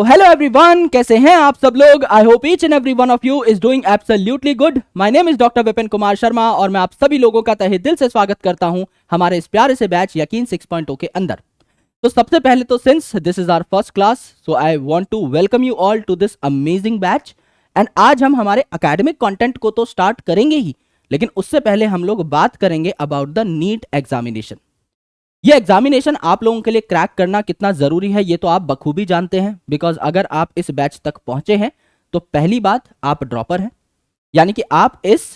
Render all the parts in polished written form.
Hello everyone, कैसे हैं आप सब लोग। I hope each and every one of you is doing absolutely good. My name is doctor Vipin Kumar Sharma और मैं आप सभी लोगों का तहे दिल से स्वागत करता हूं हमारे इस प्यारे से बैच यकीन 6.0 के अंदर। तो सबसे पहले तो since this is our first class, so I want to welcome you all to this amazing batch. And आज हम हमारे एकेडमिक कंटेंट को तो स्टार्ट करेंगे ही, लेकिन उससे पहले हम लोग बात करेंगे अबाउट द नीट एग्जामिनेशन। ये एग्जामिनेशन आप लोगों के लिए क्रैक करना कितना जरूरी है ये तो आप बखूबी जानते हैं, बिकॉज अगर आप इस बैच तक पहुंचे हैं तो पहली बात आप ड्रॉपर हैं, यानी कि आप इस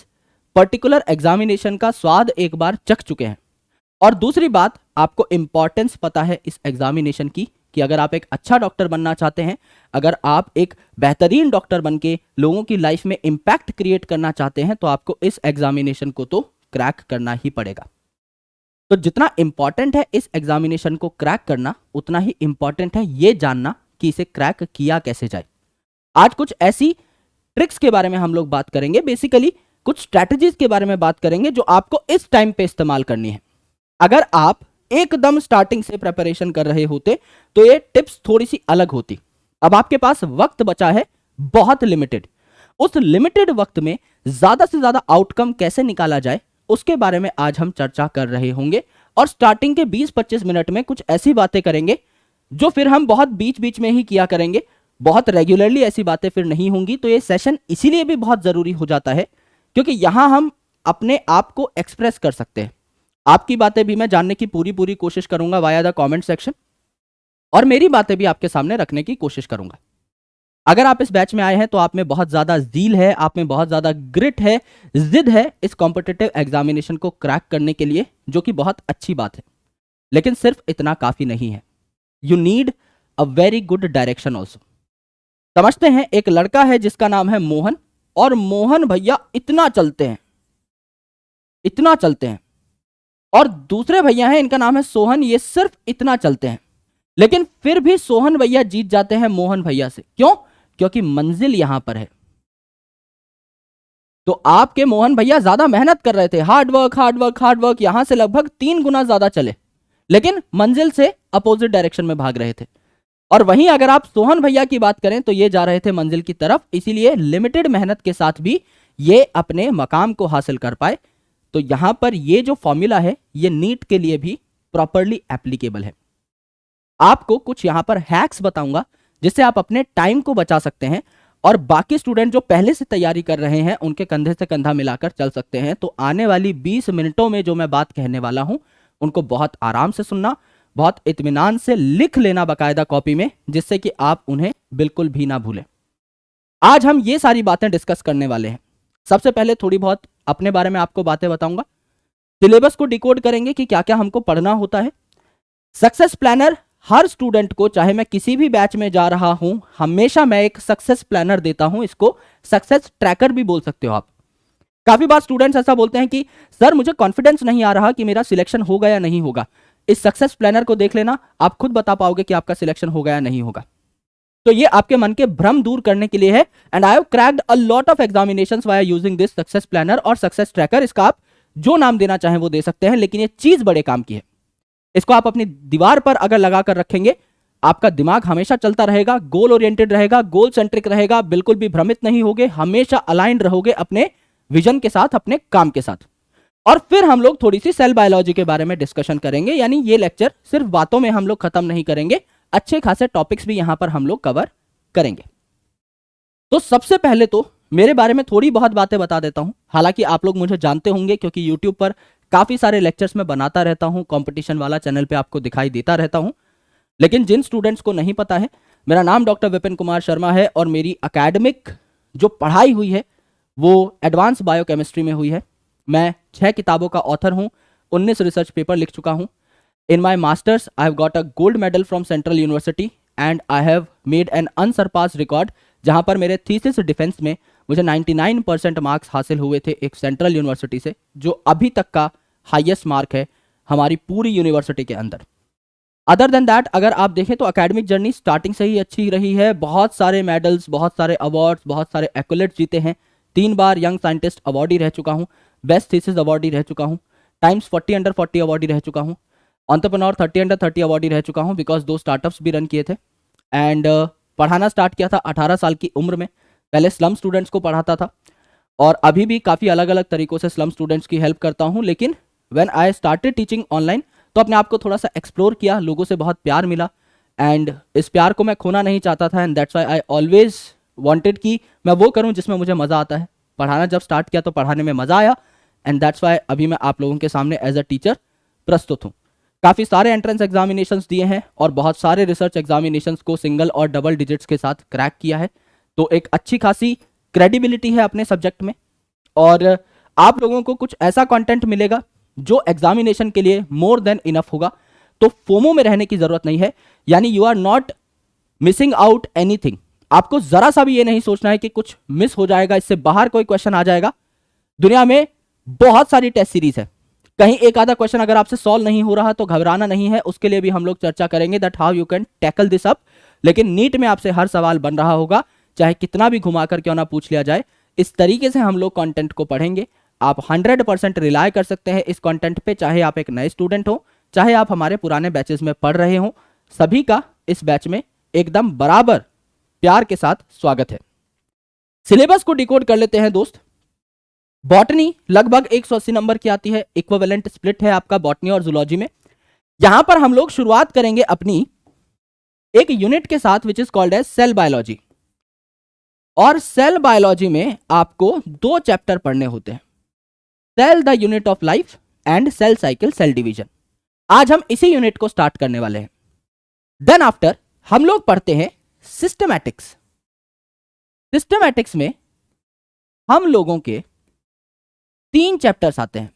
पर्टिकुलर एग्जामिनेशन का स्वाद एक बार चख चुके हैं। और दूसरी बात, आपको इंपॉर्टेंस पता है इस एग्जामिनेशन की कि अगर आप एक अच्छा डॉक्टर बनना चाहते हैं, अगर आप एक बेहतरीन डॉक्टर बन के लोगों की लाइफ में इंपैक्ट क्रिएट करना चाहते हैं तो आपको इस एग्जामिनेशन को तो क्रैक करना ही पड़ेगा। तो जितना इंपॉर्टेंट है इस एग्जामिनेशन को क्रैक करना, उतना ही इंपॉर्टेंट है ये जानना कि इसे क्रैक किया कैसे जाए। आज कुछ ऐसी ट्रिक्स के बारे में हम लोग बात करेंगे, बेसिकली कुछ स्ट्रैटेजीज के बारे में बात करेंगे जो आपको इस टाइम पे इस्तेमाल करनी है। अगर आप एकदम स्टार्टिंग से प्रिपरेशन कर रहे होते तो ये टिप्स थोड़ी सी अलग होती। अब आपके पास वक्त बचा है बहुत लिमिटेड, उस लिमिटेड वक्त में ज्यादा से ज्यादा आउटकम कैसे निकाला जाए उसके बारे में आज हम चर्चा कर रहे होंगे। और स्टार्टिंग के 20-25 मिनट में कुछ ऐसी बातें करेंगे जो फिर हम बहुत बीच बीच में ही किया करेंगे, बहुत रेगुलरली ऐसी बातें फिर नहीं होंगी। तो ये सेशन इसीलिए भी बहुत जरूरी हो जाता है क्योंकि यहां हम अपने आप को एक्सप्रेस कर सकते हैं। आपकी बातें भी मैं जानने की पूरी कोशिश करूंगा वाया द कॉमेंट सेक्शन, और मेरी बातें भी आपके सामने रखने की कोशिश करूंगा। अगर आप इस बैच में आए हैं तो आप में बहुत ज्यादा ज़ील है, आप में बहुत ज्यादा ग्रिट है, जिद है इस कॉम्पिटिटिव एग्जामिनेशन को क्रैक करने के लिए, जो कि बहुत अच्छी बात है। लेकिन सिर्फ इतना काफी नहीं है, you need a very good direction also. समझते हैं, एक लड़का है जिसका नाम है मोहन, और मोहन भैया इतना चलते हैं। और दूसरे भैया हैं, इनका नाम है सोहन, ये सिर्फ इतना चलते हैं। लेकिन फिर भी सोहन भैया जीत जाते हैं मोहन भैया से। क्यों? क्योंकि मंजिल यहां पर है। तो आपके मोहन भैया ज्यादा मेहनत कर रहे थे, हार्ड वर्क, यहां से लगभग 3 गुना ज्यादा चले, लेकिन मंजिल से अपोजिट डायरेक्शन में भाग रहे थे। और वहीं अगर आप सोहन भैया की बात करें तो ये जा रहे थे मंजिल की तरफ, इसीलिए लिमिटेड मेहनत के साथ भी ये अपने मकाम को हासिल कर पाए। तो यहां पर ये जो फॉर्मूला है ये नीट के लिए भी प्रॉपरली एप्लीकेबल है। आपको कुछ यहां पर हैक्स बताऊंगा जिससे आप अपने टाइम को बचा सकते हैं और बाकी स्टूडेंट जो पहले से तैयारी कर रहे हैं उनके कंधे से कंधा मिलाकर चल सकते हैं। तो आने वाली 20 मिनटों में जो मैं बात कहने वाला हूं उनको बहुत आराम से सुनना, बहुत इत्मीनान से लिख लेना बाकायदा कॉपी में, जिससे कि आप उन्हें बिल्कुल भी ना भूलें। आज हम ये सारी बातें डिस्कस करने वाले हैं। सबसे पहले थोड़ी बहुत अपने बारे में आपको बातें बताऊंगा, सिलेबस को डिकोड करेंगे कि क्या क्या हमको पढ़ना होता है। सक्सेस प्लानर हर स्टूडेंट को, चाहे मैं किसी भी बैच में जा रहा हूं, हमेशा मैं एक सक्सेस प्लानर देता हूं। इसको सक्सेस ट्रैकर भी बोल सकते हो आप। काफी बार स्टूडेंट्स ऐसा बोलते हैं कि सर मुझे कॉन्फिडेंस नहीं आ रहा कि मेरा सिलेक्शन होगा या नहीं होगा। इस सक्सेस प्लानर को देख लेना, आप खुद बता पाओगे कि आपका सिलेक्शन होगा या नहीं होगा। तो ये आपके मन के भ्रम दूर करने के लिए है। And I have cracked a lot of examinations via using this success planner और सक्सेस ट्रैकर। इसका आप जो नाम देना चाहें वो दे सकते हैं, लेकिन ये चीज बड़े काम की है। इसको आप अपनी दीवार पर अगर लगाकर रखेंगे, आपका दिमाग हमेशा चलता रहेगा, गोल ओरिएंटेड रहेगा, गोल सेंट्रिक रहेगा, बिल्कुल भी भ्रमित नहीं होगे, हमेशा अलाइंड रहोगे अपने विजन के साथ, अपने काम के साथ। और फिर हम लोग थोड़ी सी सेल बायोलॉजी के बारे में डिस्कशन करेंगे। यानी ये लेक्चर सिर्फ बातों में हम लोग खत्म नहीं करेंगे, अच्छे खासे टॉपिक्स भी यहां पर हम लोग कवर करेंगे। तो सबसे पहले तो मेरे बारे में थोड़ी बहुत बातें बता देता हूं। हालांकि आप लोग मुझे जानते होंगे क्योंकि यूट्यूब पर काफी सारे लेक्चर्स में बनाता रहता हूं, कंपटीशन वाला चैनल पे आपको दिखाई देता रहता हूं। लेकिन जिन स्टूडेंट्स को नहीं पता है, मेरा नाम डॉक्टर विपिन कुमार शर्मा है और मेरी एकेडमिक जो पढ़ाई हुई है वो एडवांस बायोकेमिस्ट्री में हुई है। मैं 6 किताबों का ऑथर हूं, 19 रिसर्च पेपर लिख चुका हूं। In my masters I have got a gold medal from central university and I have made an unsurpassed record, जहां पर मेरे थीसिस डिफेंस में मुझे 99% मार्क्स हासिल हुए थे एक सेंट्रल यूनिवर्सिटी से, जो अभी तक का हाईएस्ट मार्क है हमारी पूरी यूनिवर्सिटी के अंदर। अदर देन दैट अगर आप देखें तो एकेडमिक जर्नी स्टार्टिंग से ही अच्छी रही है। बहुत सारे मेडल्स, बहुत सारे अवार्ड्स, बहुत सारे एक्कोलेट्स जीते हैं। 3 बार यंग साइंटिस्ट अवार्डी रह चुका हूं, बेस्ट थीसिस अवार्डी रह चुका हूं, टाइम्स 40/40 अवार्डी रह चुका हूं, एंटरप्रेन्योर 30/30 अवार्डी रह चुका हूं, बिकॉज 2 स्टार्टअप्स भी रन किए थे। एंड पढ़ाना स्टार्ट किया था 18 साल की उम्र में। पहले स्लम स्टूडेंट्स को पढ़ाता था और अभी भी काफ़ी अलग अलग तरीकों से स्लम स्टूडेंट्स की हेल्प करता हूँ। लेकिन when I started teaching online तो अपने आप को थोड़ा सा एक्सप्लोर किया, लोगों से बहुत प्यार मिला एंड इस प्यार को मैं खोना नहीं चाहता था and that's why I always wanted कि मैं वो करूं जिसमें मुझे मज़ा आता है। पढ़ाना जब स्टार्ट किया तो पढ़ाने में मज़ा आया एंड दैट्स व्हाई अभी मैं आप लोगों के सामने एज अ टीचर प्रस्तुत हूँ। काफ़ी सारे एंट्रेंस एग्जामिनेशंस दिए हैं और बहुत सारे रिसर्च एग्जामिनेशंस को सिंगल और डबल डिजिट्स के साथ क्रैक किया है, तो एक अच्छी खासी क्रेडिबिलिटी है अपने सब्जेक्ट में और आप लोगों को कुछ ऐसा कंटेंट मिलेगा जो एग्जामिनेशन के लिए मोर देन इनफ होगा। तो फोमो में रहने की जरूरत नहीं है, यानी you are not missing out anything. आपको जरा सा भी ये नहीं सोचना है कि कुछ मिस हो जाएगा, इससे बाहर कोई क्वेश्चन आ जाएगा। दुनिया में बहुत सारी टेस्ट सीरीज है, कहीं एक आधा क्वेश्चन अगर आपसे सॉल्व नहीं हो रहा तो घबराना नहीं है, उसके लिए भी हम लोग चर्चा करेंगे that how you can tackle this up. लेकिन नीट में आपसे हर सवाल बन रहा होगा, चाहे कितना भी घुमाकर क्यों ना पूछ लिया जाए। इस तरीके से हम लोग कंटेंट को पढ़ेंगे। आप 100% रिलाय कर सकते हैं इस कंटेंट पे, चाहे आप एक नए स्टूडेंट हो, चाहे आप हमारे पुराने बैचेस में पढ़ रहे हो। सभी का इस बैच में एकदम बराबर प्यार के साथ स्वागत है। सिलेबस को डिकोड कर लेते हैं दोस्त। बॉटनी लगभग 180 नंबर की आती है, इक्विवेलेंट स्प्लिट है आपका बॉटनी और जूलॉजी में। यहां पर हम लोग शुरुआत करेंगे अपनी एक यूनिट के साथ which is called as cell biology. और सेल बायोलॉजी में आपको 2 चैप्टर पढ़ने होते हैं, cell the unit of life and cell cycle cell division. आज हम इसी यूनिट को स्टार्ट करने वाले हैं। देन आफ्टर हम लोग पढ़ते हैं सिस्टमैटिक्स। सिस्टमैटिक्स में हम लोगों के 3 चैप्टर्स आते हैं,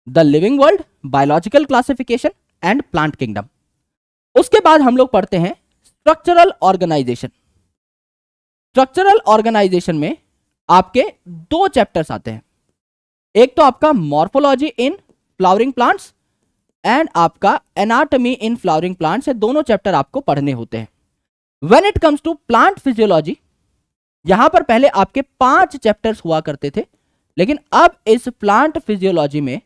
the living world, biological classification and plant kingdom. उसके बाद हम लोग पढ़ते हैं स्ट्रक्चरल ऑर्गेनाइजेशन। स्ट्रक्चरल ऑर्गेनाइजेशन में आपके 2 चैप्टर्स आते हैं, एक तो आपका morphology in flowering plants and आपका एनाटॉमी इन फ्लावरिंग प्लांट्स। ये दोनों चैप्टर आपको पढ़ने होते हैं। When it comes to plant physiology, यहां पर पहले आपके 5 चैप्टर्स हुआ करते थे, लेकिन अब इस प्लांट फिजियोलॉजी में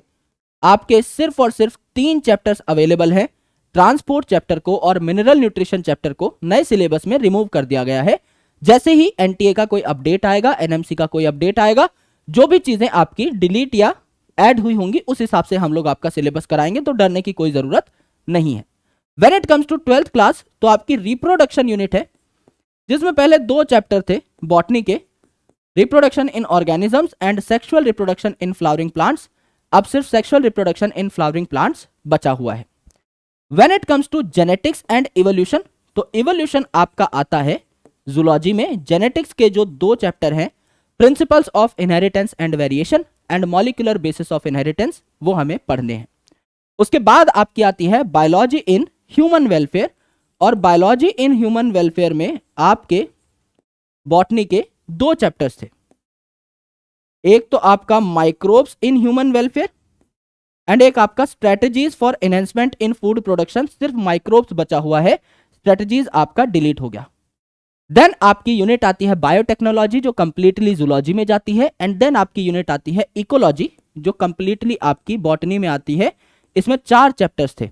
आपके सिर्फ और सिर्फ 3 चैप्टर्स अवेलेबल हैं। ट्रांसपोर्ट चैप्टर को और मिनरल न्यूट्रिशन चैप्टर को नए सिलेबस में रिमूव कर दिया गया है। जैसे ही एनटीए का कोई अपडेट आएगा, एनएमसी का कोई अपडेट आएगा, जो भी चीजें आपकी डिलीट या ऐड हुई होंगी उस हिसाब से हम लोग आपका सिलेबस कराएंगे, तो डरने की कोई जरूरत नहीं है। When it comes to 12th class, तो आपकी रिप्रोडक्शन यूनिट है, जिसमें पहले 2 चैप्टर थे बॉटनी के, reproduction in organisms and sexual reproduction in flowering plants. अब सिर्फ sexual reproduction in flowering plants बचा हुआ है। When it comes to genetics and evolution, तो इवोल्यूशन आपका आता है जूलॉजी में। जेनेटिक्स के जो 2 चैप्टर हैं, principles of inheritance and variation and molecular basis of inheritance, वो हमें पढ़ने हैं। उसके बाद आपकी आती है बायोलॉजी इन ह्यूमन वेलफेयर, और बायोलॉजी इन ह्यूमन वेलफेयर में आपके बॉटनी के 2 चैप्टर्स थे, एक तो आपका microbes in human welfare and एक आपका strategies for enhancement in food production. सिर्फ माइक्रोब्स बचा हुआ है, स्ट्रेटजीज आपका डिलीट हो गया। देन आपकी यूनिट आती है बायोटेक्नोलॉजी, जो कंप्लीटली जूलॉजी में जाती है। एंड देन आपकी यूनिट आती है इकोलॉजी, जो कंप्लीटली आपकी बॉटनी में आती है। इसमें 4 चैप्टर्स थे,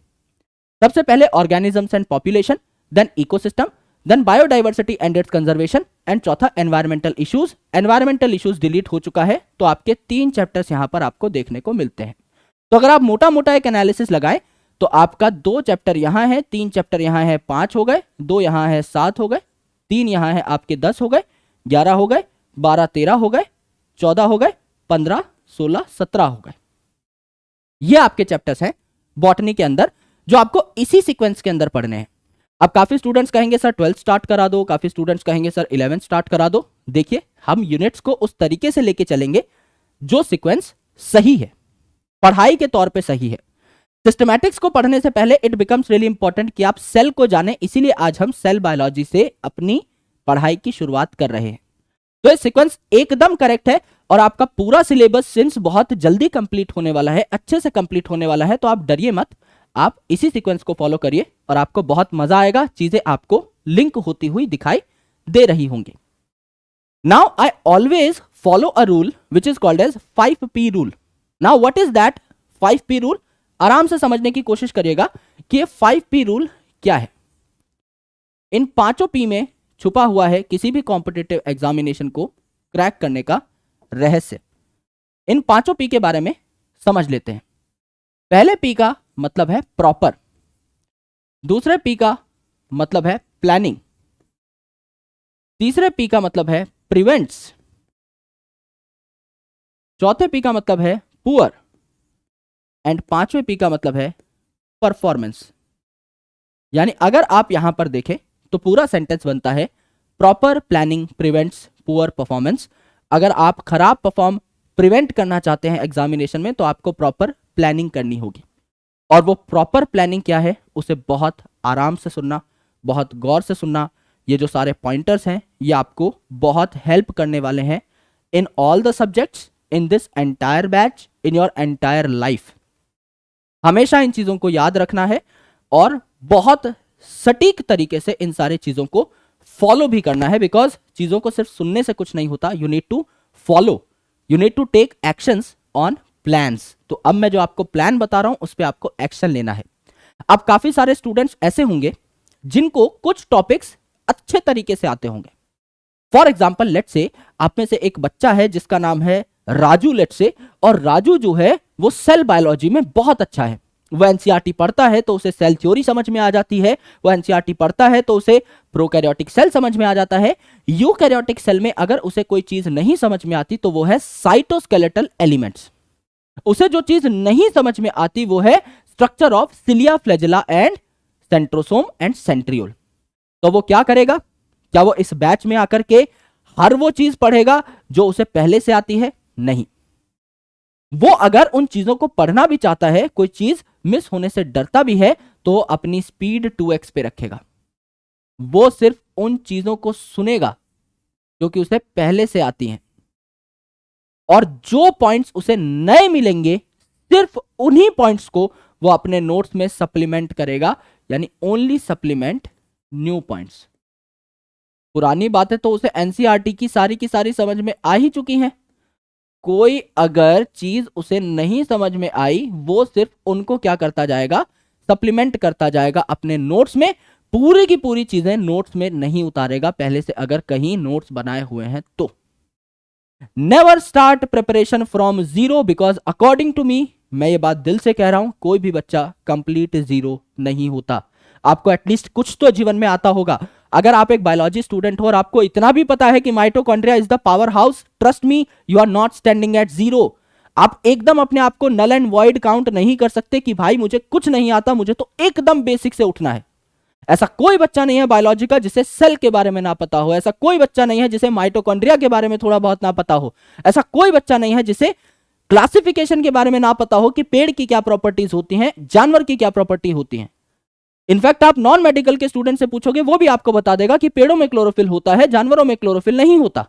सबसे पहले organisms and population, then ecosystem, then biodiversity and its conservation, and चौथा environmental issues. Environmental issues delete हो चुका है, तो आपके 3 चैप्टर्स यहां पर आपको देखने को मिलते हैं। तो अगर आप मोटा मोटा एक एनालिसिस लगाएं तो आपका 2 चैप्टर यहां है, 3 चैप्टर यहां है, 5 हो गए, 2 यहां है, 7 हो गए, 3 यहां है आपके 10 हो गए, 11 हो गए, 12 13 हो गए, 14 हो गए, 15 16 17 हो गए। ये आपके चैप्टर्स हैं बॉटनी के अंदर, जो आपको इसी सीक्वेंस के अंदर पढ़ने हैं। अब काफी स्टूडेंट्स कहेंगे सर 12th स्टार्ट करा दो, काफी स्टूडेंट्स कहेंगे सर 11th स्टार्ट करा दो। देखिए, हम यूनिट्स को उस तरीके से लेके चलेंगे जो सीक्वेंस सही है, पढ़ाई के तौर पे सही है। सिस्टमैटिक्स को पढ़ने से पहले इट बिकम्स रियली इंपॉर्टेंट कि आप सेल को जाने, इसीलिए आज हम सेल बायोलॉजी से अपनी पढ़ाई की शुरुआत कर रहे हैं। तो ये सीक्वेंस एकदम करेक्ट है और आपका पूरा सिलेबस सिंस बहुत जल्दी कंप्लीट होने वाला है, अच्छे से कंप्लीट होने वाला है, तो आप डरिए मत, आप इसी सीक्वेंस को फॉलो करिए और आपको बहुत मजा आएगा, चीजें आपको लिंक होती हुई दिखाई दे रही होंगी। Now I always follow a rule which is called as 5P rule. Now what is that 5P rule? आराम से समझने की कोशिश करिएगा कि ये 5P रूल क्या है। इन पांचों पी में छुपा हुआ है किसी भी कॉम्पिटिटिव एग्जामिनेशन को क्रैक करने का रहस्य। इन पांचों पी के बारे में समझ लेते हैं। पहले पी का मतलब है प्रॉपर, दूसरे पी का मतलब है प्लानिंग, तीसरे पी का मतलब है प्रिवेंट्स, चौथे पी का मतलब है पुअर एंड पांचवें पी का मतलब है परफॉर्मेंस। यानी अगर आप यहां पर देखें तो पूरा सेंटेंस बनता है proper planning prevents poor performance. अगर आप खराब परफॉर्म प्रिवेंट करना चाहते हैं एग्जामिनेशन में तो आपको प्रॉपर प्लानिंग करनी होगी। और वो प्रॉपर प्लानिंग क्या है उसे बहुत आराम से सुनना, बहुत गौर से सुनना। ये जो सारे पॉइंटर्स हैं ये आपको बहुत हेल्प करने वाले हैं इन all the subjects, in this entire batch, in your entire life. हमेशा इन चीजों को याद रखना है और बहुत सटीक तरीके से इन सारी चीजों को फॉलो भी करना है, बिकॉज चीजों को सिर्फ सुनने से कुछ नहीं होता, you need to follow, you need to take actions on plans. तो अब मैं जो आपको प्लान बता रहा हूं उस पर आपको एक्शन लेना है। अब काफी सारे स्टूडेंट्स ऐसे होंगे जिनको कुछ टॉपिक्स अच्छे तरीके से आते होंगे। फॉर एग्जाम्पल लेट से आप में से एक बच्चा है जिसका नाम है राजू लेट से, और राजू जो है वो सेल बायोलॉजी में बहुत अच्छा है। वो एनसीईआरटी पढ़ता है तो उसे सेल थ्योरी समझ में आ जाती है, वो एनसीईआरटी पढ़ता है तो उसे प्रोकैरियोटिक सेल समझ में आ जाता है। यूकैरियोटिक सेल में अगर उसे कोई चीज नहीं समझ में आती तो वो है साइटोस्केलेटल एलिमेंट्स। उसे जो चीज नहीं समझ में आती वो है structure of cilia flagella and centrosome and centriole. तो वो क्या करेगा? क्या वो इस बैच में आकर के हर वो चीज पढ़ेगा जो उसे पहले से आती है? नहीं। वो अगर उन चीजों को पढ़ना भी चाहता है, कोई चीज मिस होने से डरता भी है, तो अपनी स्पीड 2x पे रखेगा। वो सिर्फ उन चीजों को सुनेगा जो कि उसे पहले से आती हैं, और जो पॉइंट्स उसे नए मिलेंगे सिर्फ उन्हीं पॉइंट्स को वो अपने नोट्स में सप्लीमेंट करेगा, यानी ओनली सप्लीमेंट न्यू पॉइंट्स। पुरानी बातें तो उसे एनसीईआरटी की सारी समझ में आ ही चुकी हैं। कोई अगर चीज उसे नहीं समझ में आई वो सिर्फ उनको क्या करता जाएगा? सप्लीमेंट करता जाएगा अपने नोट्स में। पूरी की पूरी चीजें नोट्स में नहीं उतारेगा पहले से, अगर कहीं नोट्स बनाए हुए हैं तो। Never start preparation from zero, because according to me, मैं ये बात दिल से कह रहा हूं, कोई भी बच्चा कंप्लीट जीरो नहीं होता। आपको एटलीस्ट कुछ तो जीवन में आता होगा। अगर आप एक बायोलॉजी स्टूडेंट हो और आपको इतना भी पता है कि mitochondria is the power house, trust me, you are not standing at zero. आप एकदम अपने आप को नल एंड वॉइड काउंट नहीं कर सकते कि भाई मुझे कुछ नहीं आता, मुझे तो एकदम बेसिक से उठना है। ऐसा कोई बच्चा नहीं है बायोलॉजी का जिसे सेल के बारे में ना पता हो। ऐसा कोई बच्चा नहीं है जिसे माइटोकॉन्ड्रिया के बारे में थोड़ा बहुत ना पता हो। ऐसा कोई बच्चा नहीं है जिसे क्लासिफिकेशन के बारे में ना पता हो कि पेड़ की क्या प्रॉपर्टीज होती हैं, जानवर की क्या प्रॉपर्टी होती हैं। इनफैक्ट आप नॉन मेडिकल के स्टूडेंट से पूछोगे वो भी आपको बता देगा कि पेड़ों में क्लोरोफिल होता है, जानवरों में क्लोरोफिल नहीं होता।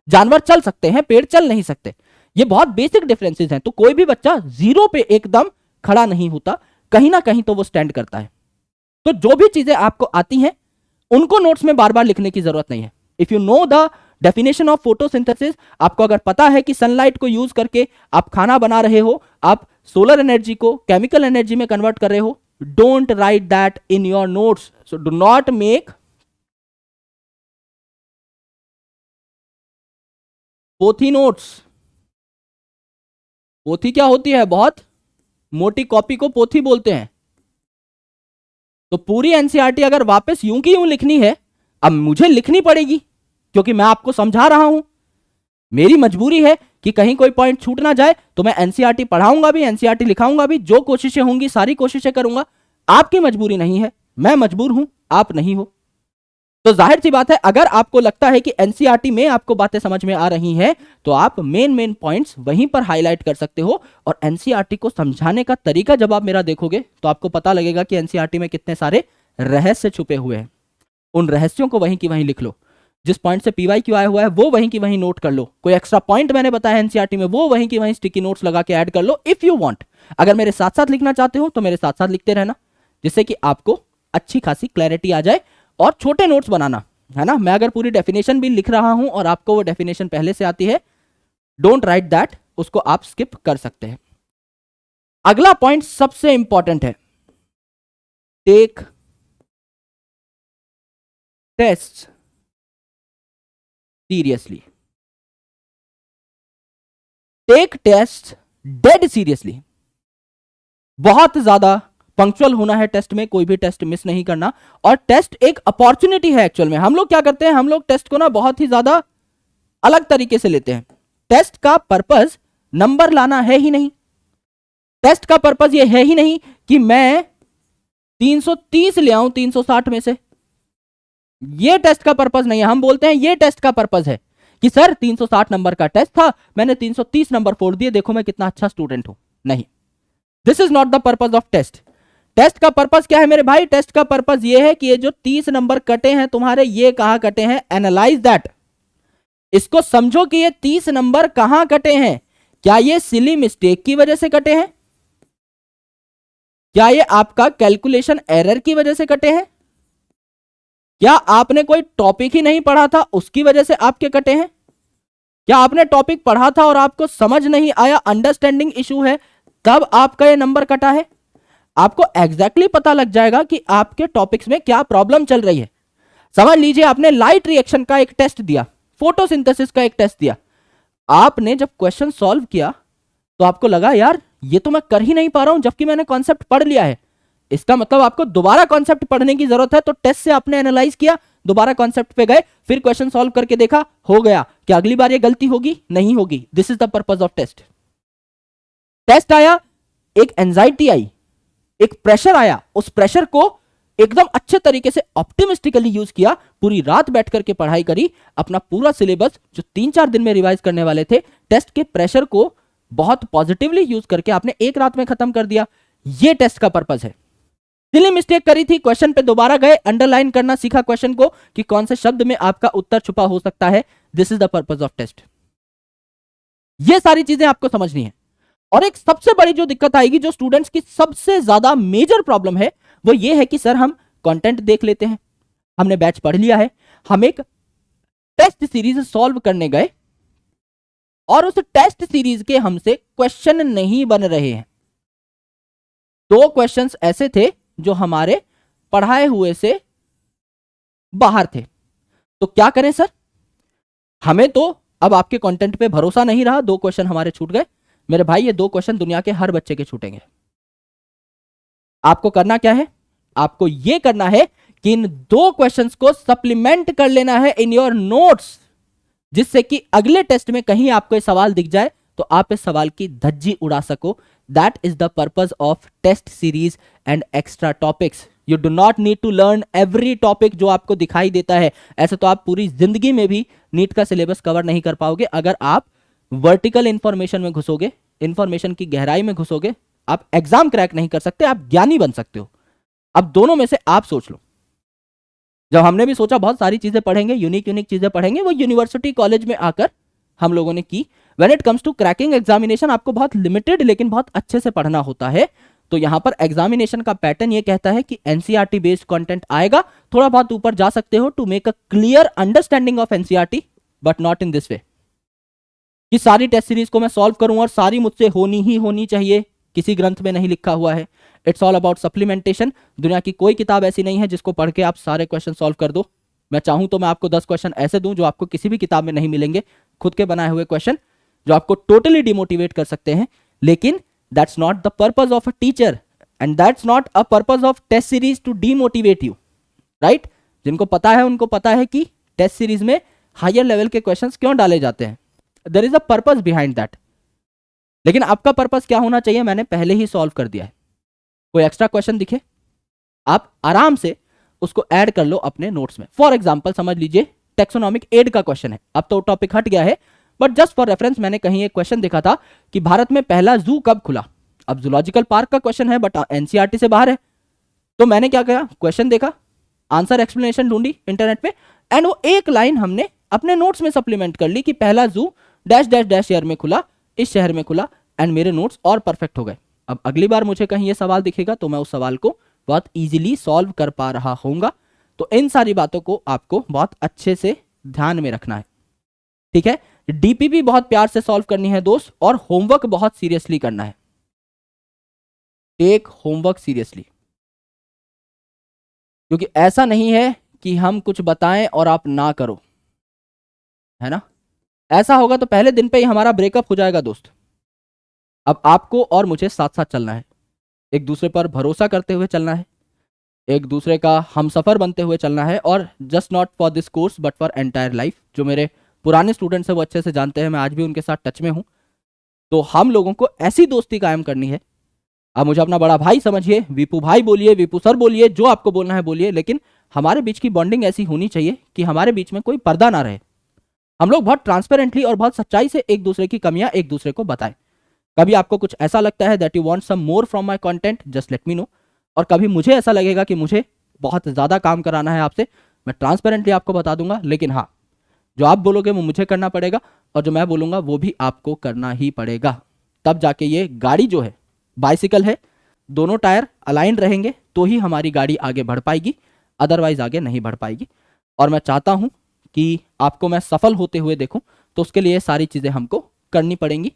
जानवर चल सकते हैं, पेड़ चल नहीं सकते। ये बहुत बेसिक डिफरेंसेस हैं। तो कोई भी बच्चा जीरो पे एकदम खड़ा नहीं होता, कहीं ना कहीं तो वो स्टैंड करता है। तो जो भी चीजें आपको आती हैं उनको नोट्स में बार बार लिखने की जरूरत नहीं है। If you know the definition of photosynthesis, आपको अगर पता है कि सनलाइट को यूज करके आप खाना बना रहे हो, आप सोलर एनर्जी को केमिकल एनर्जी में कन्वर्ट कर रहे हो, don't write that in your notes. So do not make पोथी नोट्स। पोथी क्या होती है? बहुत मोटी कॉपी को पोथी बोलते हैं। तो पूरी एनसीईआरटी अगर वापस यूं की यूं लिखनी है, अब मुझे लिखनी पड़ेगी क्योंकि मैं आपको समझा रहा हूं। मेरी मजबूरी है कि कहीं कोई पॉइंट छूट ना जाए, तो मैं एनसीईआरटी पढ़ाऊंगा भी, एनसीईआरटी लिखाऊंगा भी, जो कोशिशें होंगी सारी कोशिशें करूंगा। आपकी मजबूरी नहीं है, मैं मजबूर हूं, आप नहीं हो। तो जाहिर सी बात है अगर आपको लगता है कि एनसीईआरटी में आपको बातें समझ में आ रही हैं तो आप मेन पॉइंट्स वहीं पर हाईलाइट कर सकते हो। और एनसीईआरटी को समझाने का तरीका जब आप मेरा देखोगे तो आपको पता लगेगा कि एनसीईआरटी में कितने सारे रहस्य छुपे हुए हैं। उन रहस्यों को वहीं की वहीं लिख लो। जिस पॉइंट से पीवाईक्यू आया हुआ है वो वहीं की वहीं नोट कर लो। कोई एक्स्ट्रा पॉइंट मैंने बताया एनसीईआरटी में वो वहीं की वहीं स्टिकी नोट्स लगा के ऐड कर लो इफ यू वांट। अगर मेरे साथ साथ लिखना चाहते हो तो मेरे साथ साथ लिखते रहना, जिससे कि आपको अच्छी खासी क्लैरिटी आ जाए। और छोटे नोट्स बनाना है ना। मैं अगर पूरी डेफिनेशन भी लिख रहा हूं और आपको वो डेफिनेशन पहले से आती है, डोंट राइट दैट, उसको आप स्किप कर सकते हैं। अगला पॉइंट सबसे इंपॉर्टेंट है, take test seriously, take test dead seriously. बहुत ज्यादा पंक्चुअल होना है टेस्ट में, कोई भी टेस्ट मिस नहीं करना। और टेस्ट एक अपॉर्चुनिटी है एक्चुअल में। हम लोग क्या करते हैं, हम लोग टेस्ट को ना बहुत ही ज्यादा अलग तरीके से लेते हैं। टेस्ट का पर्पस नंबर लाना है ही नहीं। टेस्ट का पर्पस ये है ही नहीं कि मैं 330 ले आऊं 360 में से। ये टेस्ट का पर्पस नहीं है। हम बोलते हैं ये टेस्ट का पर्पस है कि सर 360 नंबर का टेस्ट था, मैंने 330 नंबर फोड़ दिए, देखो मैं कितना अच्छा स्टूडेंट हूं। नहीं, this is not the purpose of test. Test का पर्पस क्या है मेरे भाई? टेस्ट का पर्पस ये है कि ये जो 30 नंबर कटे हैं तुम्हारे, ये कहां कटे हैं, एनालाइज दैट। इसको समझो कि ये 30 नंबर कहां कटे हैं। क्या ये सिली मिस्टेक की वजह से कटे हैं? क्या ये आपका कैलकुलेशन एरर की वजह से कटे हैं? क्या आपने कोई टॉपिक ही नहीं पढ़ा था उसकी वजह से आपके कटे हैं? क्या आपने टॉपिक पढ़ा था और आपको समझ नहीं आया, अंडरस्टैंडिंग इशू है, तब आपका ये नंबर कटा है? आपको एग्जैक्टली पता लग जाएगा कि आपके टॉपिक्स में क्या प्रॉब्लम चल रही है। समझ लीजिए आपने लाइट रिएक्शन का एक टेस्ट दिया, फोटोसिंथेसिस का एक टेस्ट दिया। आपने जब क्वेश्चन सॉल्व किया तो आपको लगा यार ये तो मैं कर ही नहीं पा रहा हूं, जबकि मैंने कॉन्सेप्ट पढ़ लिया है। इसका मतलब आपको दोबारा कॉन्सेप्ट पढ़ने की जरूरत है। तो टेस्ट से आपने एनालाइज किया, दोबारा कॉन्सेप्ट पे गए, फिर क्वेश्चन सॉल्व करके देखा, हो गया। क्या अगली बार ये गलती होगी? नहीं होगी। This is the purpose of test. Test आया, एक एंजाइटी आई, एक प्रेशर आया, उस प्रेशर को एकदम अच्छे तरीके से ऑप्टिमिस्टिकली यूज किया, पूरी रात बैठ करके पढ़ाई करी, अपना पूरा सिलेबस जो 3-4 दिन में रिवाइज करने वाले थे, टेस्ट के प्रेशर को बहुत पॉजिटिवली यूज करके आपने एक रात में खत्म कर दिया। ये टेस्ट का पर्पस है। सिली मिस्टेक करी थी, क्वेश्चन पे दोबारा गए, अंडरलाइन करना सीखा क्वेश्चन को कि कौन से शब्द में आपका उत्तर छुपा हो सकता है। This is the purpose of test. ये सारी चीजें आपको समझनी है। और एक सबसे बड़ी जो दिक्कत आएगी, जो स्टूडेंट्स की सबसे ज्यादा मेजर प्रॉब्लम है, वो ये है कि सर हम कंटेंट देख लेते हैं, हमने बैच पढ़ लिया है, हम एक टेस्ट सीरीज सॉल्व करने गए और उस टेस्ट सीरीज के हमसे क्वेश्चन नहीं बन रहे हैं। 2 क्वेश्चंस ऐसे थे जो हमारे पढ़ाए हुए से बाहर थे। तो क्या करें सर? हमें तो अब आपके कंटेंट पे भरोसा नहीं रहा, 2 क्वेश्चन हमारे छूट गए। मेरे भाई ये 2 क्वेश्चन दुनिया के हर बच्चे के छूटेंगे। आपको करना क्या है? आपको यह करना है कि इन 2 क्वेश्चंस को सप्लीमेंट कर लेना है इन योर नोट्स, जिससे कि अगले टेस्ट में कहीं आपको ये सवाल दिख जाए तो आप इस सवाल की धज्जी उड़ा सको। That is the purpose of test series and extra topics. You do not need to learn every topic जो आपको दिखाई देता है। ऐसे तो आप पूरी जिंदगी में भी नीट का सिलेबस कवर नहीं कर पाओगे। अगर आप वर्टिकल इंफॉर्मेशन में घुसोगे, इंफॉर्मेशन की गहराई में घुसोगे, आप एग्जाम क्रैक नहीं कर सकते, आप ज्ञानी बन सकते हो। अब दोनों में से आप सोच लो। जब हमने भी सोचा बहुत सारी चीजें पढ़ेंगे, यूनिक चीजें पढ़ेंगे, वो यूनिवर्सिटी कॉलेज में आकर हम लोगों ने की। When it comes to cracking examination, आपको बहुत लिमिटेड लेकिन बहुत अच्छे से पढ़ना होता है। तो यहां पर एग्जामिनेशन का पैटर्न ये कहता है कि एनसीईआरटी बेस्ड कंटेंट आएगा, थोड़ा बहुत ऊपर जा सकते हो to make a clear understanding of NCERT, but not in this way कि सारी टेस्ट सीरीज को मैं सॉल्व करूं और सारी मुझसे होनी ही होनी चाहिए। किसी ग्रंथ में नहीं लिखा हुआ है। It's all about supplementation. दुनिया की कोई किताब ऐसी नहीं है जिसको पढ़ के आप सारे क्वेश्चन सॉल्व कर दो। मैं चाहूं तो मैं आपको 10 क्वेश्चन ऐसे दूं जो आपको किसी भी किताब में नहीं मिलेंगे, खुद के बनाए हुए क्वेश्चन जो आपको टोटली डिमोटिवेट कर सकते हैं। लेकिन that's not the purpose of a teacher and that's not a purpose of test series to demotivate you, right? जिनको पता है उनको पता है कि टेस्ट सीरीज में हायर लेवल के क्वेश्चंस क्यों डाले जाते हैं। There is a purpose behind that. लेकिन आपका पर्पस क्या होना चाहिए, मैंने पहले ही सॉल्व कर दिया है। कोई एक्स्ट्रा क्वेश्चन दिखे, आप आराम से उसको ऐड कर लो अपने नोट्स में। फॉर एग्जांपल समझ लीजिए टेक्सोनॉमिक एड का क्वेश्चन है। अब तो टॉपिक हट गया है, बट जस्ट फॉर रेफरेंस मैंने कहीं एक क्वेश्चन देखा था कि भारत में पहला जू कब खुला। अब जूलॉजिकल पार्क का क्वेश्चन है, बट एनसीईआरटी से बाहर है। तो मैंने क्या किया, क्वेश्चन देखा, आंसर एक्सप्लेनेशन ढूंढी इंटरनेट पे, एंड वो एक लाइन हमने अपने नोट्स में सप्लीमेंट कर ली कि पहला जू डैश डैश डैश ईयर में खुला, इस शहर में खुला, एंड मेरे नोट्स और परफेक्ट हो गए। अब अगली बार मुझे कहीं ये सवाल दिखेगा तो मैं उस सवाल को बहुत इजीली सॉल्व कर पा रहा होऊंगा। तो इन सारी बातों को आपको बहुत अच्छे से ध्यान में रखना है, ठीक है? डीपीपी बहुत प्यार से सॉल्व करनी है दोस्त, और होमवर्क बहुत सीरियसली करना है। टेक होमवर्क सीरियसली, क्योंकि ऐसा नहीं है कि हम कुछ बताएं और आप ना करो, है ना? ऐसा होगा तो पहले दिन पे ही हमारा ब्रेकअप हो जाएगा दोस्त। अब आपको और मुझे साथ साथ चलना है, एक दूसरे पर भरोसा करते हुए चलना है, एक दूसरे का हमसफर बनते हुए चलना है, और just not for this course but for entire life. जो मेरे पुराने स्टूडेंट्स हैं वो अच्छे से जानते हैं, मैं आज भी उनके साथ टच में हूं। तो हम लोगों को ऐसी दोस्ती कायम करनी है। आप मुझे अपना बड़ा भाई समझिए, विपू भाई बोलिए, विपू सर बोलिए, जो आपको बोलना है बोलिए, लेकिन हमारे बीच की बॉन्डिंग ऐसी होनी चाहिए कि हमारे बीच में कोई पर्दा ना रहे। हम लोग बहुत ट्रांसपेरेंटली और बहुत सच्चाई से एक दूसरे की कमियां एक दूसरे को बताएं। कभी आपको कुछ ऐसा लगता है that you want some more from my content, just let me know. और कभी मुझे ऐसा लगेगा कि मुझे बहुत ज्यादा काम कराना है आपसे, मैं ट्रांसपेरेंटली आपको बता दूंगा। लेकिन हाँ, जो आप बोलोगे वो मुझे करना पड़ेगा, और जो मैं बोलूंगा वो भी आपको करना ही पड़ेगा। तब जाके ये गाड़ी जो है, बाइसिकल है, दोनों टायर अलाइन रहेंगे तो ही हमारी गाड़ी आगे बढ़ पाएगी, अदरवाइज आगे नहीं बढ़ पाएगी। और मैं चाहता हूं कि आपको मैं सफल होते हुए देखूं, तो उसके लिए सारी चीजें हमको करनी पड़ेंगी।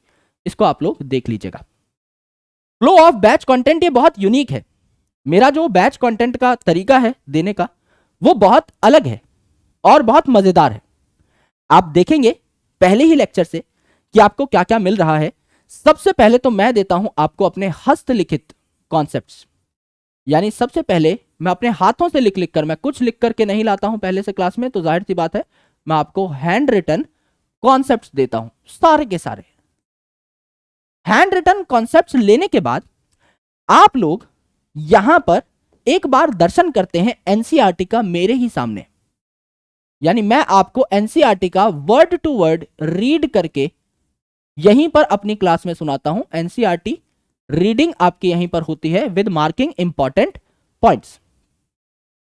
इसको आप लोग देख लीजिएगा। फ्लो ऑफ बैच कंटेंट ये बहुत यूनिक है। मेरा जो बैच कंटेंट का तरीका है देने का वो बहुत अलग है और बहुत मजेदार है। आप देखेंगे पहले ही लेक्चर से कि आपको क्या क्या मिल रहा है। सबसे पहले तो मैं देता हूं आपको अपने हस्तलिखित कॉन्सेप्ट्स, यानी सबसे पहले मैं अपने हाथों से लिख लिख कर, मैं कुछ लिख करके नहीं लाता हूं पहले से क्लास में, तो जाहिर सी बात है मैं आपको हैंड रिटन कॉन्सेप्ट्स देता हूं, सारे के सारे। हैंड रिटन कॉन्सेप्ट्स लेने के बाद आप लोग यहां पर एक बार दर्शन करते हैं एनसीईआरटी का मेरे ही सामने। यानी मैं आपको एनसीईआरटी का वर्ड टू वर्ड रीड करके यहीं पर अपनी क्लास में सुनाता हूं। एनसीईआरटी रीडिंग आपकी यहीं पर होती है विद मार्किंग इंपॉर्टेंट पॉइंट्स।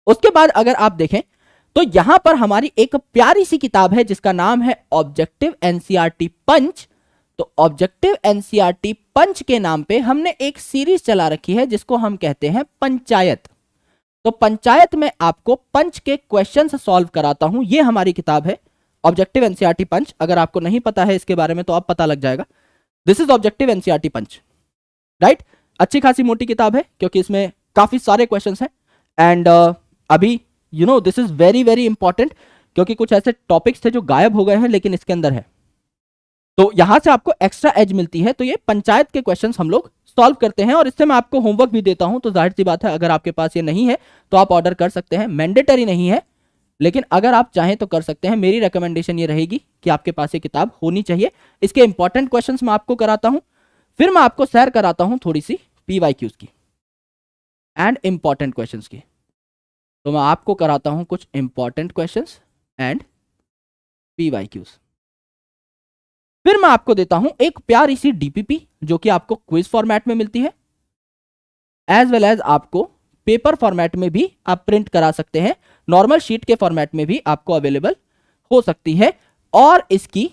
उसके बाद अगर आप देखें तो यहां पर हमारी एक प्यारी सी किताब है जिसका नाम है ऑब्जेक्टिव एनसीईआरटी पंच। तो ऑब्जेक्टिव एनसीईआरटी पंच के नाम पे हमने एक सीरीज चला रखी है जिसको हम कहते हैं पंचायत। तो पंचायत में आपको पंच के क्वेश्चंस सॉल्व कराता हूं। ये हमारी किताब है ऑब्जेक्टिव एनसीईआरटी पंच। अगर आपको नहीं पता है इसके बारे में तो अब पता लग जाएगा। This is objective NCERT punch, right. अच्छी खासी मोटी किताब है क्योंकि इसमें काफी सारे क्वेश्चंस हैं। एंड अभी you know this is very very important क्योंकि कुछ ऐसे टॉपिक्स थे जो गायब हो गए हैं लेकिन इसके अंदर है, तो यहां से आपको एक्स्ट्रा एज मिलती है। तो ये पंचायत के क्वेश्चंस हम लोग सॉल्व करते हैं और इससे मैं आपको होमवर्क भी देता हूं। तो जाहिर सी बात है अगर आपके पास ये नहीं है तो आप ऑर्डर कर सकते हैं, मैंडेटरी नहीं है, लेकिन अगर आप चाहें तो कर सकते हैं। मेरी रिकमेंडेशन ये रहेगी कि आपके पास ये किताब होनी चाहिए। इसके इंपॉर्टेंट क्वेश्चंस मैं आपको कराता हूं, फिर मैं आपको शेयर कराता हूं थोड़ी सी पीवाईक्यूज की एंड इंपॉर्टेंट क्वेश्चंस की। तो मैं आपको कराता हूं कुछ इंपॉर्टेंट क्वेश्चंस एंड पीवाईक्यूज। फिर मैं आपको देता हूं एक प्यारी सी डीपीपी जो कि आपको क्विज फॉर्मेट में मिलती है, एज वेल एज आपको पेपर फॉर्मेट में भी आप प्रिंट करा सकते हैं, नॉर्मल शीट के फॉर्मेट में भी आपको अवेलेबल हो सकती है। और इसकी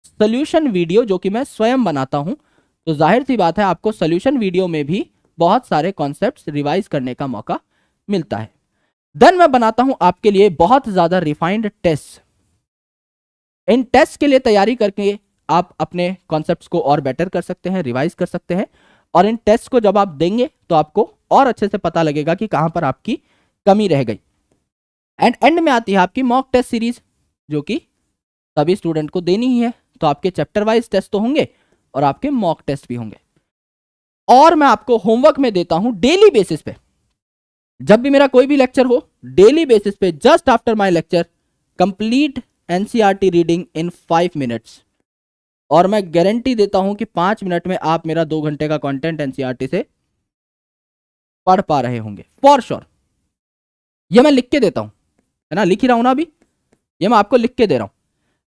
सोल्यूशन वीडियो जो कि मैं स्वयं बनाता हूं, तो जाहिर सी बात है आपको सोल्यूशन वीडियो में भी बहुत सारे कॉन्सेप्ट्स रिवाइज करने का मौका मिलता है। देन मैं बनाता हूं आपके लिए बहुत ज्यादा रिफाइंड टेस्ट। इन टेस्ट के लिए तैयारी करके आप अपने कॉन्सेप्ट्स को और बेटर कर सकते हैं, रिवाइज कर सकते हैं। और इन टेस्ट को जब आप देंगे तो आपको और अच्छे से पता लगेगा कि कहां पर आपकी कमी रह गई। एंड में आती है आपकी मॉक टेस्ट सीरीज जो कि सभी स्टूडेंट को देनी ही है। तो आपके चैप्टर वाइज टेस्ट तो होंगे और आपके मॉक टेस्ट भी होंगे। और मैं आपको होमवर्क में देता हूं डेली बेसिस पे, जब भी मेरा कोई भी लेक्चर हो डेली बेसिस पे just after my lecture complete NCERT reading in 5 minutes. और मैं गारंटी देता हूं कि 5 मिनट में आप मेरा 2 घंटे का कंटेंट एनसीईआरटी से पढ़ पा रहे होंगे फॉर श्योर। ये मैं लिख के देता हूं, है ना, लिख ही रहा हूं ना अभी, ये मैं आपको लिख के दे रहा हूं।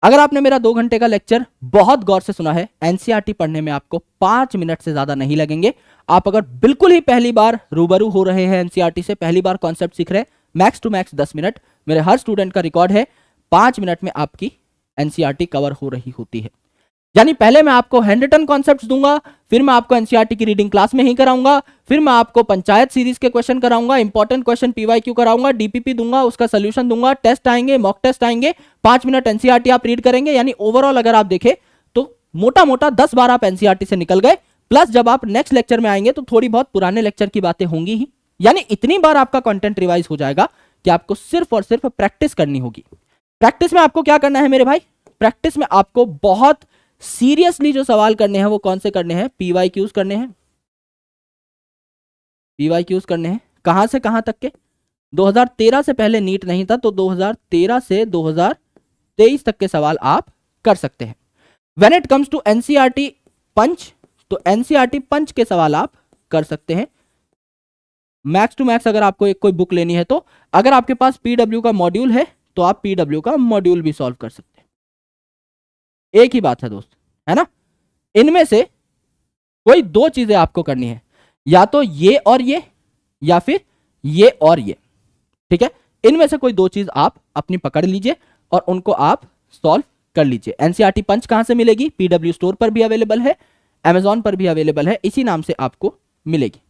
अगर आपने मेरा 2 घंटे का लेक्चर बहुत गौर से सुना है, एनसीईआरटी पढ़ने में आपको 5 मिनट से ज्यादा नहीं लगेंगे। आप अगर बिल्कुल ही पहली बार रूबरू हो रहे हैं एनसीईआरटी से, पहली बार कॉन्सेप्ट सीख रहे हैं, मैक्स टू मैक्स 10 मिनट, मेरे हर स्टूडेंट का रिकॉर्ड है 5 मिनट में आपकी एनसीईआरटी कवर हो रही होती है। यानी पहले मैं आपको हैंड रिटन कॉन्सेप्ट्स दूंगा, फिर मैं आपको एनसीईआरटी की रीडिंग क्लास में ही कराऊंगा, फिर मैं आपको पंचायत सीरीज के क्वेश्चन कराऊंगा, इंपॉर्टेंट क्वेश्चन पीवाईक्यू कराऊंगा, डीपीपी दूंगा, उसका सोल्यूशन दूंगा, टेस्ट आएंगे, मॉक टेस्ट आएंगे, 5 मिनट एनसीईआरटी आप रीड करेंगे। यानी ओवरऑल अगर आप देखें तो मोटा मोटा 10 बार आप एनसीईआरटी से निकल गए। प्लस जब आप नेक्स्ट लेक्चर में आएंगे तो थोड़ी बहुत पुराने लेक्चर की बातें होंगी ही, यानी इतनी बार आपका कंटेंट रिवाइज हो जाएगा कि आपको सिर्फ और सिर्फ प्रैक्टिस करनी होगी। प्रैक्टिस में आपको क्या करना है मेरे भाई? प्रैक्टिस में आपको बहुत सीरियसली जो सवाल करने हैं वो कौन से करने हैं? पीवाईक्यूज करने हैं। पीवाईक्यूज करने हैं कहां से कहां तक के? 2013 से पहले नीट नहीं था, तो 2013 से 2023 तक के सवाल आप कर सकते हैं। When it comes to NCERT punch, तो एनसीईआरटी पंच के सवाल आप कर सकते हैं। मैक्स टू मैक्स अगर आपको एक कोई बुक लेनी है, तो अगर आपके पास पीडब्ल्यू का मॉड्यूल है तो आप पीडब्ल्यू का मॉड्यूल भी सॉल्व कर सकते हैं। एक ही बात है दोस्त, है ना? इनमें से कोई दो चीजें आपको करनी है, या तो ये और ये, या फिर ये और ये। ठीक है, इनमें से कोई दो चीज आप अपनी पकड़ लीजिए और उनको आप सॉल्व कर लीजिए। एनसीईआरटी पंच कहां से मिलेगी? पीडब्ल्यू स्टोर पर भी अवेलेबल है, अमेजॉन पर भी अवेलेबल है, इसी नाम से आपको मिलेगी।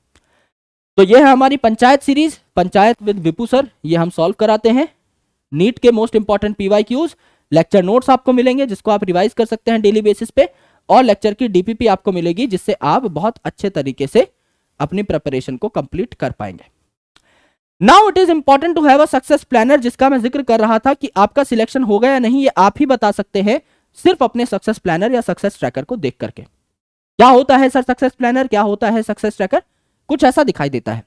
तो ये है हमारी Panchayat series, Panchayat with Vipu sir, ये हम सॉल्व कराते हैं। नीट के most important PYQs, lecture notes आपको मिलेंगे जिसको आप रिवाइज कर सकते हैं डेली बेसिस पे, और लेक्चर की डीपीपी आपको मिलेगी जिससे आप बहुत अच्छे तरीके से अपनी प्रिपरेशन को कंप्लीट कर पाएंगे। Now it is important to have a success planner, जिसका मैं जिक्र कर रहा था कि आपका सिलेक्शन होगा या नहीं ये आप ही बता सकते हैं सिर्फ अपने सक्सेस प्लानर या सक्सेस ट्रैकर को देख करके। क्या होता है सर सक्सेस प्लानर, क्या होता है सक्सेस ट्रैकर? कुछ ऐसा दिखाई देता है।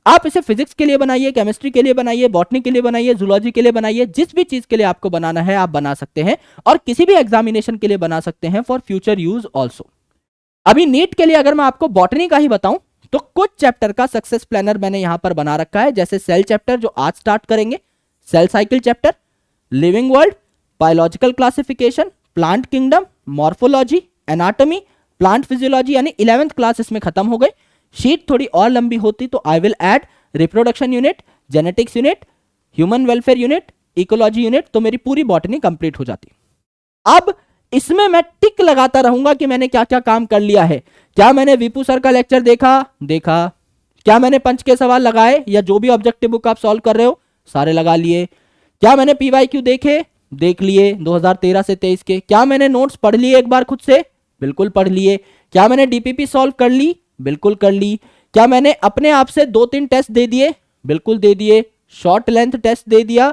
आप इसे फिजिक्स के लिए बनाइए, केमिस्ट्री के लिए बनाइए, बॉटनी के लिए बनाइए, जूलॉजी के लिए बनाइए, जिस भी चीज के लिए आपको बनाना है आप बना सकते हैं, और किसी भी एग्जामिनेशन के लिए बना सकते हैं फॉर फ्यूचर यूज ऑल्सो। अभी नीट के लिए अगर मैं आपको बॉटनी का ही बताऊं तो कुछ चैप्टर का सक्सेस प्लानर मैंने यहां पर बना रखा है, जैसे सेल चैप्टर जो आज स्टार्ट करेंगे, cell cycle chapter, living world, biological classification, plant kingdom, morphology, anatomy, plant physiology, यानी 11th क्लास इसमें खत्म हो गई। शीट थोड़ी और लंबी होती तो I will add reproduction unit, genetics unit, human welfare unit, ecology unit, तो मेरी पूरी बॉटनी कंप्लीट हो जाती। अब इसमें मैं टिक लगाता रहूंगा कि मैंने क्या क्या काम कर लिया है। क्या मैंने विपू सर का लेक्चर देखा? क्या मैंने पंच के सवाल लगाए, या जो भी ऑब्जेक्टिव बुक आप सॉल्व कर रहे हो सारे लगा लिए? क्या मैंने पीवाईक्यू देख लिए 2013 से 23 के? क्या मैंने नोट्स पढ़ लिए एक बार खुद से? बिल्कुल पढ़ लिए। क्या मैंने डीपीपी सॉल्व कर ली? बिल्कुल कर ली। क्या मैंने अपने आप से 2-3 टेस्ट दे दिए? बिल्कुल दे दिए। शॉर्ट लेंथ टेस्ट दे दिया,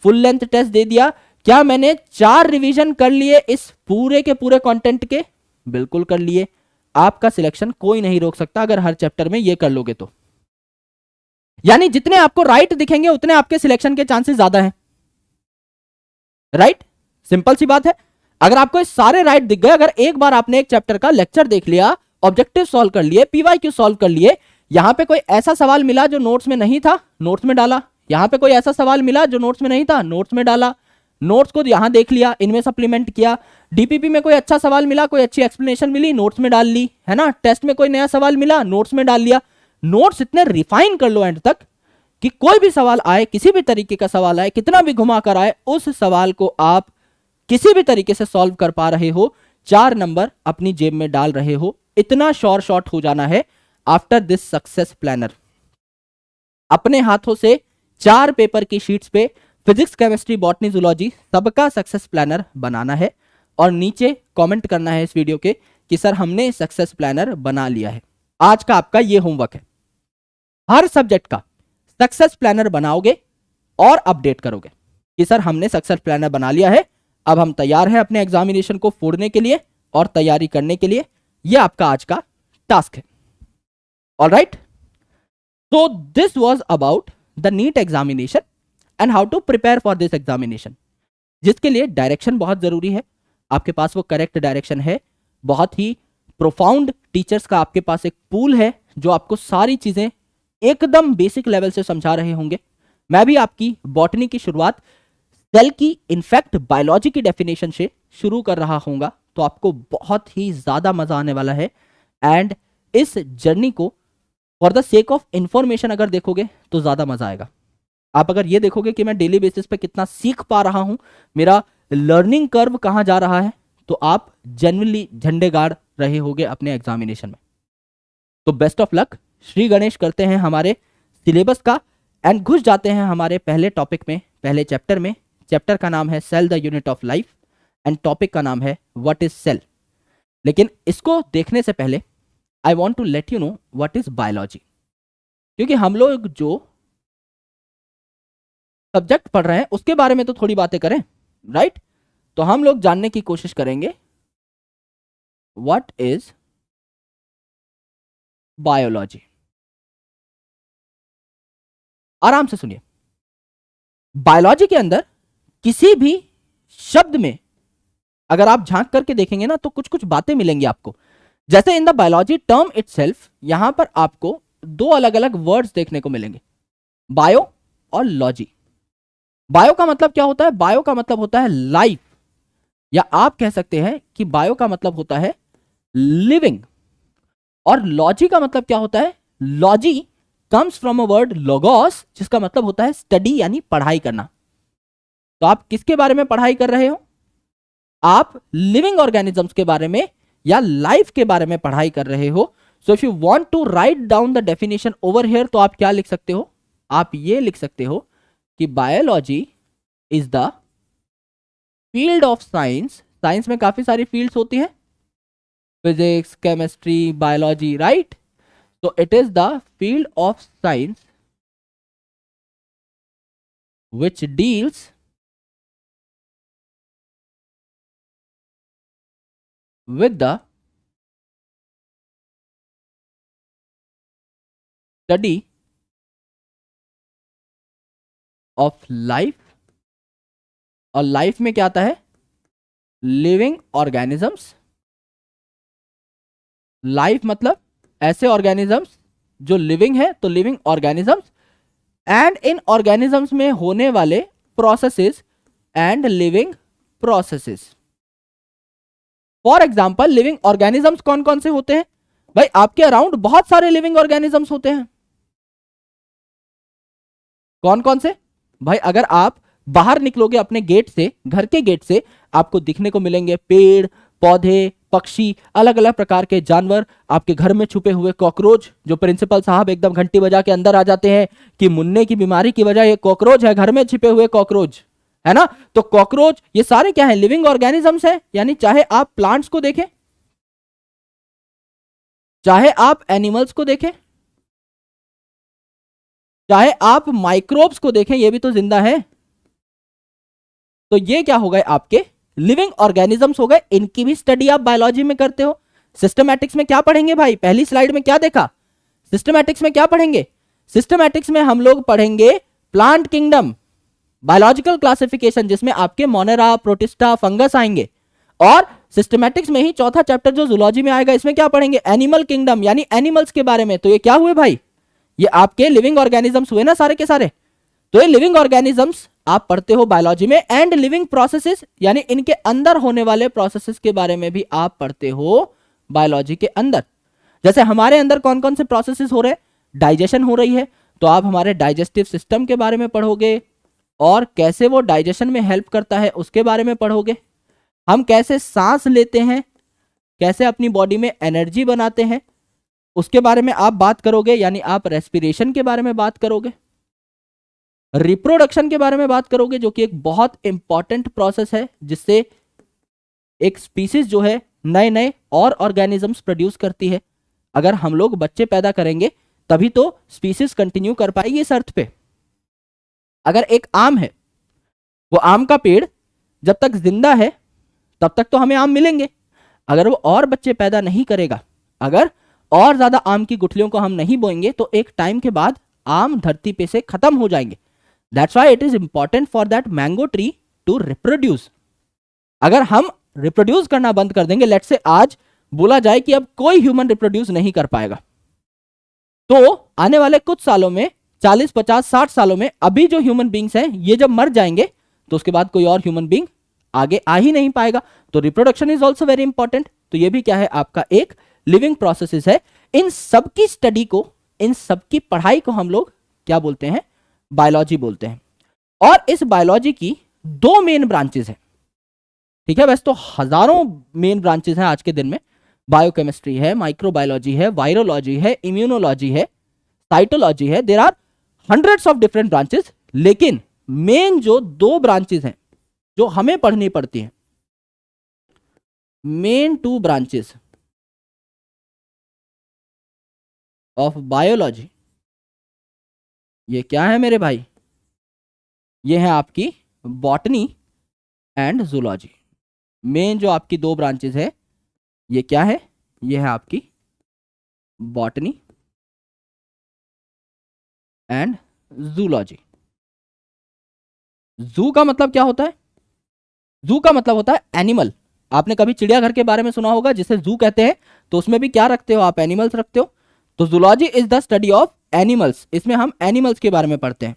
फुल लेंथ टेस्ट दे दिया। क्या मैंने 4 रिवीजन कर लिए इस पूरे के पूरे कंटेंट के? बिल्कुल कर लिए। आपका सिलेक्शन कोई नहीं रोक सकता अगर हर चैप्टर में ये कर लोगे तो। यानी जितने आपको राइट दिखेंगे उतने आपके सिलेक्शन के चांसेस ज्यादा हैं। राइट, सिंपल सी बात है। अगर आपको सारे राइट दिख गए, अगर एक बार आपने एक चैप्टर का लेक्चर देख लिया, ऑब्जेक्टिव सॉल्व कर लिए, पीवाईक्यू सॉल्व कर लिए, यहां पे कोई ऐसा सवाल मिला जो नोट्स में नहीं था, नोट्स में डाला, यहां पे कोई ऐसा सवाल मिला जो नोट्स में नहीं था, नोट्स में डाला, नोट्स को यहां देख लिया, इनमें सप्लीमेंट किया, डीपीपी में कोई अच्छा सवाल मिला, कोई अच्छी एक्सप्लेनेशन मिली, नोट्स में डाल ली, है ना? टेस्ट में कोई नया सवाल मिला, नोट्स में डाल लिया। नोट्स इतने रिफाइन कर लो एंड तक कि कोई भी सवाल आए, किसी भी तरीके का सवाल आए, कितना भी घुमा कर आए, उस सवाल को आप किसी भी तरीके से सॉल्व कर पा रहे हो, 4 नंबर अपनी जेब में डाल रहे हो, इतना श्योर शॉट हो जाना है आफ्टर दिस सक्सेस प्लानर। अपने हाथों से 4 पेपर की शीट्स पे फिजिक्स, केमिस्ट्री, बॉटनी, जूलॉजी सबका सक्सेस प्लानर बनाना है, और नीचे कमेंट करना है इस वीडियो के कि सर हमने सक्सेस प्लानर बना लिया है। आज का आपका ये होमवर्क है, हर सब्जेक्ट का सक्सेस प्लानर बनाओगे और अपडेट करोगे कि सर हमने सक्सेस प्लानर बना लिया है, अब हम तैयार हैं अपने एग्जामिनेशन को फोड़ने के लिए और तैयारी करने के लिए। यह आपका आज का टास्क है। Alright, so this was about the NEET examination and how to prepare for this examination, जिसके लिए डायरेक्शन बहुत जरूरी है। आपके पास वो करेक्ट डायरेक्शन है, बहुत ही प्रोफाउंड टीचर्स का आपके पास एक पूल है जो आपको सारी चीजें एकदम बेसिक लेवल से समझा रहे होंगे। मैं भी आपकी बॉटनी की शुरुआत सेल की, इनफैक्ट बायोलॉजी की डेफिनेशन से शुरू कर रहा होऊंगा, तो आपको बहुत ही ज्यादा मजा आने वाला है। एंड इस जर्नी को for the sake of information अगर देखोगे तो ज्यादा मजा आएगा। आप अगर ये देखोगे कि मैं डेली बेसिस पे कितना सीख पा रहा हूं, मेरा लर्निंग कर्व कहां जा रहा है, तो आप जेन्युइनली झंडे गाड़ रहे होगे अपने एग्जामिनेशन में। तो best of luck, Shri Ganesh करते हैं हमारे सिलेबस का एंड घुस जाते हैं हमारे पहले टॉपिक में, पहले चैप्टर में। चैप्टर का नाम है cell the unit of life and topic का नाम है व्हाट इज सेल। लेकिन इसको देखने से पहले I want to let you know what is biology, क्योंकि हम लोग जो सब्जेक्ट पढ़ रहे हैं उसके बारे में तो थोड़ी बातें करें, राइट? तो हम लोग जानने की कोशिश करेंगे व्हाट इज बायोलॉजी। आराम से सुनिए। बायोलॉजी के अंदर किसी भी शब्द में अगर आप झांक करके देखेंगे ना तो कुछ कुछ बातें मिलेंगी आपको। जैसे in the biology term itself, यहां पर आपको दो अलग अलग वर्ड्स देखने को मिलेंगे, बायो और लॉजी। बायो का मतलब क्या होता है? बायो का मतलब होता है लाइफ, या आप कह सकते हैं कि बायो का मतलब होता है लिविंग। और लॉजी का मतलब क्या होता है? Logy comes from a word logos, जिसका मतलब होता है स्टडी यानी पढ़ाई करना। तो आप किसके बारे में पढ़ाई कर रहे हो? आप लिविंग ऑर्गेनिजम्स के बारे में या लाइफ के बारे में पढ़ाई कर रहे हो। So if you want to write down the definition over here, तो आप क्या लिख सकते हो? आप ये लिख सकते हो कि biology is the field of science. Science में काफी सारी फील्ड्स होती हैं, फिजिक्स, केमिस्ट्री, बायोलॉजी, राइट? तो it is the field of science which deals with the study of life। और लाइफ में क्या आता है? Living organisms. लाइफ मतलब ऐसे ऑर्गेनिजम्स जो लिविंग है, तो living organisms and in organisms में होने वाले processes and living processes. For example living organisms कौन कौन से होते हैं? भाई आपके अराउंड बहुत सारे लिविंग ऑर्गेनिजम्स होते हैं। कौन कौन से? भाई अगर आप बाहर निकलोगे अपने गेट से, घर के गेट से, आपको दिखने को मिलेंगे पेड़, पौधे, पक्षी, अलग अलग प्रकार के जानवर, आपके घर में छुपे हुए कॉकरोच, जो प्रिंसिपल साहब एकदम घंटी बजा के अंदर आ जाते हैं कि मुन्ने की बीमारी की वजह ये कॉकरोच है, घर में छिपे हुए कॉकरोच, है ना? तो कॉकरोच ये सारे क्या है? लिविंग ऑर्गेनिजम्स है। यानी चाहे आप प्लांट्स को देखें, चाहे आप एनिमल्स को देखें, चाहे आप माइक्रोब्स को देखें, ये भी तो जिंदा है। तो ये क्या हो गए? आपके लिविंग ऑर्गेनिजम्स हो गए। इनकी भी स्टडी आप बायोलॉजी में करते हो। सिस्टमैटिक्स में क्या पढ़ेंगे भाई? पहली स्लाइड में क्या देखा? सिस्टमैटिक्स में क्या पढ़ेंगे? सिस्टमैटिक्स में हम लोग पढ़ेंगे प्लांट किंगडम, बायोलॉजिकल क्लासिफिकेशन, जिसमें आपके मोनेरा, प्रोटिस्टा, फंगस आएंगे। और सिस्टमैटिक्स में ही चौथा चैप्टर जो जूलॉजी में आएगा, इसमें क्या पढ़ेंगे? एनिमल किंगडम, यानी एनिमल्स के बारे में। तो ये क्या हुए भाई? ये आपके लिविंग ऑर्गेनिजम्स हुए ना सारे के सारे। तो ये लिविंग ऑर्गेनिजम्स आप पढ़ते हो बायोलॉजी में। एंड लिविंग प्रोसेसेस, यानी इनके अंदर होने वाले प्रोसेसेस के बारे में भी आप पढ़ते हो बायोलॉजी के अंदर। जैसे हमारे अंदर कौन कौन से प्रोसेसेस हो रहे हैं? डाइजेशन हो रही है, तो आप हमारे डाइजेस्टिव सिस्टम के बारे में पढ़ोगे, और कैसे वो डाइजेशन में हेल्प करता है उसके बारे में पढ़ोगे। हम कैसे सांस लेते हैं, कैसे अपनी बॉडी में एनर्जी बनाते हैं, उसके बारे में आप बात करोगे, यानी आप रेस्पिरेशन के बारे में बात करोगे। रिप्रोडक्शन के बारे में बात करोगे, जो कि एक बहुत इंपॉर्टेंट प्रोसेस है, जिससे एक स्पीसीज जो है नए नए और ऑर्गेनिजम्स प्रोड्यूस करती है। अगर हम लोग बच्चे पैदा करेंगे तभी तो स्पीसीज कंटिन्यू कर पाएगी इस अर्थ पे। अगर एक आम है, वो आम का पेड़ जब तक जिंदा है तब तक तो हमें आम मिलेंगे। अगर वो और बच्चे पैदा नहीं करेगा, अगर और ज्यादा आम की गुठलियों को हम नहीं बोएंगे, तो एक टाइम के बाद आम धरती पे से खत्म हो जाएंगे। That's why it is important for that mango tree to reproduce. अगर हम रिप्रोड्यूस करना बंद कर देंगे, लेट्स से आज बोला जाए कि अब कोई ह्यूमन रिप्रोड्यूस नहीं कर पाएगा, तो आने वाले कुछ सालों में, 40, 50, 60 सालों में, अभी जो ह्यूमन बींग्स हैं ये जब मर जाएंगे, तो उसके बाद कोई और ह्यूमन बींग आगे आ ही नहीं पाएगा। तो reproduction is also very important. तो ये भी क्या है? आपका एक लिविंग प्रोसेस है। इन सब की स्टडी को, इन सब की पढ़ाई को हम लोग क्या बोलते हैं? बायोलॉजी बोलते हैं। और इस बायोलॉजी की दो मेन ब्रांचेस हैं, ठीक है? वैसे तो हजारों मेन ब्रांचेस हैं आज के दिन में। बायोकेमिस्ट्री है, माइक्रोबायोलॉजी है, वायरोलॉजी है, इम्यूनोलॉजी है, साइटोलॉजी है। There are hundreds of different branches. लेकिन मेन जो दो ब्रांचेस हैं जो हमें पढ़नी पड़ती हैं, main two branches of biology, ये क्या है मेरे भाई? ये है आपकी बॉटनी एंड जूलॉजी। मेन जो आपकी दो ब्रांचेस है ये क्या है, ये है आपकी बॉटनी एंड जूलॉजी। जू का मतलब क्या होता है? जू का मतलब होता है एनिमल। आपने कभी चिड़ियाघर के बारे में सुना होगा जिसे जू कहते हैं, तो उसमें भी क्या रखते हो आप? एनिमल्स रखते हो। तो zoology is the study of animals, इसमें हम एनिमल्स के बारे में पढ़ते हैं,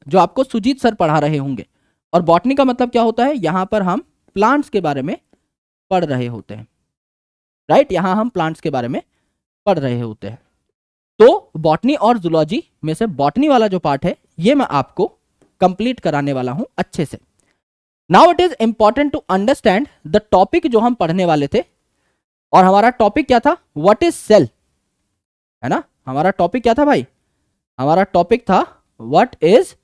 जो आपको सुजीत सर पढ़ा रहे होंगे। और बॉटनी का मतलब क्या होता है? यहां पर हम प्लांट्स के बारे में पढ़ रहे होते हैं, राइट? यहां हम प्लांट्स के बारे में पढ़ रहे होते हैं। तो बॉटनी और जूलॉजी में से बॉटनी वाला जो पार्ट है ये मैं आपको कंप्लीट कराने वाला हूं अच्छे से। Now it is important to understand the topic जो हम पढ़ने वाले थे। और हमारा टॉपिक क्या था? व्हाट इज सेल, है ना? हमारा टॉपिक क्या था भाई? हमारा टॉपिक था व्हाट इज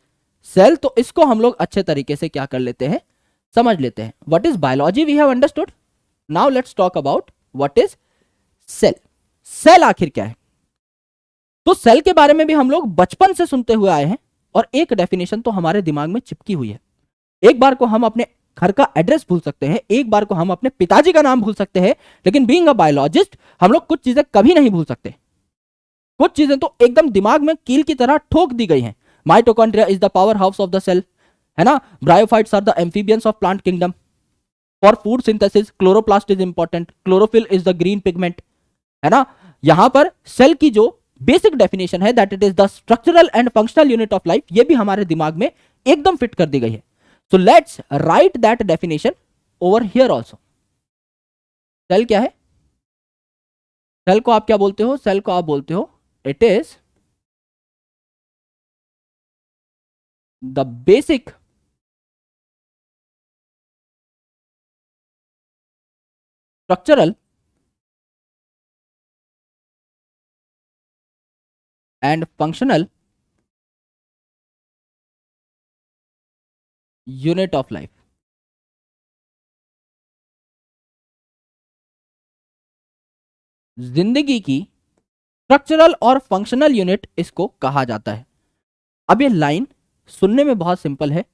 सेल। तो इसको हम लोग अच्छे तरीके से क्या कर लेते हैं, समझ लेते हैं। What is biology we have understood, now let's talk about what is cell. Cell आखिर क्या है? तो सेल के बारे में भी हम लोग बचपन से सुनते हुए आए हैं और एक डेफिनेशन तो हमारे दिमाग में चिपकी हुई है। एक बार को हम अपने घर का एड्रेस भूल सकते हैं, एक बार को हम अपने पिताजी का नाम भूल सकते हैं, लेकिन बीइंग अ बायोलॉजिस्ट हम लोग कुछ चीजें कभी नहीं भूल सकते। कुछ चीजें तो एकदम दिमाग में कील की तरह ठोक दी गई हैं। Mitochondria is the power house of the cell, है ना? Bryophytes are the amphibians of plant kingdom. For food synthesis chloroplast is important, chlorophyll is the green pigment, है ना? यहां पर सेल की जो बेसिक डेफिनेशन है that it is the structural and functional unit of life, ये भी हमारे दिमाग में एकदम फिट कर दी गई है। So let's write that definition over here also. Cell क्या है? सेल को आप क्या बोलते हो? सेल को आप बोलते हो it is the basic structural and functional unit of life. जिंदगी की स्ट्रक्चरल और फंक्शनल यूनिट इसको कहा जाता है। अब ये लाइन सुनने में बहुत सिंपल है,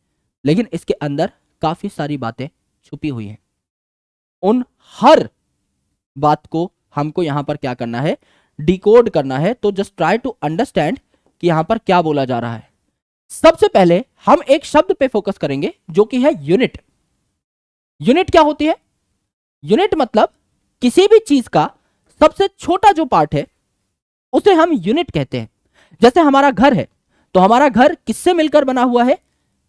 लेकिन इसके अंदर काफी सारी बातें छुपी हुई हैं। उन हर बात को हमको यहां पर क्या करना है, डिकोड करना है। तो जस्ट ट्राई टू अंडरस्टैंड कि यहां पर क्या बोला जा रहा है। सबसे पहले हम एक शब्द पे फोकस करेंगे जो कि है यूनिट। यूनिट क्या होती है? यूनिट मतलब किसी भी चीज का सबसे छोटा जो पार्ट है उसे हम यूनिट कहते हैं। जैसे हमारा घर है, तो हमारा घर किससे मिलकर बना हुआ है?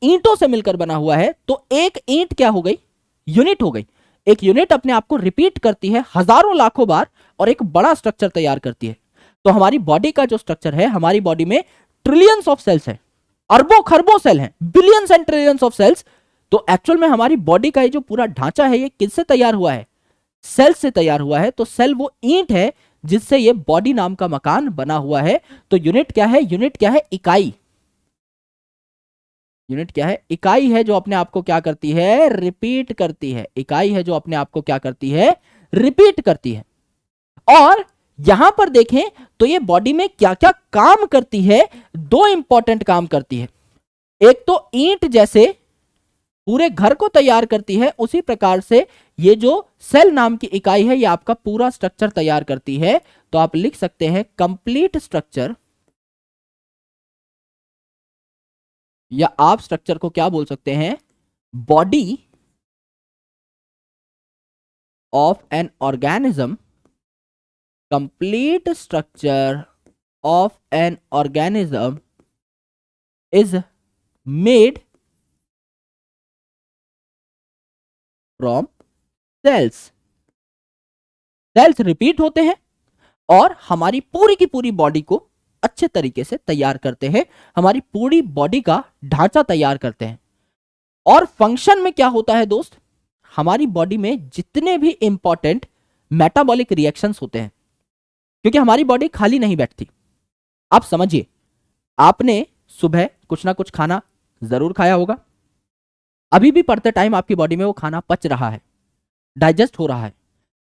ईंटों से मिलकर बना हुआ है। तो एक ईंट क्या हो गई? यूनिट हो गई। एक यूनिट अपने आप को रिपीट करती है हजारों लाखों बार और एक बड़ा स्ट्रक्चर तैयार करती है। तो हमारी बॉडी का जो स्ट्रक्चर है, हमारी बॉडी में ट्रिलियंस ऑफ सेल्स हैं, अरबों खरबों सेल हैं, billions and trillions of cells. तो एक्चुअल में हमारी बॉडी का ये जो पूरा ढांचा है ये किससे तैयार हुआ है? सेल से तैयार हुआ है। तो सेल वो ईंट है जिससे ये बॉडी नाम का मकान बना हुआ है। तो यूनिट क्या है? यूनिट क्या है? इकाई। यूनिट क्या है? इकाई है जो अपने आप को क्या करती है? रिपीट करती है। इकाई है जो अपने आप को क्या करती है? रिपीट करती है। और यहां पर देखें तो ये बॉडी में क्या क्या काम करती है? दो इंपॉर्टेंट काम करती है। एक तो ईंट जैसे पूरे घर को तैयार करती है, उसी प्रकार से ये जो सेल नाम की इकाई है ये आपका पूरा स्ट्रक्चर तैयार करती है। तो आप लिख सकते हैं कंप्लीट स्ट्रक्चर, या आप स्ट्रक्चर को क्या बोल सकते हैं? Body of an organism, complete structure of an organism is made from cells. Cells repeat होते हैं और हमारी पूरी की पूरी बॉडी को अच्छे तरीके से तैयार करते हैं, हमारी पूरी बॉडी का ढांचा तैयार करते हैं। और फंक्शन में क्या होता है दोस्त? हमारी बॉडी में जितने भी इंपॉर्टेंट मेटाबॉलिक रिएक्शंस होते हैं, क्योंकि हमारी बॉडी खाली नहीं बैठती। आप समझिए, आपने सुबह कुछ ना कुछ खाना जरूर खाया होगा, अभी भी पढ़ते टाइम आपकी बॉडी में वो खाना पच रहा है, डाइजेस्ट हो रहा है।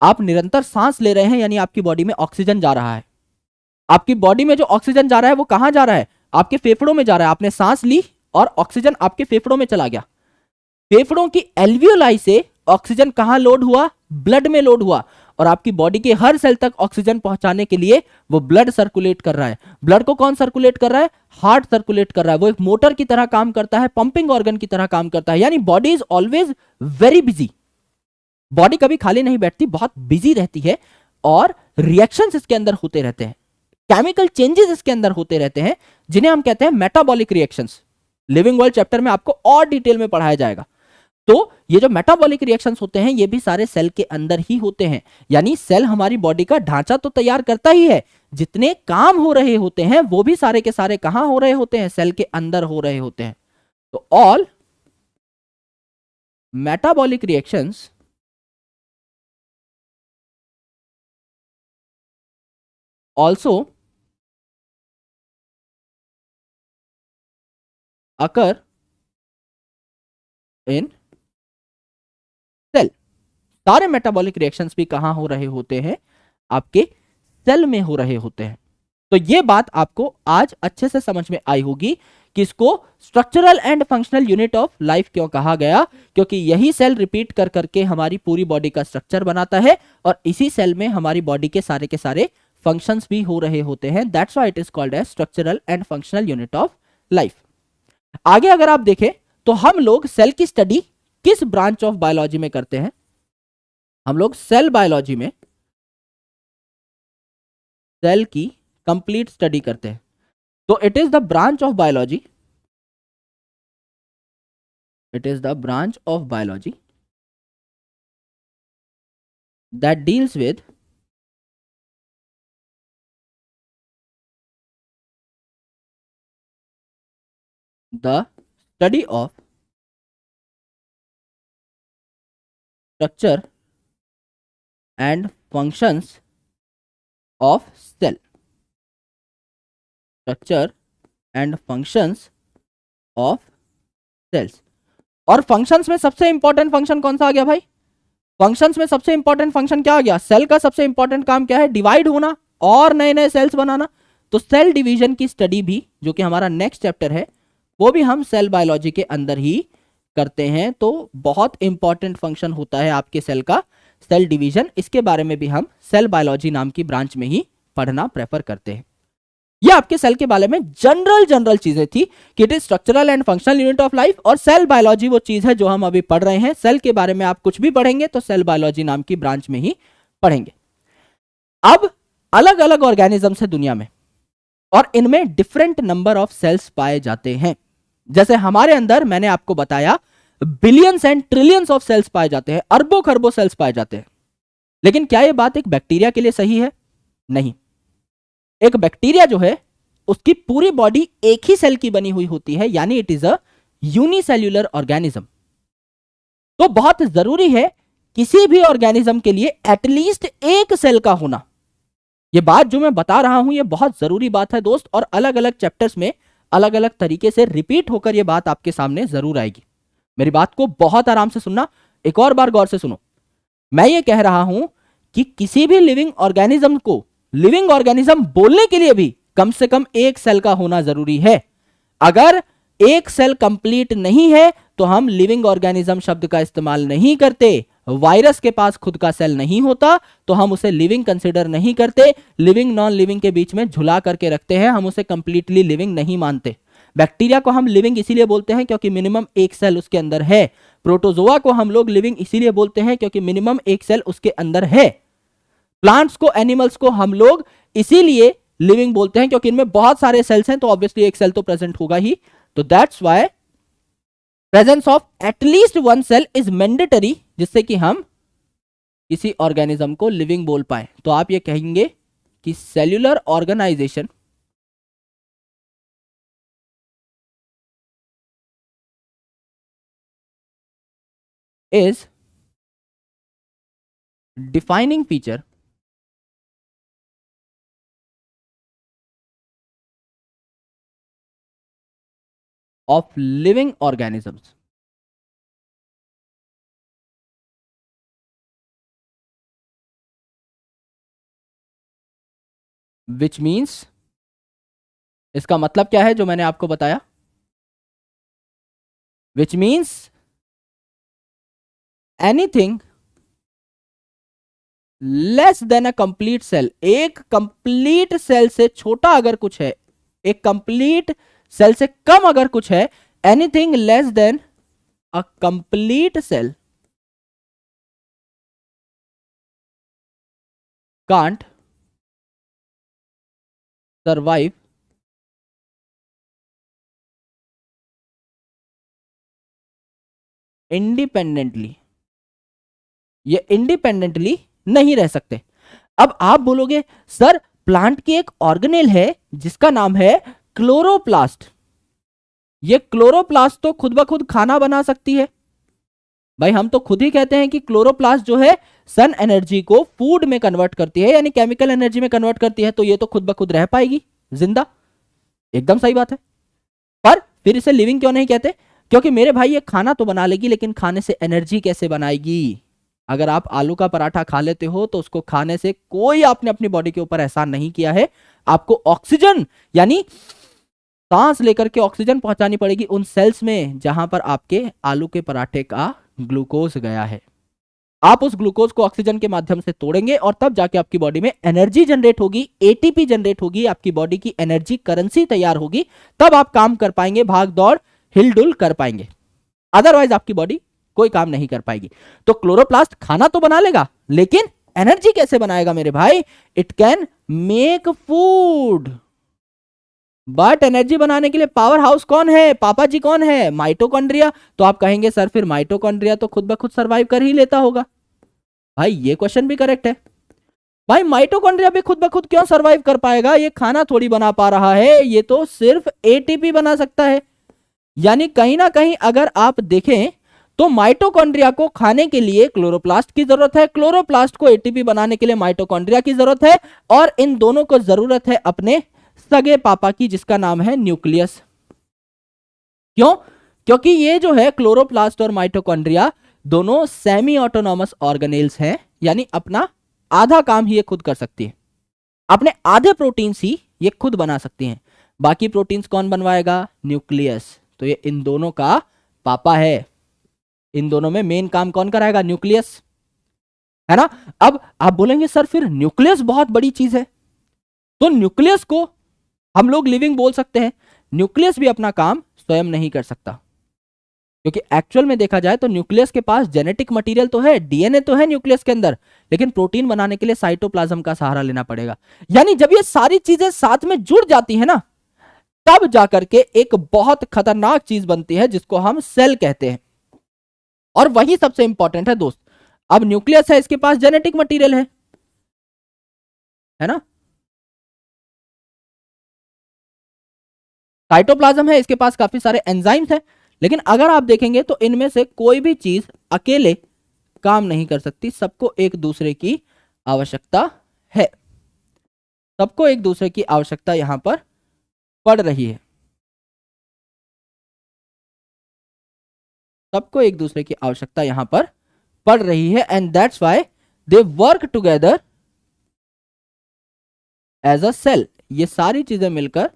आप निरंतर सांस ले रहे हैं, यानी आपकी बॉडी में ऑक्सीजन जा रहा है। आपकी बॉडी में जो ऑक्सीजन जा रहा है वो कहां जा रहा है? आपके फेफड़ों में जा रहा है। आपने सांस ली और ऑक्सीजन आपके फेफड़ों में चला गया। फेफड़ों की एल्वियोलाई से ऑक्सीजन कहां लोड हुआ? ब्लड में लोड हुआ, और आपकी बॉडी के हर सेल तक ऑक्सीजन पहुंचाने के लिए वो ब्लड सर्कुलेट कर रहा है। ब्लड को कौन सर्कुलेट कर रहा है? हार्ट सर्कुलेट कर रहा है। वो एक मोटर की तरह काम करता है, पंपिंग ऑर्गन की तरह काम करता है। यानी body is always very busy. Body कभी खाली नहीं बैठती, बहुत बिजी रहती है, और रिएक्शंस इसके अंदर होते रहते हैं, केमिकल चेंजेस इसके अंदर होते रहते हैं, जिन्हें हम कहते हैं metabolic reactions. Living world chapter में आपको और डिटेल में पढ़ाया जाएगा। तो ये जो मेटाबॉलिक रिएक्शंस होते हैं, ये भी सारे सेल के अंदर ही होते हैं। यानी सेल हमारी बॉडी का ढांचा तो तैयार करता ही है, जितने काम हो रहे होते हैं वो भी सारे के सारे कहां हो रहे होते हैं? सेल के अंदर हो रहे होते हैं। तो all metabolic reactions also occur in cell। सारे मेटाबॉलिक रिएक्शंस भी कहां हो रहे होते हैं? आपके सेल में हो रहे होते हैं। तो ये बात आपको आज अच्छे से समझ में आई होगी कि इसको structural and functional unit of life क्यों कहा गया, क्योंकि यही सेल रिपीट कर करके हमारी पूरी बॉडी का स्ट्रक्चर बनाता है, और इसी सेल में हमारी बॉडी के सारे फंक्शंस भी हो रहे होते हैं। That's why it is called as structural and functional unit of life. आगे अगर आप देखें तो हम लोग सेल की स्टडी किस ब्रांच ऑफ बायोलॉजी में करते हैं? हम लोग सेल बायोलॉजी में सेल की कंप्लीट स्टडी करते हैं। तो it is the branch of biology, it is the branch of biology that deals with the study of structure and functions of cell. Structure and functions of cells. और functions में सबसे important function कौन सा आ गया भाई? Functions में सबसे important function क्या आ गया? सेल का सबसे इंपॉर्टेंट काम क्या है? डिवाइड होना और नए नए सेल्स बनाना। तो सेल डिवीजन की स्टडी भी, जो कि हमारा नेक्स्ट चैप्टर है, वो भी हम सेल बायोलॉजी के अंदर ही करते हैं। तो बहुत इंपॉर्टेंट फंक्शन होता है आपके सेल का सेल डिवीजन। इसके बारे में भी हम सेल बायोलॉजी नाम की ब्रांच में ही पढ़ना प्रेफर करते हैं। ये आपके सेल के बारे में जनरल चीजें थी कि it is structural and functional unit of life, और सेल बायोलॉजी वो चीज है जो हम अभी पढ़ रहे हैं। सेल के बारे में आप कुछ भी पढ़ेंगे तो सेल बायोलॉजी नाम की ब्रांच में ही पढ़ेंगे। अब अलग अलग ऑर्गेनिजम्स है दुनिया में, और इनमें डिफरेंट नंबर ऑफ सेल्स पाए जाते हैं। जैसे हमारे अंदर मैंने आपको बताया billions and trillions of cells पाए जाते हैं, अरबों खरबों सेल्स पाए जाते हैं। लेकिन क्या यह बात एक बैक्टीरिया के लिए सही है? नहीं। एक बैक्टीरिया जो है उसकी पूरी बॉडी एक ही सेल की बनी हुई होती है, यानी it is a unicellular organism. तो बहुत जरूरी है किसी भी ऑर्गेनिज्म के लिए एटलीस्ट एक सेल का होना। यह बात जो मैं बता रहा हूं, यह बहुत जरूरी बात है दोस्त, और अलग अलग चैप्टर्स में अलग अलग तरीके से रिपीट होकर यह बात आपके सामने जरूर आएगी। मेरी बात को बहुत आराम से सुनना, एक और बार गौर से सुनो। मैं ये कह रहा हूं कि किसी भी लिविंग ऑर्गेनिज्म को लिविंग ऑर्गेनिज्म बोलने के लिए भी कम से कम एक सेल का होना जरूरी है। अगर एक सेल कंप्लीट नहीं है तो हम लिविंग ऑर्गेनिज्म शब्द का इस्तेमाल नहीं करते। वायरस के पास खुद का सेल नहीं होता तो हम उसे लिविंग कंसीडर नहीं करते। लिविंग नॉन लिविंग के बीच में झुला करके रखते हैं, हम उसे कंप्लीटली लिविंग नहीं मानते। बैक्टीरिया को हम लिविंग इसीलिए बोलते हैं क्योंकि मिनिमम एक सेल उसके अंदर है। प्रोटोजोआ को हम लोग लिविंग इसीलिए बोलते हैं क्योंकि मिनिमम एक सेल उसके अंदर है। प्लांट्स को, एनिमल्स को हम लोग इसीलिए लिविंग बोलते हैं क्योंकि इनमें बहुत सारे सेल्स हैं, तो ऑब्वियसली एक सेल तो प्रेजेंट होगा ही। तो that's why presence of at least one cell is mandatory, जिससे कि हम किसी ऑर्गेनिज्म को लिविंग बोल पाए। तो आप ये कहेंगे कि cellular organisation is defining feature of living organisms, which means, इसका मतलब क्या है जो मैंने आपको बताया? Which means anything less than a complete cell, एक कंप्लीट सेल से छोटा अगर कुछ है, एक कंप्लीट सेल से कम अगर कुछ है, anything less than a complete cell can't survive independently, ये इंडिपेंडेंटली नहीं रह सकते। अब आप बोलोगे सर प्लांट की एक ऑर्गेनेल है जिसका नाम है क्लोरोप्लास्ट, ये क्लोरोप्लास्ट तो खुद ब खुद खाना बना सकती है। भाई हम तो खुद ही कहते हैं कि क्लोरोप्लास्ट जो है सन एनर्जी को फूड में कन्वर्ट करती है, यानी केमिकल एनर्जी में कन्वर्ट करती है, तो ये तो खुद ब खुद रह पाएगी जिंदा, एकदम सही बात है। पर फिर इसे लिविंग क्यों नहीं कहते? क्योंकि मेरे भाई ये खाना तो बना लेगी, लेकिन खाने से एनर्जी कैसे बनाएगी? अगर आप आलू का पराठा खा लेते हो तो उसको खाने से कोई आपने अपनी बॉडी के ऊपर एहसान नहीं किया है, आपको ऑक्सीजन यानी सांस लेकर के ऑक्सीजन पहुंचानी पड़ेगी उन सेल्स में जहां पर आपके आलू के पराठे का ग्लूकोज गया है। आप उस ग्लूकोज को ऑक्सीजन के माध्यम से तोड़ेंगे और तब जाके आपकी बॉडी में एनर्जी जनरेट होगी, एटीपी जनरेट होगी, आपकी बॉडी की एनर्जी करेंसी तैयार होगी, तब आप काम कर पाएंगे, भाग दौड़ हिलडुल कर पाएंगे, अदरवाइज आपकी बॉडी कोई काम नहीं कर पाएगी। तो क्लोरोप्लास्ट खाना तो बना लेगा, लेकिन एनर्जी कैसे बनाएगा मेरे भाई? It can make food, but energy बनाने के लिए पावर हाउस कौन है? पापा जी कौन है? माइटोकॉन्ड्रिया। तो आप कहेंगे सर फिर माइटोकॉन्ड्रिया तो खुद ब खुद सर्वाइव कर ही लेता होगा। भाई ये क्वेश्चन भी करेक्ट है। भाई माइटोकॉन्ड्रिया भी खुद ब खुद क्यों सर्वाइव कर पाएगा? ये खाना थोड़ी बना पा रहा है, ये तो सिर्फ एटीपी बना सकता है। यानी कहीं ना कहीं अगर आप देखें तो माइटोकॉन्ड्रिया को खाने के लिए क्लोरोप्लास्ट की जरूरत है, क्लोरोप्लास्ट को एटीपी बनाने के लिए माइटोकॉन्ड्रिया की जरूरत है, और इन दोनों को जरूरत है अपने सगे पापा की जिसका नाम है न्यूक्लियस। क्यों? क्योंकि ये जो है क्लोरोप्लास्ट और माइटोकॉन्ड्रिया दोनों सेमी ऑटोनॉमस ऑर्गेनेल्स हैं, यानी अपना आधा काम ही ये खुद कर सकती है, अपने आधे प्रोटीन्स ही ये खुद बना सकती हैं, बाकी प्रोटीन्स कौन बनवाएगा? न्यूक्लियस। तो ये इन दोनों का पापा है, इन दोनों में मेन काम कौन कराएगा? न्यूक्लियस, है ना। अब आप बोलेंगे सर फिर न्यूक्लियस बहुत बड़ी चीज है, तो न्यूक्लियस को हम लोग लिविंग बोल सकते हैं। न्यूक्लियस भी अपना काम स्वयं नहीं कर सकता, क्योंकि एक्चुअल में देखा जाए तो न्यूक्लियस के पास जेनेटिक मटेरियल तो है, डीएनए तो है न्यूक्लियस के अंदर, लेकिन प्रोटीन बनाने के लिए साइटोप्लाज्म का सहारा लेना पड़ेगा। यानी जब ये सारी चीजें साथ में जुड़ जाती है ना, तब जाकर के एक बहुत खतरनाक चीज बनती है जिसको हम सेल कहते हैं, और वही सबसे इंपॉर्टेंट है दोस्त। अब न्यूक्लियस है, इसके पास जेनेटिक मटेरियल है ना, साइटोप्लाज्म है, इसके पास काफी सारे एंजाइम्स हैं, लेकिन अगर आप देखेंगे तो इनमें से कोई भी चीज अकेले काम नहीं कर सकती, सबको एक दूसरे की आवश्यकता है, सबको एक दूसरे की आवश्यकता यहां पर पड़ रही है, सबको एक दूसरे की आवश्यकता यहां पर पड़ रही है, and that's why they work together as a cell. ये सारी चीजें मिलकर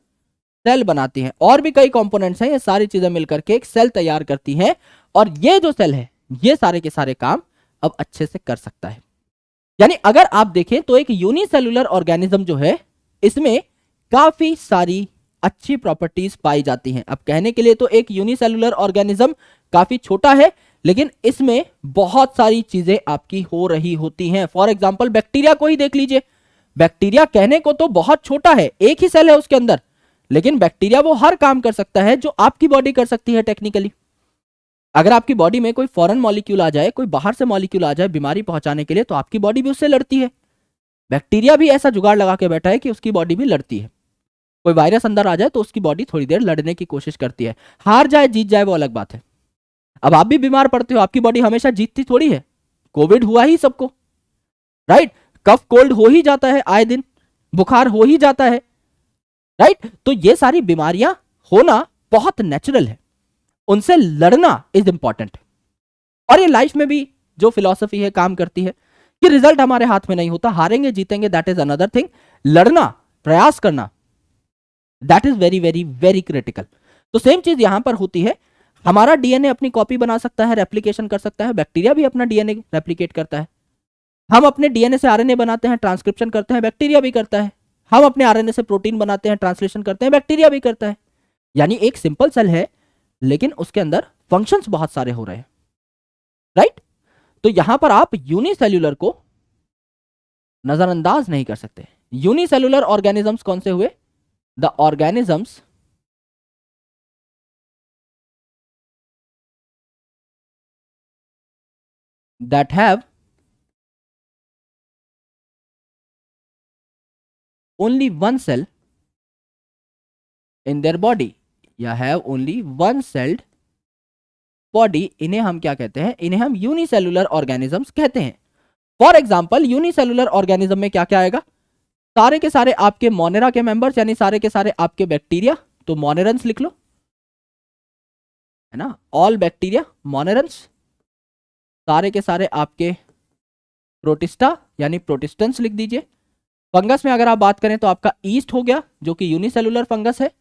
सेल बनाती हैं, और भी कई कंपोनेंट्स हैं, ये सारी चीजें मिलकर के एक सेल तैयार करती हैं, और ये जो सेल है ये सारे के सारे काम अब अच्छे से कर सकता है। यानी अगर आप देखें तो एक यूनिसेलुलर ऑर्गेनिज्म जो है इसमें काफी सारी अच्छी प्रॉपर्टीज पाई जाती हैं। अब कहने के लिए तो एक यूनिसेलुलर ऑर्गेनिज्म काफी छोटा है, लेकिन इसमें बहुत सारी चीजें आपकी हो रही होती हैं। फॉर एग्जाम्पल बैक्टीरिया को ही देख लीजिए, बैक्टीरिया कहने को तो बहुत छोटा है, एक ही सेल है उसके अंदर, लेकिन बैक्टीरिया वो हर काम कर सकता है जो आपकी बॉडी कर सकती है टेक्निकली। अगर आपकी बॉडी में कोई फॉरेन मॉलिक्यूल आ जाए, कोई बाहर से मॉलिक्यूल आ जाए बीमारी पहुंचाने के लिए, तो आपकी बॉडी भी उससे लड़ती है। बैक्टीरिया भी ऐसा जुगाड़ लगा के बैठा है कि उसकी बॉडी भी लड़ती है। कोई वायरस अंदर आ जाए तो उसकी बॉडी थोड़ी देर लड़ने की कोशिश करती है, हार जाए जीत जाए वो अलग बात है। अब आप भी बीमार पड़ते हो, आपकी बॉडी हमेशा जीतती थोड़ी है, कोविड हुआ ही सबको, राइट, कफ कोल्ड हो ही जाता है, आए दिन बुखार हो ही जाता है, राइट। तो ये सारी बीमारियां होना बहुत नेचुरल है, उनसे लड़ना इज इंपॉर्टेंट। और ये लाइफ में भी जो फिलॉसफी है काम करती है कि रिजल्ट हमारे हाथ में नहीं होता, हारेंगे जीतेंगे दैट इज अनदर थिंग, लड़ना प्रयास करना that is very very very critical. तो सेम चीज यहां पर होती है, हमारा डीएनए अपनी कॉपी बना सकता है, रेप्लिकेशन कर सकता है, बैक्टीरिया भी अपना डीएनए रेप्लिकेट करता है। हम अपने डीएनए से आरएनए बनाते हैं, ट्रांसक्रिप्शन करते हैं, बैक्टीरिया भी करता है। हम अपने आरएनए से प्रोटीन बनाते हैं, ट्रांसलेशन करते हैं, बैक्टीरिया भी करता है। यानी एक सिंपल सेल है लेकिन उसके अंदर फंक्शंस बहुत सारे हो रहे हैं, राइट। तो यहां पर आप यूनिसेल्यूलर को नजरअंदाज नहीं कर सकते। यूनिसेल्यूलर ऑर्गेनिजम्स कौन से हुए? The organisms that have only one cell in their body या have only one celled body, इन्हें हम क्या कहते हैं? इन्हें हम यूनिसेल्यूलर ऑर्गेनिजम्स कहते हैं। फॉर एग्जाम्पल यूनिसेल्यूलर ऑर्गेनिज्म में क्या क्या आएगा? सारे के सारे आपके मोनेरा के मेंबर्स, यानी सारे के सारे आपके बैक्टीरिया, तो मोनेरंस लिख लो, है ना, ऑल बैक्टीरिया मोनेरंस। सारे के सारे आपके प्रोटिस्टा यानी प्रोटिस्टेंस लिख दीजिए। फंगस में अगर आप बात करें तो आपका ईस्ट हो गया जो कि यूनिसेलुलर फंगस है,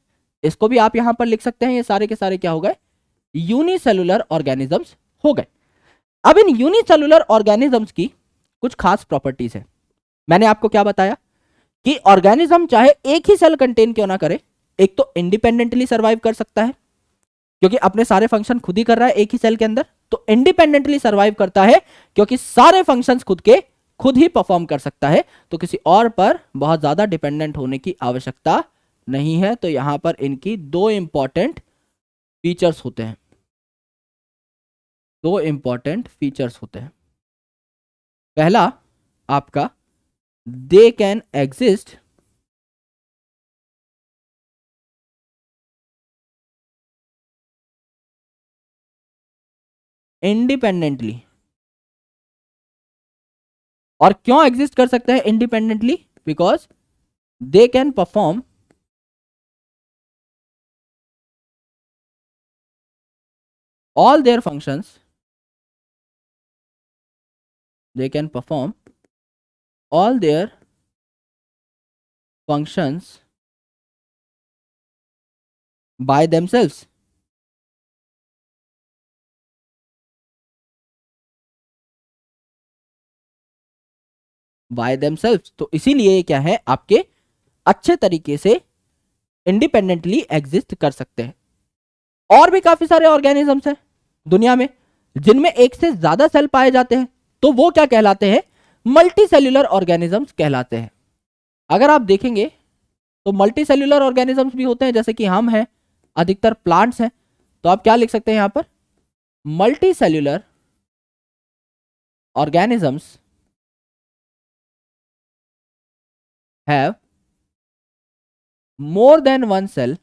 इसको भी आप यहां पर लिख सकते हैं। ये सारे के सारे क्या हो गए? यूनिसेलुलर ऑर्गेनिजम्स हो गए। अब इन यूनिसेलुलर ऑर्गेनिजम्स की कुछ खास प्रॉपर्टीज है। मैंने आपको क्या बताया कि ऑर्गेनिज्म चाहे एक ही सेल कंटेन क्यों ना करे, एक तो इंडिपेंडेंटली सर्वाइव कर सकता है क्योंकि अपने सारे फंक्शन खुद ही कर रहा है एक ही सेल के अंदर, तो इंडिपेंडेंटली सर्वाइव करता है क्योंकि सारे फंक्शंस खुद ही परफॉर्म कर सकता है, तो किसी और पर बहुत ज्यादा डिपेंडेंट होने की आवश्यकता नहीं है। तो यहां पर इनकी दो इंपॉर्टेंट फीचर्स होते हैं, दो इंपॉर्टेंट फीचर्स होते हैं। पहला आपका दे कैन एग्जिस्ट इंडिपेंडेंटली। और क्यों एग्जिस्ट कर सकते हैं independently? Because they can perform all their functions, they can perform all their functions by themselves। by themselves, तो इसीलिए क्या है, आपके अच्छे तरीके से इंडिपेंडेंटली एग्जिस्ट कर सकते हैं। और भी काफी सारे ऑर्गेनिजम्स हैं दुनिया में जिनमें एक से ज्यादा सेल पाए जाते हैं, तो वो क्या कहलाते हैं? मल्टी सेल्यूलर ऑर्गेनिजम्स कहलाते हैं। अगर आप देखेंगे तो मल्टी सेल्यूलर ऑर्गेनिजम्स भी होते हैं, जैसे कि हम हैं, अधिकतर प्लांट्स हैं, तो आप क्या लिख सकते हैं यहां पर? Multi cellular organisms have more than one cell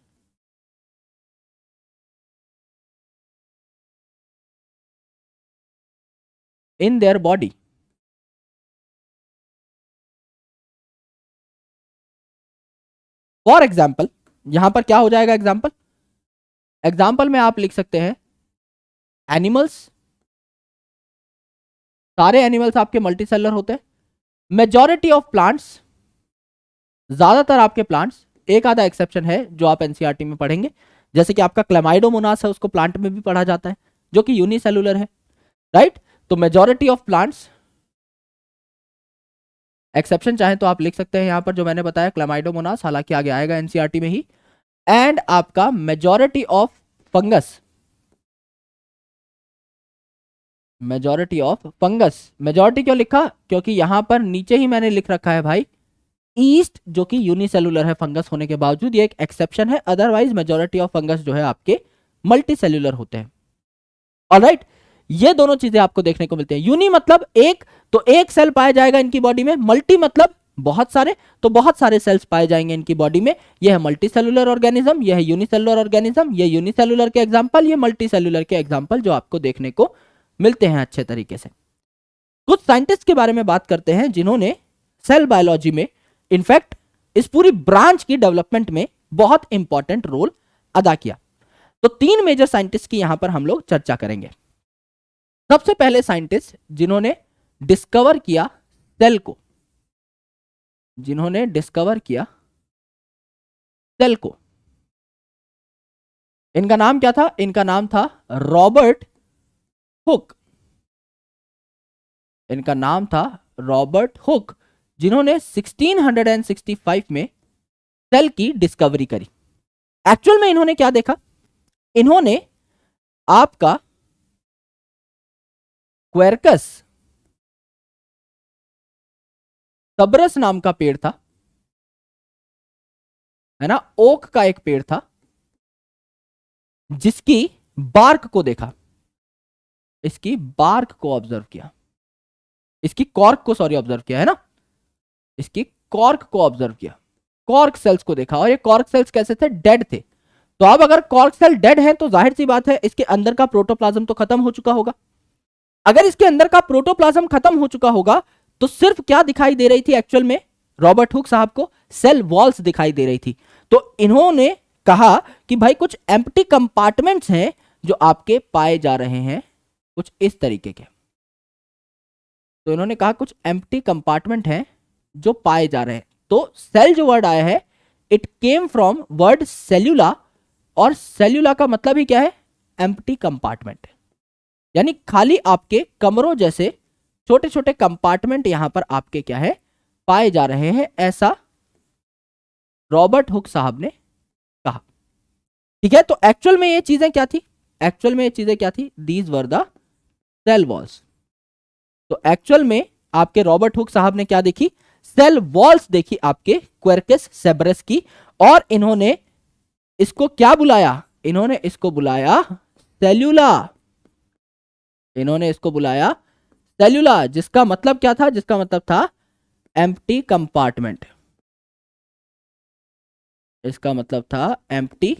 in their body। For example, यहां पर क्या हो जाएगा एग्जाम्पल? एग्जाम्पल में आप लिख सकते हैं एनिमल्स, सारे एनिमल्स आपके मल्टीसेलर होते हैं। मेजॉरिटी ऑफ प्लांट्स, ज्यादातर आपके प्लांट्स, एक आधा एक्सेप्शन है जो आप एनसीईआरटी में पढ़ेंगे, जैसे कि आपका क्लेमाइडोमोनास है, उसको प्लांट में भी पढ़ा जाता है, जो कि यूनिसेलुलर है, राइट। तो मेजॉरिटी ऑफ प्लांट्स, एक्सेप्शन चाहे तो आप लिख सकते हैं यहां पर जो मैंने बताया क्लेमाइडोमोनास, हालांकि आगे आएगा एनसीईआरटी में ही। एंड आपका majority of fungus, majority of fungus, majority क्यों लिखा? क्योंकि यहां पर नीचे ही मैंने लिख रखा है भाई ईस्ट, जो कि यूनिसेलुलर है फंगस होने के बावजूद, ये एक एक्सेप्शन है, अदरवाइज मेजॉरिटी ऑफ फंगस जो है आपके मल्टी सेल्यूलर होते हैं। ऑलराइट, ये दोनों चीजें आपको देखने को मिलती हैं। यूनी मतलब एक, तो एक सेल पाया जाएगा इनकी बॉडी में, मल्टी मतलब बहुत सारे, तो बहुत सारे सेल्स पाए जाएंगे इनकी बॉडी में। यह है मल्टी सेलुलर ऑर्गेनिज्म, यह है यूनिसेलुलर ऑर्गेनिज्म, ये यूनिसेलुलर के एग्जांपल, ये मल्टी सेलुलर के एग्जांपल जो आपको देखने को मिलते हैं अच्छे तरीके से। कुछ साइंटिस्ट के बारे में बात करते हैं जिन्होंने सेल बायोलॉजी में, इनफैक्ट इस पूरी ब्रांच की डेवलपमेंट में बहुत इंपॉर्टेंट रोल अदा किया। तो तीन मेजर साइंटिस्ट की यहां पर हम लोग चर्चा करेंगे। सबसे पहले साइंटिस्ट जिन्होंने डिस्कवर किया सेल को, जिन्होंने डिस्कवर किया सेल को, इनका नाम क्या था? इनका नाम था रॉबर्ट हुक। इनका नाम था रॉबर्ट हुक, जिन्होंने 1665 में सेल की डिस्कवरी करी। एक्चुअल में इन्होंने क्या देखा? इन्होंने आपका क्वेरकस सबरस नाम का पेड़ था, है ना, ओक का एक पेड़ था, जिसकी बार्क को देखा, इसकी बार्क को ऑब्जर्व किया, इसकी कॉर्क को सॉरी ऑब्जर्व किया, है ना, इसकी कॉर्क को ऑब्जर्व किया, कॉर्क सेल्स को देखा। और ये कॉर्क सेल्स कैसे थे? डेड थे। तो अब अगर कॉर्क सेल डेड है तो जाहिर सी बात है इसके अंदर का प्रोटोप्लाज्म तो खत्म हो चुका होगा। अगर इसके अंदर का प्रोटोप्लाज्म खत्म हो चुका होगा तो सिर्फ क्या दिखाई दे रही थी एक्चुअल में रॉबर्ट हुक साहब को? सेल वॉल्स दिखाई दे रही थी। तो इन्होंने कहा कि भाई कुछ एम्प्टी कंपार्टमेंट्स हैं जो आपके पाए जा रहे हैं कुछ इस तरीके के। तो इन्होंने कहा कुछ एम्प्टी कंपार्टमेंट हैं जो पाए जा रहे हैं। तो सेल जो वर्ड आया है इट केम फ्रॉम वर्ड सेल्यूला, और सेल्यूला का मतलब ही क्या है? एम्प्टी कंपार्टमेंट, यानी खाली आपके कमरों जैसे छोटे छोटे कंपार्टमेंट यहां पर आपके क्या है? पाए जा रहे हैं, ऐसा रॉबर्ट हुक साहब ने कहा। ठीक है, तो एक्चुअल में ये चीजें क्या थी? एक्चुअल में ये चीजें क्या थी? These were the cell walls. तो एक्चुअल में आपके रॉबर्ट हुक साहब ने क्या देखी? सेल वॉल्स देखी आपके क्वेरकस सेबरस की। और इन्होंने इसको क्या बुलाया? इन्होंने इसको बुलाया सेल्यूला। इन्होंने इसको बुलाया सेल्यूला, जिसका मतलब क्या था? जिसका मतलब था एम्प्टी कंपार्टमेंट। इसका मतलब था एम्प्टी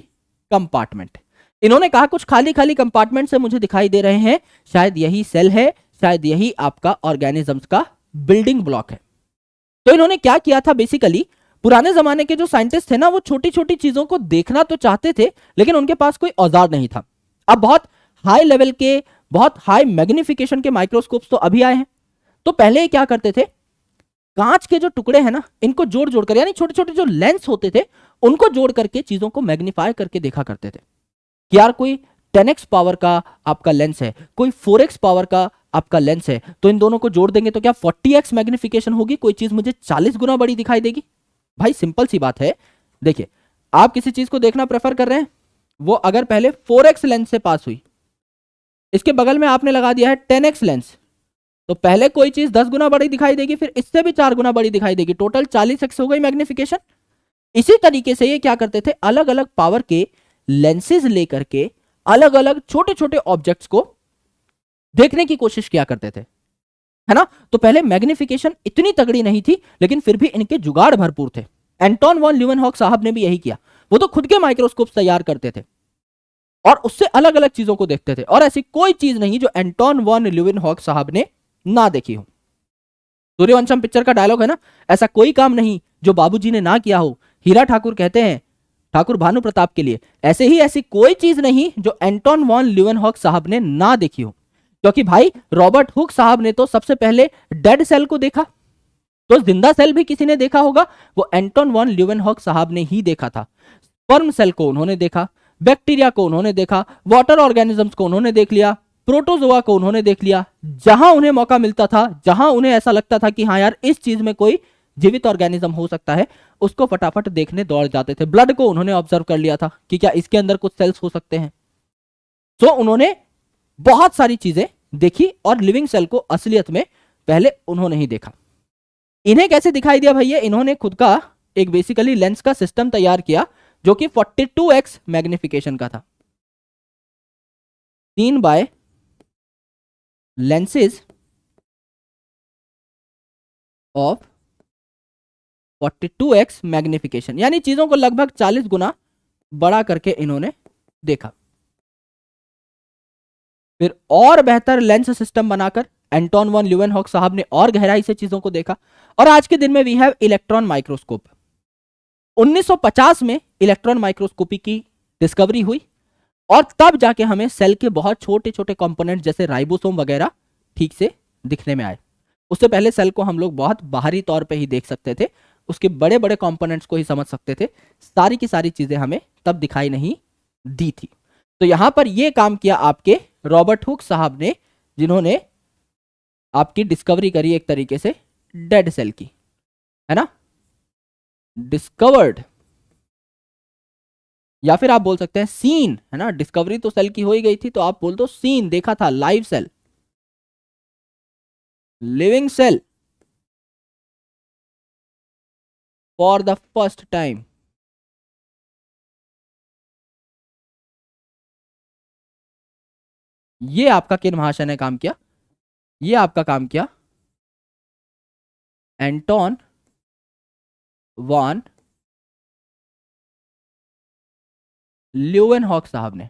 कंपार्टमेंट। इन्होंने कहा कुछ खाली खाली कंपार्टमेंट से मुझे दिखाई दे रहे हैं, शायद यही सेल है, शायद यही आपका ऑर्गेनिजम्स का बिल्डिंग ब्लॉक है। तो इन्होंने क्या किया था? बेसिकली पुराने जमाने के जो साइंटिस्ट थे ना, वो छोटी छोटी चीजों को देखना तो चाहते थे, लेकिन उनके पास कोई औजार नहीं था। अब बहुत हाई लेवल के, बहुत हाई मैग्निफिकेशन के माइक्रोस्कोप्स तो अभी आए हैं। तो पहले क्या करते थे? कांच के जो टुकड़े हैं ना, इनको जोड़ जोड़ कर, यानी छोटे छोटे जो लेंस होते थे उनको जोड़ करके चीजों को मैग्नीफाई करके देखा करते थे कि यार कोई 10x पावर का आपका लेंस है, कोई 4x पावर का आपका लेंस है, तो इन दोनों को जोड़ देंगे तो क्या 40x मैग्निफिकेशन होगी? कोई चीज मुझे 40 गुना बड़ी दिखाई देगी? भाई सिंपल सी बात है। देखिए, आप किसी चीज को देखना प्रेफर कर रहे हैं, वो अगर पहले 4x लेंस से पास हुई, इसके बगल में आपने लगा दिया है 10x लेंस, तो पहले कोई चीज 10 गुना बड़ी दिखाई देगी, फिर इससे भी 4 गुना बड़ी दिखाई देगी, टोटल 40x हो गई मैग्निफिकेशन। इसी तरीके से ये क्या करते थे? अलग अलग पावर के लेंसेज लेकर के अलग अलग छोटे छोटे ऑब्जेक्ट्स को देखने की कोशिश किया करते थे, है ना। तो पहले मैग्निफिकेशन इतनी तगड़ी नहीं थी, लेकिन फिर भी इनके जुगाड़ भरपूर थे। एंटोन वॉन ल्यूवेनहॉक साहब ने भी यही किया। वो तो खुद के माइक्रोस्कोप तैयार करते थे और उससे अलग अलग चीजों को देखते थे, और ऐसी कोई चीज नहीं जो एंटोन वॉन ल्यूवेनहॉक साहब ने ना देखी हो। सूर्यवंशम पिक्चर का डायलॉग है ना, ऐसा कोई काम नहीं जो बाबूजी ने ना किया हो। हीरा ठाकुर कहते हैं ठाकुर भानु प्रताप के लिए, ऐसे ही ऐसी कोई चीज नहीं जो एंटोन वॉन ल्यूवेनहॉक साहब ने ना देखी हो। क्योंकि भाई रॉबर्ट हुक साहब ने तो सबसे पहले डेड सेल को देखा, तो जिंदा सेल भी किसी ने देखा होगा, वो एंटोन वॉन ल्यूवेनहॉक साहब ने ही देखा था। स्पर्म सेल को उन्होंने देखा, बैक्टीरिया को उन्होंने देखा, वाटर ऑर्गेनिजम्स को उन्होंने देख लिया, प्रोटोजोआ को उन्होंने देख लिया। जहां उन्हें मौका मिलता था, जहां उन्हें ऐसा लगता था कि हाँ यार इस चीज में कोई जीवित ऑर्गेनिज्म हो सकता है, उसको फटाफट देखने दौड़ जाते थे। ब्लड को उन्होंने ऑब्जर्व कर लिया था कि क्या इसके अंदर कुछ सेल्स हो सकते हैं। तो उन्होंने बहुत सारी चीजें देखी, और लिविंग सेल को असलियत में पहले उन्होंने ही देखा। इन्हें कैसे दिखाई दिया भैया? इन्होंने खुद का एक बेसिकली लेंस का सिस्टम तैयार किया जो कि 42x मैग्निफिकेशन का था। 3 bye lenses of 42x magnification, यानी चीजों को लगभग 40 गुना बड़ा करके इन्होंने देखा। फिर और बेहतर लेंस सिस्टम बनाकर एंटोन वॉन ल्यूवेनहॉक साहब ने और गहराई से चीजों को देखा, और आज के दिन में वी हैव इलेक्ट्रॉन माइक्रोस्कोप। 1950 में इलेक्ट्रॉन माइक्रोस्कोपी की डिस्कवरी हुई, और तब जाके हमें सेल के बहुत छोटे छोटे कंपोनेंट जैसे राइबोसोम वगैरह ठीक से दिखने में आए। उससे पहले सेल को हम लोग बहुत बाहरी तौर पे ही देख सकते थे, उसके बड़े बड़े कंपोनेंट्स को ही समझ सकते थे, सारी की सारी चीजें हमें तब दिखाई नहीं दी थी। तो यहां पर यह काम किया आपके रॉबर्ट हुक साहब ने, जिन्होंने आपकी डिस्कवरी करी एक तरीके से डेड सेल की, है ना, डिस्कवर्ड, या फिर आप बोल सकते हैं सीन, है ना, डिस्कवरी तो सेल की हो ही गई थी, तो आप बोल दो सीन, देखा था, live cell, living cell for the first time. ये आपका किन महाशय ने काम किया? ये आपका काम किया एंटोन वॉन ल्यूवेनहॉक साहब ने,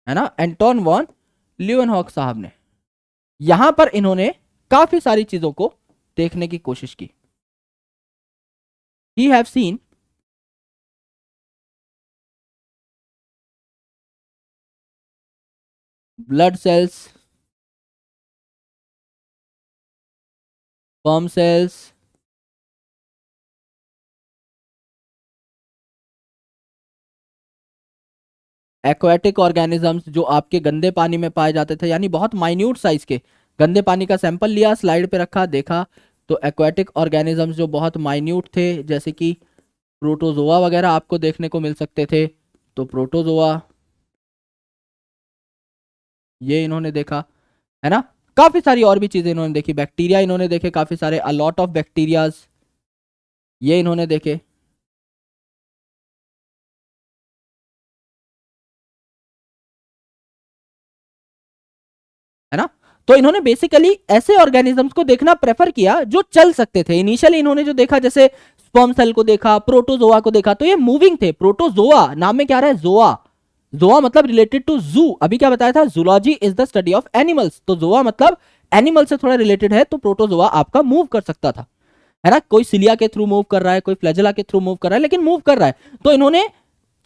है ना, एंटोन वॉन ल्यूवेनहॉक साहब ने। यहां पर इन्होंने काफी सारी चीजों को देखने की कोशिश की। He have seen blood cells, sperm cells, aquatic organisms जो आपके गंदे पानी में पाए जाते थे, यानी बहुत माइन्यूट साइज के, गंदे पानी का सैंपल लिया, स्लाइड पे रखा, देखा तो एक्वाटिक ऑर्गेनिजम्स जो बहुत माइन्यूट थे, जैसे कि प्रोटोजोआ वगैरह आपको देखने को मिल सकते थे, तो प्रोटोजोआ ये इन्होंने देखा, है ना। काफी सारी और भी चीजें इन्होंने देखी, बैक्टीरिया इन्होंने देखे काफी सारे, अ लॉट ऑफ बैक्टीरियाज ये इन्होंने देखे, है ना। तो इन्होंने बेसिकली ऐसे ऑर्गेनिजम्स को देखना प्रेफर किया जो चल सकते थे। इनिशियली इन्होंने जो देखा, जैसे स्पर्म सेल को देखा, प्रोटोजोआ को देखा, तो ये मूविंग थे। प्रोटोजोआ नाम में क्या रहा है, जोआ, जोआ मतलब रिलेटेड टू जू, अभी क्या बताया था, zoology is the study of animals, तो जोआ मतलब एनिमल से थोड़ा रिलेटेड है, तो प्रोटोजोआ आपका मूव कर सकता था, है ना। कोई सिलिया के थ्रू मूव कर रहा है, कोई फ्लैजेला के थ्रू मूव कर रहा है, लेकिन मूव कर रहा है। तो इन्होंने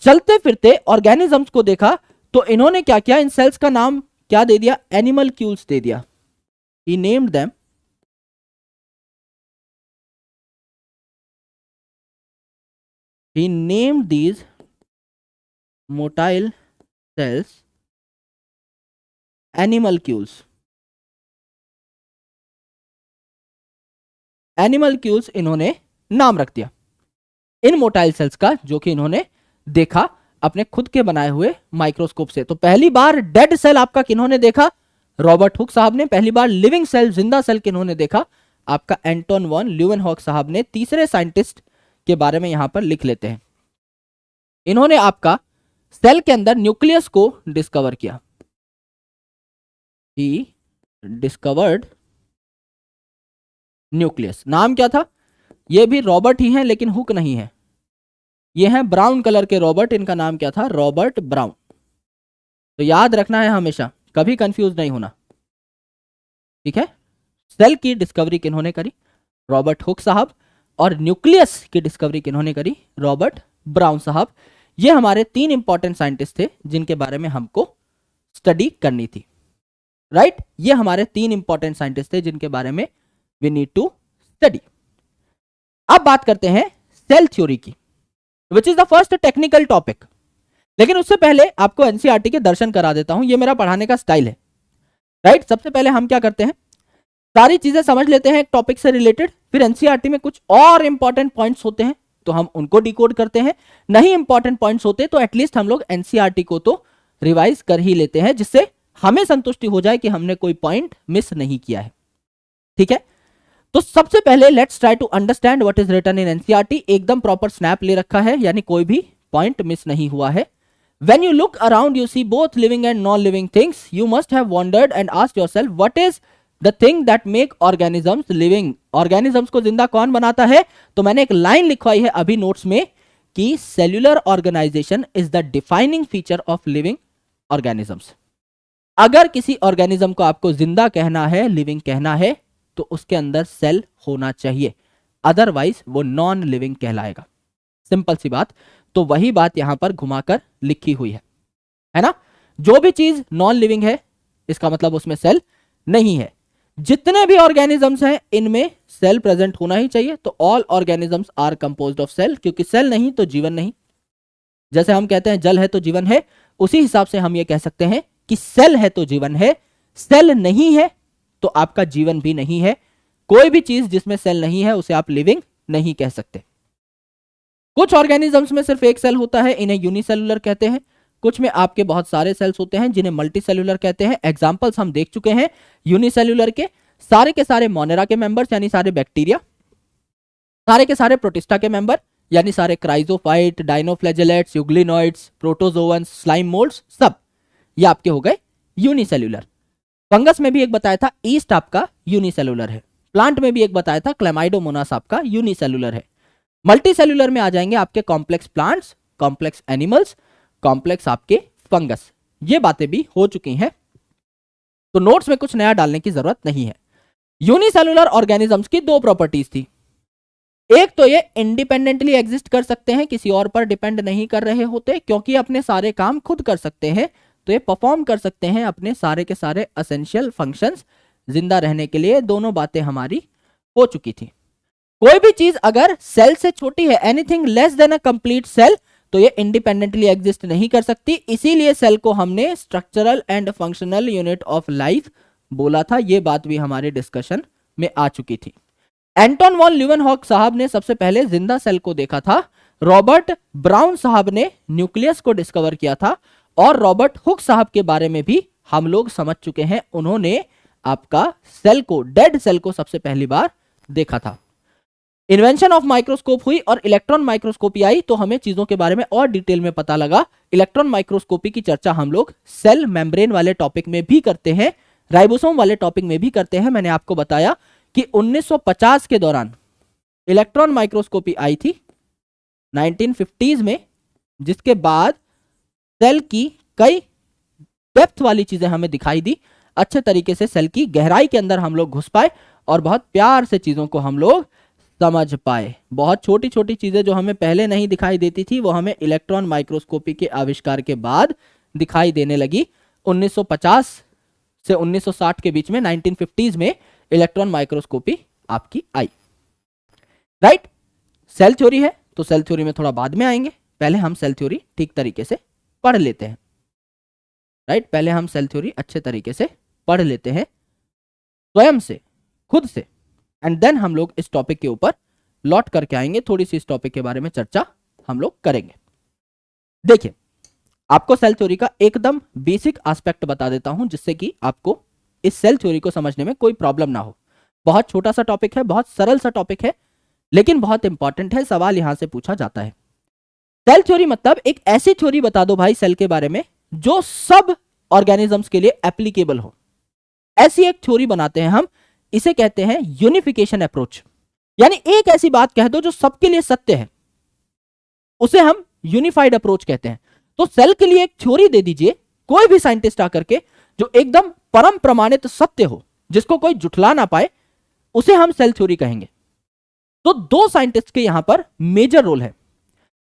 चलते फिरते ऑर्गेनिजम्स को देखा, तो इन्होंने क्या किया, इन सेल्स का नाम क्या दे दिया, एनिमलक्यूल्स दे दिया। He named them he named these motile cells animalcules. एनिमलक्यूल्स इन्होंने नाम रख दिया इन मोटाइल सेल्स का, जो कि इन्होंने देखा अपने खुद के बनाए हुए माइक्रोस्कोप से। तो पहली बार डेड सेल आपका किन्होंने देखा, रॉबर्ट हुक साहब ने। पहली बार लिविंग सेल, जिंदा सेल किन्होंने देखा, आपका एंटोन वॉन ल्यूवेनहॉक साहब ने। तीसरे साइंटिस्ट के बारे में यहां पर लिख लेते हैं, इन्होंने आपका सेल के अंदर न्यूक्लियस को डिस्कवर किया। He discovered nucleus. नाम क्या था, ये भी रॉबर्ट ही हैं, लेकिन हुक नहीं है, ये हैं ब्राउन कलर के रॉबर्ट, इनका नाम क्या था, रॉबर्ट ब्राउन। तो याद रखना है हमेशा, कभी कंफ्यूज नहीं होना, ठीक है। सेल की डिस्कवरी किन्होंने करी, रॉबर्ट हुक साहब, और न्यूक्लियस की डिस्कवरी किन्होंने करी, रॉबर्ट ब्राउन साहब। ये हमारे तीन इंपॉर्टेंट साइंटिस्ट थे जिनके बारे में हमको स्टडी करनी थी, राइट। ये हमारे तीन इंपॉर्टेंट साइंटिस्ट थे जिनके बारे में वी नीड टू स्टडी। अब बात करते हैं सेल थ्योरी की, which is the first technical topic. लेकिन उससे पहले आपको एनसीईआरटी के दर्शन करा देता हूं, ये मेरा पढ़ाने का स्टाइल है, राइट। सबसे पहले हम क्या करते हैं, सारी चीजें समझ लेते हैं एक टॉपिक से रिलेटेड, फिर एनसीईआरटी में कुछ और इंपॉर्टेंट पॉइंट्स होते हैं तो हम उनको डिकोड करते हैं, नहीं इंपॉर्टेंट पॉइंट्स होते तो एटलीस्ट हम लोग एनसीईआरटी को तो रिवाइज कर ही लेते हैं, जिससे हमें संतुष्टि हो जाए कि हमने कोई पॉइंट मिस नहीं किया है, ठीक है। तो सबसे पहले let's try to understand what is written in NCERT. एकदम प्रॉपर स्नैप ले रखा है, यानी कोई भी पॉइंट मिस नहीं हुआ है। When you look around, you see both living and non-living things. You must have wondered and asked yourself, what is the thing that make organisms living? Organisms को जिंदा कौन बनाता है? तो मैंने एक लाइन लिखवाई है अभी नोट्स में कि cellular organization is the defining feature of living organisms. अगर ऑर्गेनिज्म ऑर्गेनिज्म को आपको जिंदा कहना है, लिविंग कहना है, तो उसके अंदर सेल होना चाहिए, अदरवाइज वो नॉन लिविंग कहलाएगा। सिंपल सी बात। तो वही बात यहां पर घुमाकर लिखी हुई है ना। जो भी चीज नॉन लिविंग है इसका मतलब उसमें सेल नहीं है। जितने भी ऑर्गेनिजम्स हैं इनमें सेल प्रेजेंट होना ही चाहिए। तो all organisms are composed of cell, क्योंकि सेल नहीं तो जीवन नहीं। जैसे हम कहते हैं जल है तो जीवन है, उसी हिसाब से हम ये कह सकते हैं कि सेल है तो जीवन है, सेल नहीं है तो आपका जीवन भी नहीं है। कोई भी चीज जिसमें सेल नहीं है उसे आप लिविंग नहीं कह सकते। कुछ ऑर्गेनिजम्स में सिर्फ एक सेल होता है, इन्हें यूनिसेलुलर कहते हैं। कुछ में आपके बहुत सारे सेल्स होते हैं जिन्हें मल्टीसेलुलर कहते हैं। एग्जांपल्स हम देख चुके हैं यूनिसेलुलर के सारे मोनेरा के मेंबर्स यानी सारे बैक्टीरिया, सारे के सारे प्रोटिस्टा के मेंबर यानी सारे क्राइजोफाइट, डाइनोफ्लैजेलेट्स, यूग्लिनॉइड्स, प्रोटोजोअन्स, स्लाइम मोल्ड्स, सब ये आपके हो गए यूनिसेलुलर। फंगस में भी एक बताया था ईस्ट आपका यूनिसेलुलर है। प्लांट में भी एक बताया था क्लेमाइडोमोनास आपका यूनिसेलुलर है। मल्टीसेलुलर में आ जाएंगे आपके complex plants, complex animals, complex आपके फंगस। ये बातें भी हो चुकी हैं, तो नोट्स में कुछ नया डालने की जरूरत नहीं है। यूनिसेलुलर ऑर्गेनिजम्स की दो प्रॉपर्टीज थी। एक तो ये इंडिपेंडेंटली एग्जिस्ट कर सकते हैं, किसी और पर डिपेंड नहीं कर रहे होते, क्योंकि अपने सारे काम खुद कर सकते हैं, तो ये परफॉर्म कर सकते हैं अपने सारे के सारे एसेंशियल फंक्शंस जिंदा रहने के लिए। दोनों बातें हमारी हो चुकी थी। कोई भी चीज अगर सेल से छोटी है, anything less than a complete cell, तो ये इंडिपेंडेंटली एग्जिस्ट नहीं कर सकती। इसीलिए सेल को हमने structural and functional unit of life बोला था। ये बात भी हमारे डिस्कशन में आ चुकी थी। एंटोन वॉन ल्यूवेनहॉक साहब ने सबसे पहले जिंदा सेल को देखा था। रॉबर्ट ब्राउन साहब ने न्यूक्लियस को डिस्कवर किया था, और रॉबर्ट हुक साहब के बारे में भी हम लोग समझ चुके हैं। उन्होंने आपका सेल को, डेड सेल को सबसे पहली बार देखा था। इन्वेंशन ऑफ माइक्रोस्कोप हुई और इलेक्ट्रॉन माइक्रोस्कोपी आई, तो हमें चीजों के बारे में और डिटेल में पता लगा। इलेक्ट्रॉन माइक्रोस्कोपी की चर्चा हम लोग सेल मेम्ब्रेन वाले टॉपिक में भी करते हैं, राइबोसोम वाले टॉपिक में भी करते हैं। मैंने आपको बताया कि 1950 के दौरान इलेक्ट्रॉन माइक्रोस्कोपी आई थी 1950s में, जिसके बाद सेल की कई डेप्थ वाली चीजें हमें दिखाई दी। अच्छे तरीके से सेल की गहराई के अंदर हम लोग घुस पाए और बहुत प्यार से चीजों को हम लोग समझ पाए। बहुत छोटी छोटी चीजें जो हमें पहले नहीं दिखाई देती थी, वो हमें इलेक्ट्रॉन माइक्रोस्कोपी के आविष्कार के बाद दिखाई देने लगी। 1950 से 1960 के बीच में, 1950s में इलेक्ट्रॉन माइक्रोस्कोपी आपकी आई। राइट, सेल थ्योरी है तो सेल थ्योरी में थोड़ा बाद में आएंगे, पहले हम सेल थ्योरी ठीक तरीके से पढ़ लेते हैं। राइट, पहले हम सेल थ्योरी अच्छे तरीके से पढ़ लेते हैं स्वयं से, खुद से, एंड देन हम लोग इस टॉपिक के ऊपर लौट करके आएंगे। थोड़ी सी इस टॉपिक के बारे में चर्चा हम लोग करेंगे। देखिए, आपको सेल थ्योरी का एकदम बेसिक एस्पेक्ट बता देता हूं, जिससे कि आपको इस सेल थ्योरी को समझने में कोई प्रॉब्लम ना हो। बहुत छोटा सा टॉपिक है, बहुत सरल सा टॉपिक है, लेकिन बहुत इंपॉर्टेंट है। सवाल यहां से पूछा जाता है, सेल थ्योरी मतलब एक ऐसी थ्योरी बता दो भाई सेल के बारे में जो सब ऑर्गेनिजम्स के लिए एप्लीकेबल हो। ऐसी एक थ्योरी बनाते हैं हम, इसे कहते हैं यूनिफिकेशन अप्रोच। यानी एक ऐसी बात कह दो जो सबके लिए सत्य है, उसे हम यूनिफाइड अप्रोच कहते हैं। तो सेल के लिए एक थ्योरी दे दीजिए, कोई भी साइंटिस्ट आकर के, जो एकदम परम प्रमाणित सत्य हो, जिसको कोई जुठला ना पाए, उसे हम सेल थ्योरी कहेंगे। तो दो साइंटिस्ट के यहां पर मेजर रोल है।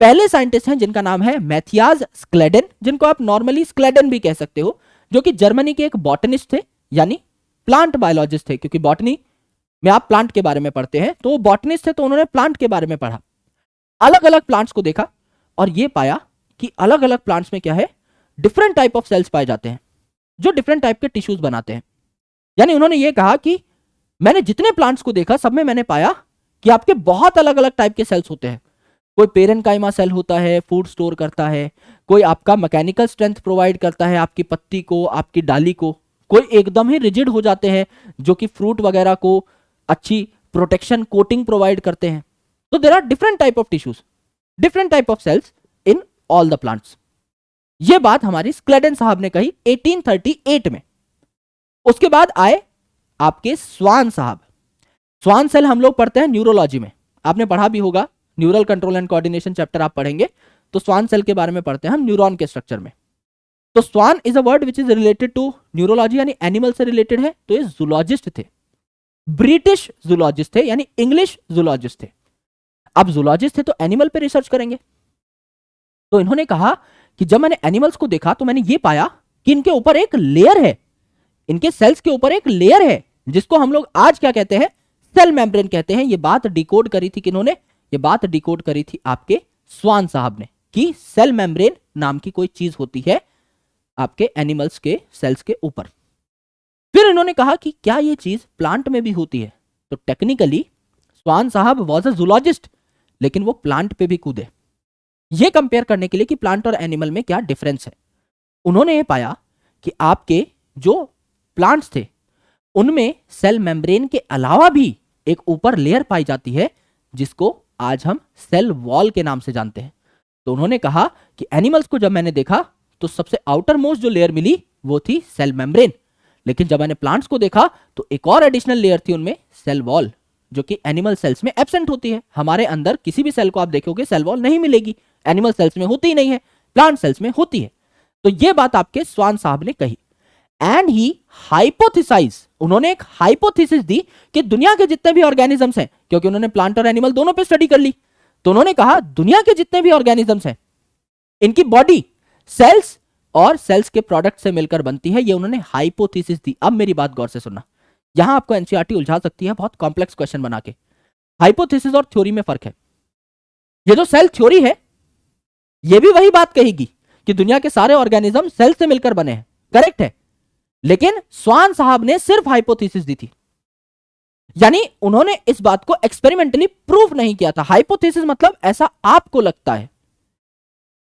पहले साइंटिस्ट हैं जिनका नाम है मैथियाज स्क्लेडेन, जिनको आप नॉर्मली स्क्लेडेन भी कह सकते हो, जो कि जर्मनी के एक बॉटनिस्ट थे, यानी प्लांट बायोलॉजिस्ट थे। क्योंकि बॉटनी में आप प्लांट के बारे में पढ़ते हैं, तो वो बॉटनिस्ट थे, तो उन्होंने प्लांट के बारे में पढ़ा, अलग अलग प्लांट्स को देखा और ये पाया कि अलग अलग प्लांट्स में क्या है, डिफरेंट टाइप ऑफ सेल्स पाए जाते हैं जो डिफरेंट टाइप के टिश्यूज बनाते हैं। यानी उन्होंने ये कहा कि मैंने जितने प्लांट्स को देखा, सब में मैंने पाया कि आपके बहुत अलग अलग टाइप के सेल्स होते हैं। कोई पेरेनकाइमा सेल होता है, फूड स्टोर करता है, कोई आपका मैकेनिकल स्ट्रेंथ प्रोवाइड करता है आपकी पत्ती को, आपकी डाली को, कोई एकदम ही रिजिड हो जाते हैं जो कि फ्रूट वगैरह को अच्छी प्रोटेक्शन कोटिंग प्रोवाइड करते हैं। तो there are different type of tissues, different type of cells in all the plants. यह बात हमारी स्क्लेडेन साहब ने कही 1838 में। उसके बाद आए आपके स्वान साहब। स्वान सेल हम लोग पढ़ते हैं न्यूरोलॉजी में, आपने पढ़ा भी होगा, neural control and coordination chapter आप पढ़ेंगे तो स्वान सेल के बारे में पढ़ते हैं हम न्यूरॉन के स्ट्रक्चर में। तो Schwann is a word which is related to neurology, यानी एनिमल से रिलेटेड है। तो ये जूलॉजिस्ट थे, ब्रिटिश जूलॉजिस्ट थे, यानी इंग्लिश जूलॉजिस्ट थे। अब जूलॉजिस्ट थे तो एनिमल पे रिसर्च करेंगे। तो इन्होंने कहा कि जब मैंने एनिमल्स को देखा तो मैंने ये पाया कि इनके ऊपर एक लेयर है, इनके सेल्स के ऊपर एक लेयर है, जिसको हम लोग आज क्या कहते हैं, सेल मेम्ब्रेन कहते हैं। ये बात डिकोड करी थी किन्होंने, ये बात डिकोड करी थी आपके स्वान साहब ने, कि सेल मेम्ब्रेन नाम की कोई चीज होती है आपके एनिमल्स के सेल्स के ऊपर। फिर इन्होंने कहा कि क्या ये चीज प्लांट में भी होती है? तो टेक्निकली स्वान साहब वॉज अ जूलॉजिस्ट, लेकिन वो प्लांट पे भी कूदे ये कंपेयर करने के लिए कि प्लांट और एनिमल में क्या डिफरेंस है। उन्होंने ये पाया कि आपके जो प्लांट्स थे उनमें सेल मेम्ब्रेन के अलावा भी एक ऊपर लेयर पाई जाती है जिसको आज हम सेल वॉल के नाम से जानते हैं। तो उन्होंने कहा कि एनिमल्स को जब मैंने देखा तो सबसे आउटर मोस्ट जो लेयर मिली वो थी सेल मेम्ब्रेन, लेकिन जब मैंने प्लांट्स को देखा तो एक और एडिशनल लेयर थी उनमें, सेल वॉल, जो कि एनिमल सेल्स में एब्सेंट होती है। हमारे अंदर किसी भी सेल को आप देखोगे सेल वॉल नहीं मिलेगी, एनिमल सेल्स में होती ही नहीं है, प्लांट सेल्स में होती है। तो यह बात आपके स्वान साहब ने कही एंड ही हाइपोथेसाइज, उन्होंने एक हाइपोथेसिस दी कि दुनिया के जितने भी ऑर्गेनिजम्स हैं, क्योंकि उन्होंने प्लांट और एनिमल दोनों पे स्टडी कर ली, तो उन्होंने कहा दुनिया के जितने भी ऑर्गेनिजम्स हैं इनकी बॉडी सेल्स और सेल्स के प्रोडक्ट से मिलकर बनती है। ये उन्होंने हाइपोथेसिस दी। अब मेरी बात गौर से सुनना, यहां आपको एनसीईआरटी उलझा सकती है बहुत कॉम्प्लेक्स क्वेश्चन बना के। हाइपोथेसिस और थ्योरी में फर्क है। ये जो सेल थ्योरी है ये भी वही बात कहेगी कि दुनिया के सारे ऑर्गेनिज्म सेल से मिलकर बने हैं, करेक्ट है, लेकिन स्वान साहब ने सिर्फ हाइपोथेसिस दी थी, यानी उन्होंने इस बात को एक्सपेरिमेंटली प्रूफ नहीं किया था। हाइपोथेसिस मतलब ऐसा आपको लगता है।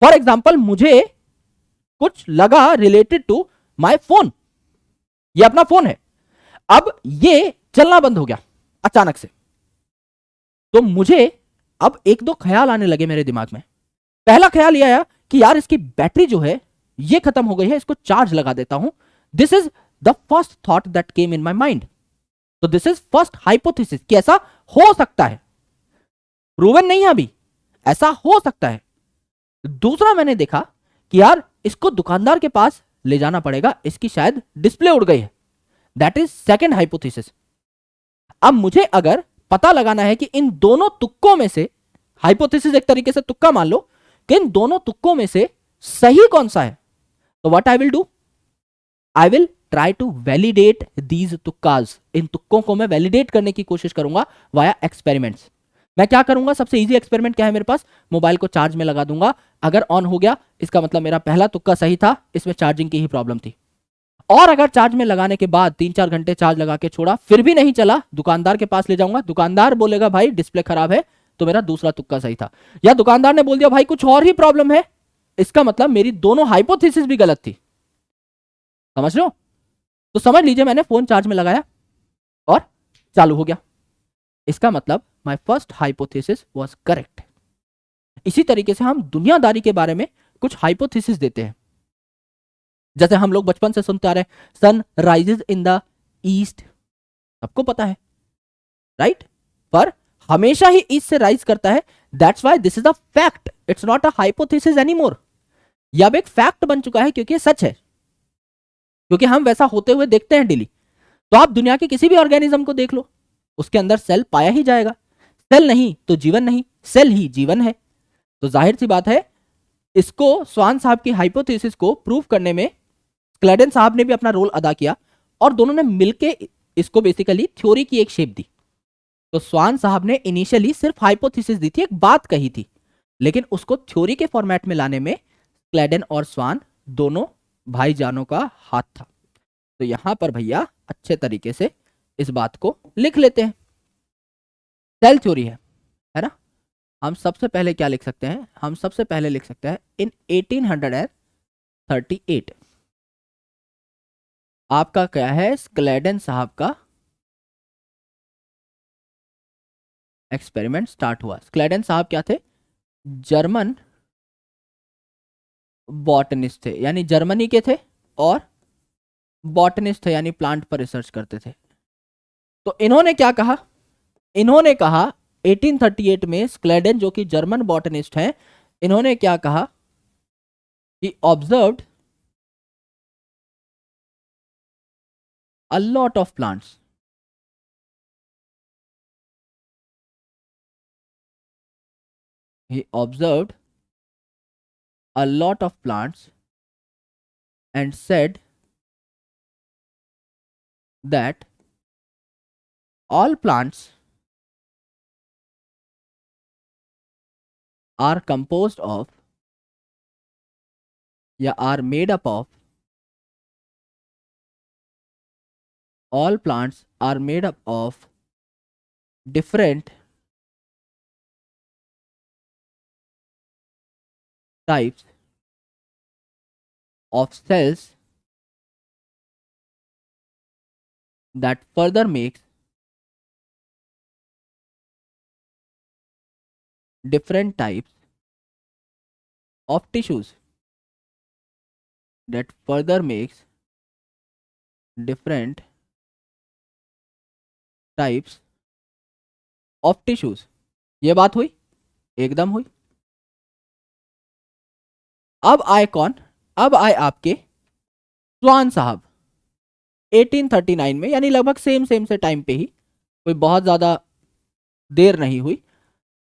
फॉर एग्जाम्पल मुझे कुछ लगा रिलेटेड टू माय फोन, ये अपना फोन है, अब ये चलना बंद हो गया अचानक से, तो मुझे अब एक दो ख्याल आने लगे मेरे दिमाग में। पहला ख्याल यह आया कि यार इसकी बैटरी जो है ये खत्म हो गई है, इसको चार्ज लगा देता हूं। This is the first thought that came in my mind. तो दिस इज फर्स्ट हाइपोथेसिस कि ऐसा हो सकता है, प्रूवन नहीं है अभी, ऐसा हो सकता है। दूसरा मैंने देखा कि यार इसको दुकानदार के पास ले जाना पड़ेगा, इसकी शायद डिस्प्ले उड़ गई है, दैट इज सेकेंड हाइपोथेसिस। अब मुझे अगर पता लगाना है कि इन दोनों तुक्कों में से, हाइपोथेसिस एक तरीके से तुक्का मान लो, कि इन दोनों तुक्कों में से सही कौन सा है, तो what I will do, I will try to validate these तुक्काज। इन तुक्कों को मैं वैलिडेट करने की कोशिश करूंगा वाया एक्सपेरिमेंट्स। मैं क्या करूंगा, सबसे इजी एक्सपेरिमेंट क्या है मेरे पास, मोबाइल को चार्ज में लगा दूंगा, अगर ऑन हो गया इसका मतलब मेरा पहला तुक्का सही था, इसमें चार्जिंग की ही प्रॉब्लम थी। और अगर चार्ज में लगाने के बाद 3-4 घंटे चार्ज लगा के छोड़ा फिर भी नहीं चला, दुकानदार के पास ले जाऊंगा, दुकानदार बोलेगा भाई डिस्प्ले खराब है, तो मेरा दूसरा तुक्का सही था। या दुकानदार ने बोल दिया भाई कुछ और ही प्रॉब्लम है, इसका मतलब मेरी दोनों हाइपोथेसिस भी गलत थी। समझ लो, तो समझ लीजिए मैंने फोन चार्ज में लगाया और चालू हो गया, इसका मतलब my first hypothesis was correct. इसी तरीके से हम दुनियादारी के बारे में कुछ हाइपोथेसिस देते हैं, जैसे हम लोग बचपन से सुनते आ रहे हैं sun rises in the east, सबको पता है राइट, पर हमेशा ही ईस्ट से राइज करता है, that's why this is a fact, it's not a hypothesis anymore. यह अब एक फैक्ट बन चुका है क्योंकि ये सच है, क्योंकि हम वैसा होते हुए देखते हैं डेली। तो आप दुनिया के किसी भी ऑर्गेनिज्म को देख लो, उसके अंदर सेल पाया ही जाएगा, सेल नहीं तो जीवन नहीं, सेल ही जीवन है। तो जाहिर सी बात है इसको स्वान साहब की हाइपोथेसिस को प्रूव करने में क्लेडन साहब ने भी अपना रोल अदा किया और दोनों ने मिलके इसको बेसिकली थ्योरी की एक शेप दी। तो स्वान साहब ने इनिशियली सिर्फ हाइपोथेसिस दी थी, एक बात कही थी, लेकिन उसको थ्योरी के फॉर्मेट में लाने में क्लेडन और स्वान दोनों भाईजानों का हाथ था। तो यहां पर भैया अच्छे तरीके से इस बात को लिख लेते हैं, सेल थ्योरी है ना। हम सबसे पहले क्या लिख सकते हैं, हम सबसे पहले लिख सकते हैं इन 1838 आपका क्या है, स्क्लेडन साहब का एक्सपेरिमेंट स्टार्ट हुआ। स्क्लेडन साहब क्या थे, जर्मन बॉटनिस्ट थे, यानी जर्मनी के थे, और बॉटनिस्ट थे यानी प्लांट पर रिसर्च करते थे। तो इन्होंने क्या कहा, इन्होंने कहा 1838 में स्क्लेडन जो कि जर्मन बॉटनिस्ट हैं, इन्होंने क्या कहा कि observed a lot of plants, he observed a lot of plants and said that all plants are composed of या are made up of all plants are made up of different types of cells that further makes different types of tissues that further makes different types of tissues। ये बात हुई, एकदम हुई। अब आए कौन? अब आए आपके स्वान साहब 1839 में, यानी लगभग सेम सेम से टाइम पे ही, कोई बहुत ज्यादा देर नहीं हुई,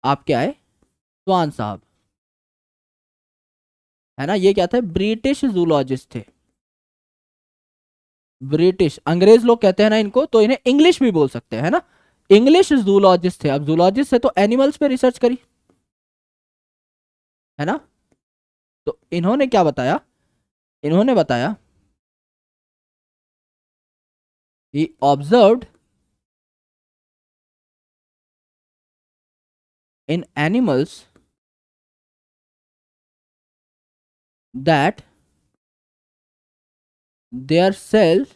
आपके आए स्वान साहब, है ना। ये क्या थे? ब्रिटिश जूलॉजिस्ट थे। ब्रिटिश, अंग्रेज लोग कहते हैं ना इनको, तो इन्हें इंग्लिश भी बोल सकते हैं ना। इंग्लिश जूलॉजिस्ट थे। अब जूलॉजिस्ट से तो एनिमल्स पे रिसर्च करी, है ना। तो इन्होंने क्या बताया? इन्होंने बताया he observed in animals that their cells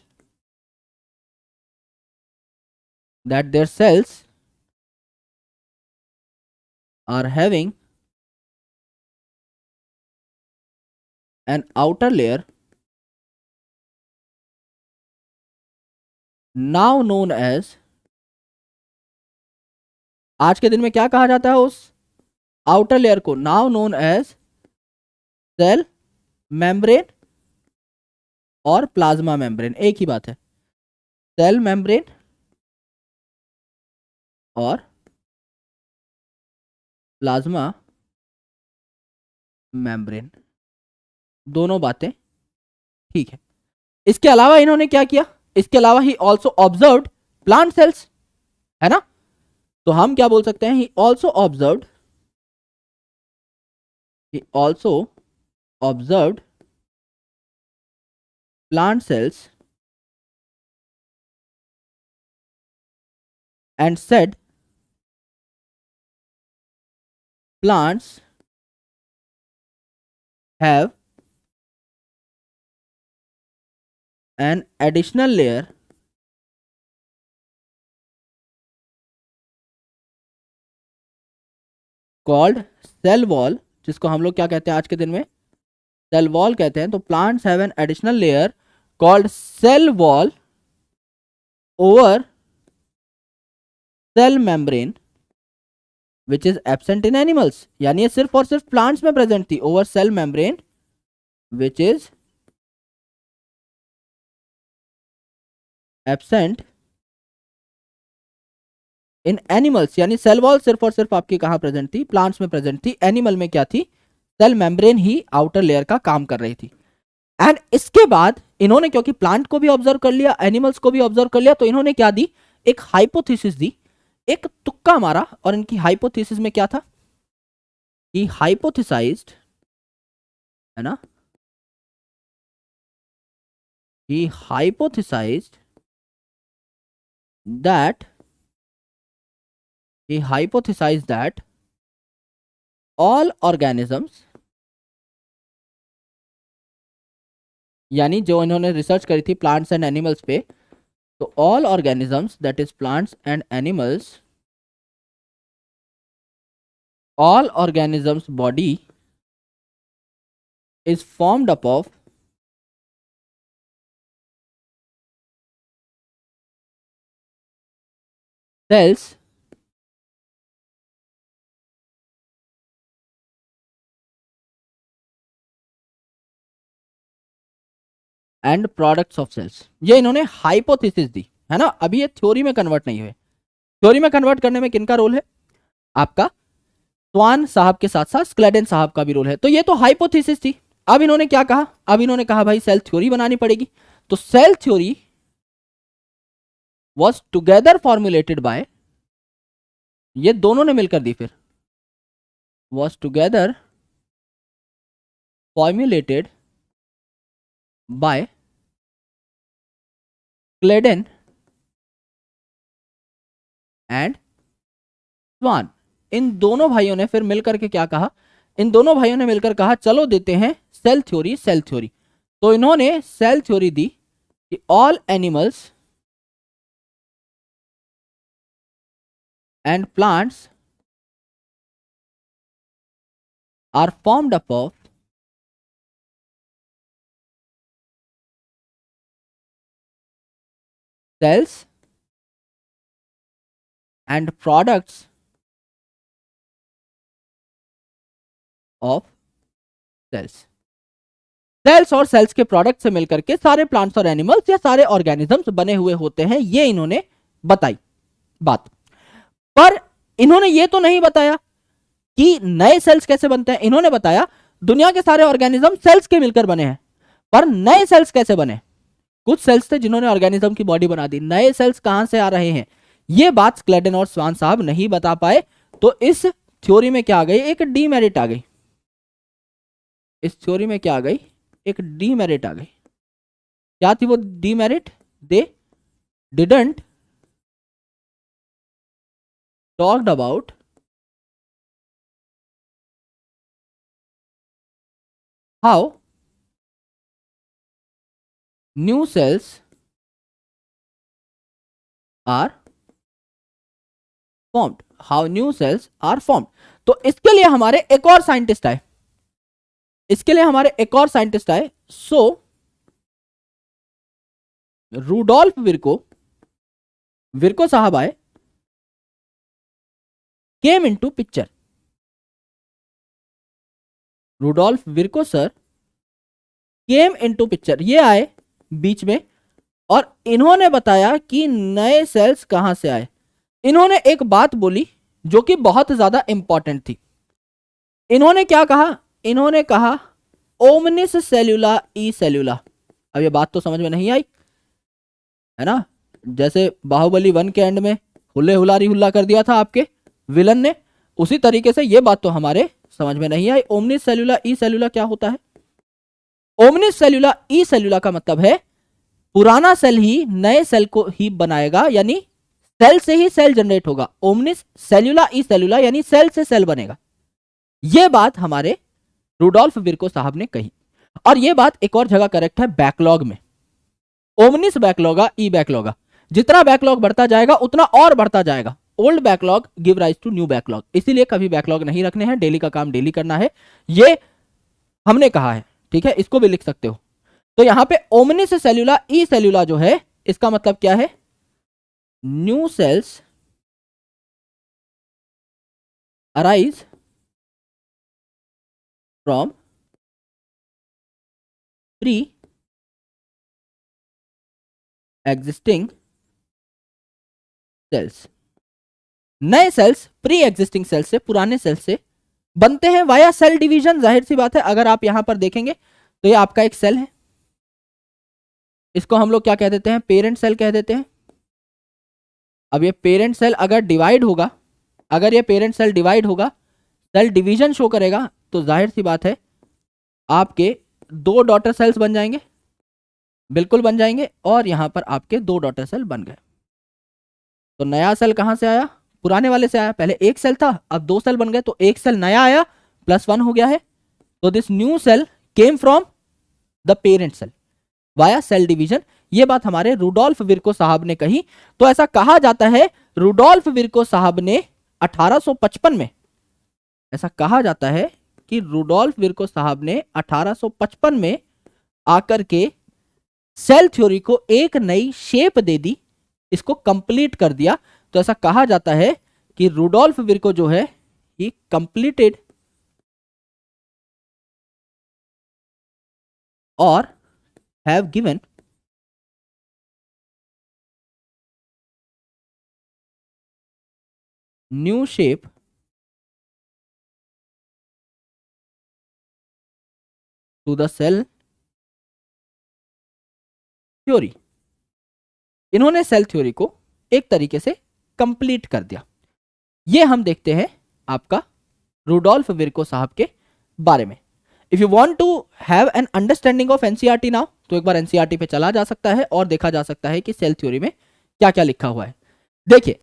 are having an outer layer now known as, आज के दिन में क्या कहा जाता है उस आउटर लेयर को? Now known as cell membrane और प्लाज्मा मेम्ब्रेन, एक ही बात है। सेल मेम्ब्रेन और प्लाज्मा मेम्ब्रेन, दोनों बातें ठीक है। इसके अलावा इन्होंने क्या किया? इसके अलावा he also observed plant cells, है ना। तो हम क्या बोल सकते हैं? He also observed plant cells and said plants have an additional layer called cell wall, जिसको हम लोग क्या कहते हैं आज के दिन में? सेल वॉल कहते हैं। तो plants have an additional layer called cell wall over cell membrane which is absent in animals, यानी ये सिर्फ और सिर्फ प्लांट्स में प्रेजेंट थी। Over cell membrane which is absent in animals, यानी सेल वॉल सिर्फ और सिर्फ आपकी कहां प्रेजेंट थी? प्लांट्स में प्रेजेंट थी। एनिमल में क्या थी? सेल मेम्ब्रेन ही आउटर लेयर का काम कर रही थी। एंड इसके बाद इन्होंने, क्योंकि प्लांट को भी ऑब्जर्व कर लिया, एनिमल्स को भी ऑब्जर्व कर लिया, तो इन्होंने क्या दी? एक हाइपोथेसिस दी, एक तुक्का मारा। और इनकी हाइपोथेसिस में क्या था? ही हाइपोथेसाइज्ड, है ना, ही हाइपोथेसाइज्ड that all organisms, यानी जो इन्होंने रिसर्च करी थी प्लांट्स एंड एनिमल्स पे, तो all organisms, that is plants and animals, all organisms body is formed up of cells and products of cells. ये इन्होंने हाइपोथेसिस दी, है ना। अभी ये थ्योरी में कन्वर्ट नहीं हुए। थ्योरी में कन्वर्ट करने में किनका रोल है? आपका स्वान साहब के साथ साथ स्क्लेडन साहब का भी रोल है। तो ये तो हाइपोथेसिस थी। अब इन्होंने क्या कहा? अब इन्होंने कहा भाई सेल थ्योरी बनानी पड़ेगी। तो cell theory was together formulated by, ये दोनों ने मिलकर दी, फिर was together formulated by Schleiden and Schwann, इन दोनों भाइयों ने फिर मिलकर के क्या कहा, इन दोनों भाइयों ने मिलकर कहा चलो देते हैं सेल थ्योरी, सेल थ्योरी। तो इन्होंने सेल थ्योरी दी कि all animals and plants are formed up of cells and products of cells। Cells और सेल्स के प्रोडक्ट से मिलकर के सारे प्लांट्स और एनिमल्स या सारे ऑर्गेनिजम्स बने हुए होते हैं, ये इन्होंने बताई बात। पर इन्होंने ये तो नहीं बताया कि नए सेल्स कैसे बनते हैं। इन्होंने बताया दुनिया के सारे ऑर्गेनिज्म सेल्स के मिलकर बने हैं, पर नए सेल्स कैसे बने। कुछ सेल्स थे जिन्होंने ऑर्गेनिज्म की बॉडी बना दी, नए सेल्स कहां से आ रहे हैं, ये बात क्लेडन और स्वान साहब नहीं बता पाए। तो इस थ्योरी में क्या आ गई, एक डीमेरिट आ गई। इस थ्योरी में क्या आ गई, एक डीमेरिट आ गई। क्या थी वो demerit, they didn't talked about how new cells are formed, how new cells are formed. तो इसके लिए हमारे एक और साइंटिस्ट आए, इसके लिए हमारे एक और साइंटिस्ट आए। सो रूडोल्फ विर्को साहब आए, came into picture. Rudolf Virchow sir came into picture, ये आए बीच में और इन्होंने बताया कि नए सेल्स कहां से आए। इन्होंने एक बात बोली जो कि बहुत ज्यादा इंपॉर्टेंट थी। इन्होंने क्या कहा, इन्होंने कहा ओमनिस सेल्यूला ई सेल्यूला। अब ये बात तो समझ में नहीं आई है ना, जैसे बाहुबली 1 के एंड में हुल्ले हुलारी हुल्ला कर दिया था आपके विलन ने, उसी तरीके से ये बात तो हमारे समझ में नहीं आई। ओमनिस सेल्यूला ई सेल्यूला क्या होता है। ओमनिस सेल्यूला ई सेल्यूला का मतलब है पुराना सेल ही नए सेल को ही बनाएगा, यानी सेल से ही सेल जनरेट होगा। ओमनिस सेल्यूला ई सेल्यूला यानी सेल से सेल बनेगा। यह बात हमारे रूडोल्फ विर्को साहब ने कही। और यह बात एक और जगह करेक्ट है बैकलॉग में, ओमनिस बैकलॉगा ई बैकलॉगा। जितना बैकलॉग बढ़ता जाएगा उतना और बढ़ता जाएगा। Old backlog give rise to new backlog, इसीलिए कभी बैकलॉग नहीं रखने हैं, डेली का काम डेली करना है, ये हमने कहा है। ठीक है, इसको भी लिख सकते हो। तो यहां पे ओमनिस सेल्यूला ई सेल्यूला जो है इसका मतलब क्या है, new sales arise from pre existing sales. नए सेल्स प्री एग्जिस्टिंग सेल्स से, पुराने सेल्स से बनते हैं वाया सेल डिवीजन। जाहिर सी बात है, अगर आप यहां पर देखेंगे तो ये आपका एक सेल है, इसको हम लोग क्या कह देते हैं, पेरेंट सेल कह देते हैं। अब ये पेरेंट सेल अगर डिवाइड होगा, अगर ये पेरेंट सेल डिवाइड होगा, सेल डिवीजन शो करेगा, तो जाहिर सी बात है आपके 2 डॉटर सेल्स बन जाएंगे, बिल्कुल बन जाएंगे, और यहां पर आपके 2 डॉटर सेल बन गए। तो नया सेल कहां से आया, पुराने वाले से आया। पहले एक सेल था, अब 2 सेल बन गए, तो एक सेल नया आया, +1 हो गया है। तो this new cell came from the parent cell via cell division. ये बात हमारे रूडोल्फ विर्को साहब ने कही। तो ऐसा कहा जाता है रूडोल्फ विर्को साहब ने 1855 में, ऐसा कहा जाता है कि रूडोल्फ विर्को साहब ने 1855 में आकर के सेल थ्योरी को एक नई शेप दे दी, इसको कंप्लीट कर दिया। तो ऐसा कहा जाता है कि रूडोल्फ विर्को जो है ही कंप्लीटेड और have given new shape to the cell theory. इन्होंने सेल थ्योरी को एक तरीके से कंप्लीट कर दिया। ये हम देखते हैं आपका रूडोल्फ विर्को साहब के बारे में। If you want to have an understanding of NCERT now, तो एक बार एनसीईआरटी पे चला जा सकता है और देखा जा सकता है कि सेल थ्योरी में क्या क्या लिखा हुआ है। देखिए,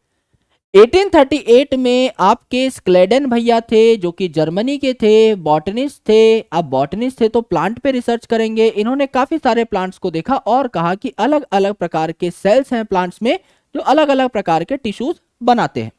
1838 में आपके स्क्लेडन भैया थे जो कि जर्मनी के थे, बॉटनिस्ट थे। अब बॉटनिस्ट थे तो प्लांट पे रिसर्च करेंगे। इन्होंने काफी सारे प्लांट्स को देखा और कहा कि अलग अलग प्रकार के सेल्स हैं प्लांट्स में जो अलग अलग प्रकार के टिश्यूज बनाते हैं।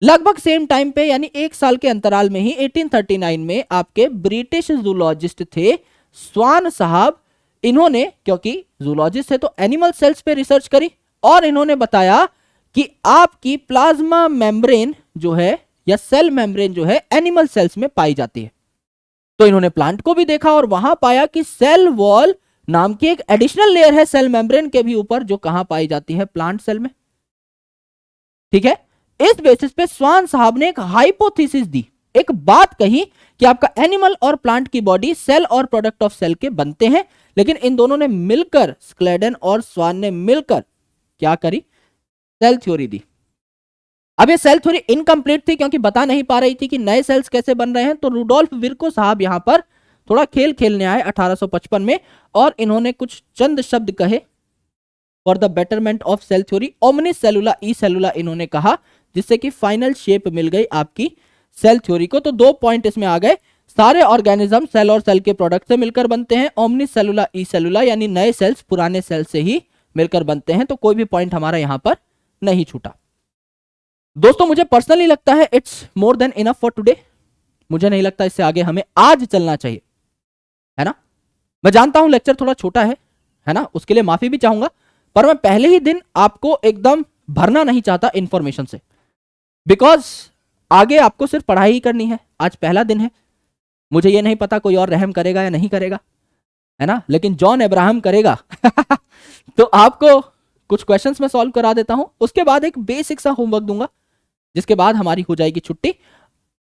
लगभग सेम टाइम पे यानी एक साल के अंतराल में ही 1839 में आपके ब्रिटिश जूलॉजिस्ट थे स्वान साहब। इन्होंने, क्योंकि जूलॉजिस्ट है तो एनिमल सेल्स पे रिसर्च करी और इन्होंने बताया कि आपकी प्लाज्मा मेम्ब्रेन जो है या सेल मेम्ब्रेन जो है एनिमल सेल्स में पाई जाती है। तो इन्होंने प्लांट को भी देखा और वहां पाया कि सेल वॉल नाम की एक एडिशनल लेयर है सेल मेम्ब्रेन के भी ऊपर जो कहां पाई जाती है, प्लांट सेल में। ठीक है, इस बेसिस पे स्वान साहब ने एक हाइपोथेसिस दी, एक बात कही कि आपका एनिमल और प्लांट की बॉडी सेल और प्रोडक्ट ऑफ सेल के बनते हैं। लेकिन इन दोनों ने मिलकर, स्क्लेडन और स्वान ने मिलकर क्या करी, सेल थ्योरी दी। अब ये सेल थ्योरी इनकम्प्लीट थी क्योंकि बता नहीं पा रही थी कि नए सेल्स कैसे बन रहे हैं। तो रुडोल्फ विर्को साहब यहां पर थोड़ा खेल खेलने आए 1855 में और इन्होंने कुछ चंद शब्द कहे for the betterment of cell theory, ओमनिस सेलुला ई सेलुला इन्होंने कहा, जिससे कि फाइनल शेप मिल गई आपकी सेल थ्योरी को। तो 2 पॉइंट इसमें आ गए, सारे ऑर्गेनिज्म सेल और सेल के प्रोडक्ट से मिलकर बनते हैं, ओमनिस सेलुला ई सेलुला यानी नए सेल्स पुराने सेल से ही मिलकर बनते हैं। तो कोई भी पॉइंट हमारा यहां पर नहीं छूटा। दोस्तों मुझे पर्सनली लगता है it's more than enough for today. मुझे नहीं लगता इससे आगे हमें आज चलना चाहिए, है ना। मैं जानता हूं लेक्चर थोड़ा छोटा है ना, उसके लिए माफी भी चाहूंगा, पर मैं पहले ही दिन आपको एकदम भरना नहीं चाहता इंफॉर्मेशन से, बिकॉज आगे आपको सिर्फ पढ़ाई ही करनी है। आज पहला दिन है, मुझे यह नहीं पता कोई और रहम करेगा या नहीं करेगा, है ना, लेकिन जॉन अब्राहम करेगा तो आपको कुछ क्वेश्चंस मैं सॉल्व करा देता हूं, उसके बाद एक बेसिक सा होमवर्क दूंगा, जिसके बाद हमारी हो जाएगी छुट्टी।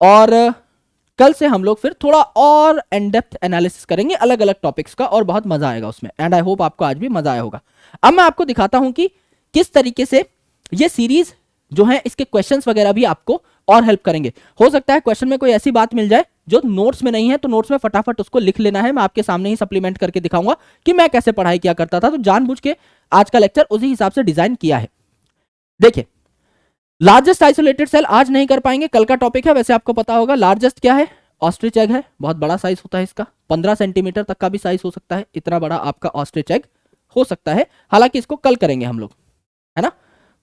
और कल से हम लोग फिर थोड़ा और इन डेप्थ एनालिसिस करेंगे अलग अलग टॉपिक्स का और बहुत मजा आएगा उसमें। एंड आई होप आपको आज भी मजा आया होगा। अब मैं आपको दिखाता हूं कि किस तरीके से ये सीरीज जो है इसके क्वेश्चंस वगैरह भी आपको और हेल्प करेंगे। हो सकता है क्वेश्चन में कोई ऐसी बात मिल जाए जो नोट्स में नहीं है, तो नोट्स में फटाफट उसको लिख लेना है। मैं आपके सामने ही सप्लीमेंट करके दिखाऊंगा कि मैं कैसे पढ़ाई किया करता था। तो जानबूझ के आज का लेक्चर उसी हिसाब से डिजाइन किया है। देखिए, लार्जेस्ट आइसोलेटेड सेल आज नहीं कर पाएंगे, कल का टॉपिक है। वैसे आपको पता होगा लार्जेस्ट क्या है, ऑस्ट्रिच एग है। बहुत बड़ा साइज होता है इसका, 15 सेंटीमीटर तक का भी साइज हो सकता है, इतना बड़ा आपका ऑस्ट्रिच एग हो सकता है। हालांकि इसको कल करेंगे हम लोग, है ना।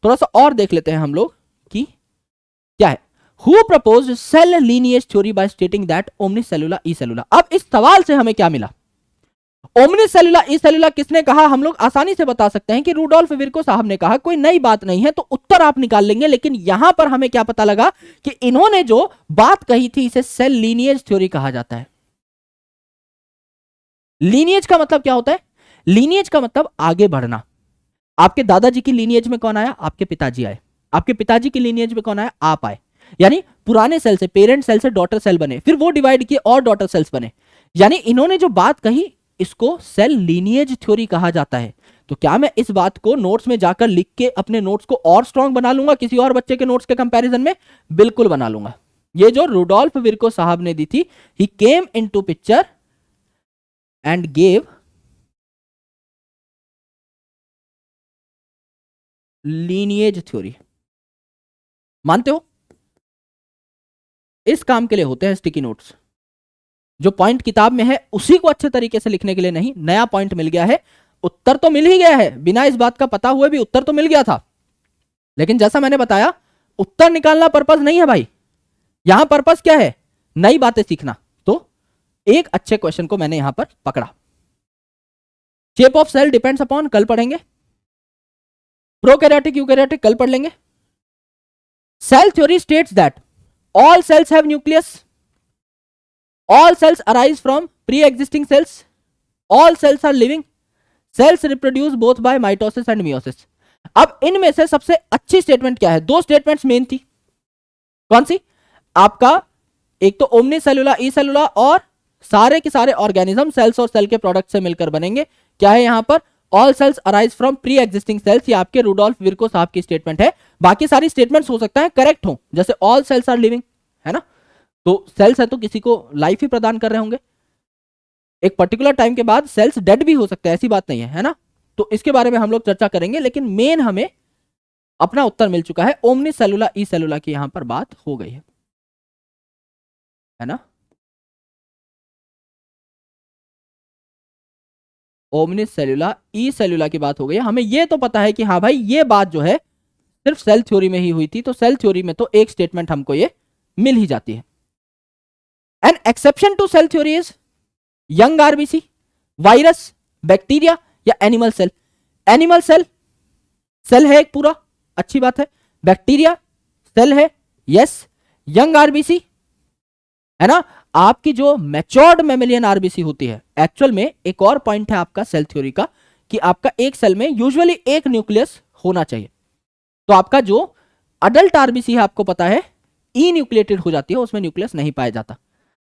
थोड़ा सा और देख लेते हैं हम लोग कि क्या है। Who proposed cell lineage theory by stating that omnicellula ecellula? अब इस सवाल से हमें क्या मिला, ओमनिसेलुला ईसेलुला किसने कहा, हम लोग आसानी से बता सकते हैं कि रुडोल्फ विर्को साहब ने कहा। कोई नई बात नहीं है, तो उत्तर आप निकाल लेंगे। लेकिन यहां पर हमें क्या पता लगा कि इन्होंने जो बात कही थी इसे सेल लीनिएज थ्योरी कहा जाता है। लीनिएज का मतलब क्या होता है, लीनिएज का मतलब आगे बढ़ना। आपके दादाजी की लीनिएज में कौन आया, आपके पिताजी आए। आपके पिताजी की लीनिएज में कौन आया, आप आए। यानी पुराने सेल से, पेरेंट सेल से डॉटर सेल बने, फिर वो डिवाइड किए और डॉटर सेल्स बने। यानी इन्होंने जो बात कही इसको सेल लीनिएज थ्योरी कहा जाता है। तो क्या मैं इस बात को नोट्स में जाकर लिख के अपने नोट्स को और स्ट्रांग बना लूंगा किसी और बच्चे के नोट्स के कंपैरिजन में? बिल्कुल बना लूंगा। ये जो रुडोल्फ विर्को साहब ने दी थी, he came into picture and gave lineage theory. मानते हो? इस काम के लिए होते हैं स्टिकी नोट्स। जो पॉइंट किताब में है उसी को अच्छे तरीके से लिखने के लिए नहीं, नया पॉइंट मिल गया है, उत्तर तो मिल ही गया है, बिना इस बात का पता हुए भी उत्तर तो मिल गया था। लेकिन जैसा मैंने बताया, उत्तर निकालना पर्पस नहीं है भाई, यहां पर्पस क्या है, नई बातें सीखना। तो एक अच्छे क्वेश्चन को मैंने यहां पर पकड़ा। Shape of cell depends upon, कल पढ़ेंगे। प्रोकैरियोटिक यूकैरियोटिक कल पढ़ लेंगे। Cell theory states that all cells have nucleus, all cells arise from pre-existing cells, all cells are living, cells reproduce both by mitosis and meiosis। अब इनमें से सबसे अच्छी स्टेटमेंट क्या है, दो स्टेटमेंट्स मेन थी। कौन सी? आपका एक तो ओमनीसेलुला ईसेलुला और सारे के सारे ऑर्गेनिज्म सेल्स और सेल के प्रोडक्ट से मिलकर बनेंगे। क्या है यहां पर, all cells arise from pre existing cells. ये आपके रुडोल्फ विर्को साहब की स्टेटमेंट है। बाकी सारी स्टेटमेंट्स हो सकता है करेक्ट हो, जैसे ऑल सेल्स आर लिविंग, है ना, तो सेल्स है तो किसी को लाइफ ही प्रदान कर रहे होंगे। एक पर्टिकुलर टाइम के बाद सेल्स डेड भी हो सकते हैं, ऐसी बात नहीं है, है ना। तो इसके बारे में हम लोग चर्चा करेंगे। लेकिन मेन हमें अपना उत्तर मिल चुका है। ओमनी सेलुला ई सेलुला की यहां पर बात हो गई है ना। ओमनी सेलुला ई सेलुला की बात हो गई है। हमें यह तो पता है कि हाँ भाई ये बात जो है सिर्फ सेल थ्योरी में ही हुई थी, तो सेल थ्योरी में तो एक स्टेटमेंट हमको ये मिल ही जाती है। An exception to cell theory is young RBC, virus, bacteria या animal cell. Animal cell, cell है एक पूरा, अच्छी बात है। बैक्टीरिया सेल है, यस। यंग आरबीसी है ना, आपकी जो मैच्योर्ड मैमेलियन आरबीसी होती है। एक्चुअल में एक और पॉइंट है आपका सेल थ्योरी का कि आपका एक सेल में यूजुअली एक न्यूक्लियस होना चाहिए। तो आपका जो अडल्ट आरबीसी है आपको पता है ई न्यूक्लिएटेड हो जाती है, उसमें न्यूक्लियस नहीं पाया जाता।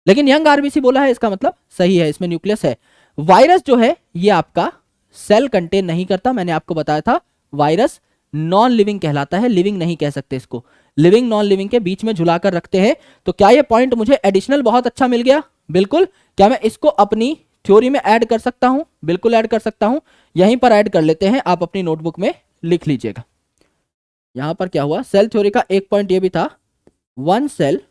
लेकिन यंग आरबीसी बोला है, इसका मतलब सही है, इसमें न्यूक्लियस है। वायरस जो है ये आपका सेल कंटेन नहीं करता, मैंने आपको बताया था वायरस नॉन लिविंग कहलाता है, लिविंग नहीं कह सकते इसको, लिविंग नॉन लिविंग के बीच में झुलाकर रखते हैं। तो क्या ये पॉइंट मुझे एडिशनल बहुत अच्छा मिल गया? बिल्कुल। क्या मैं इसको अपनी थ्योरी में ऐड कर सकता हूं? बिल्कुल ऐड कर सकता हूं। यहीं पर ऐड कर लेते हैं, आप अपनी नोटबुक में लिख लीजिएगा। यहां पर क्या हुआ, सेल थ्योरी का एक पॉइंट ये भी था, one cell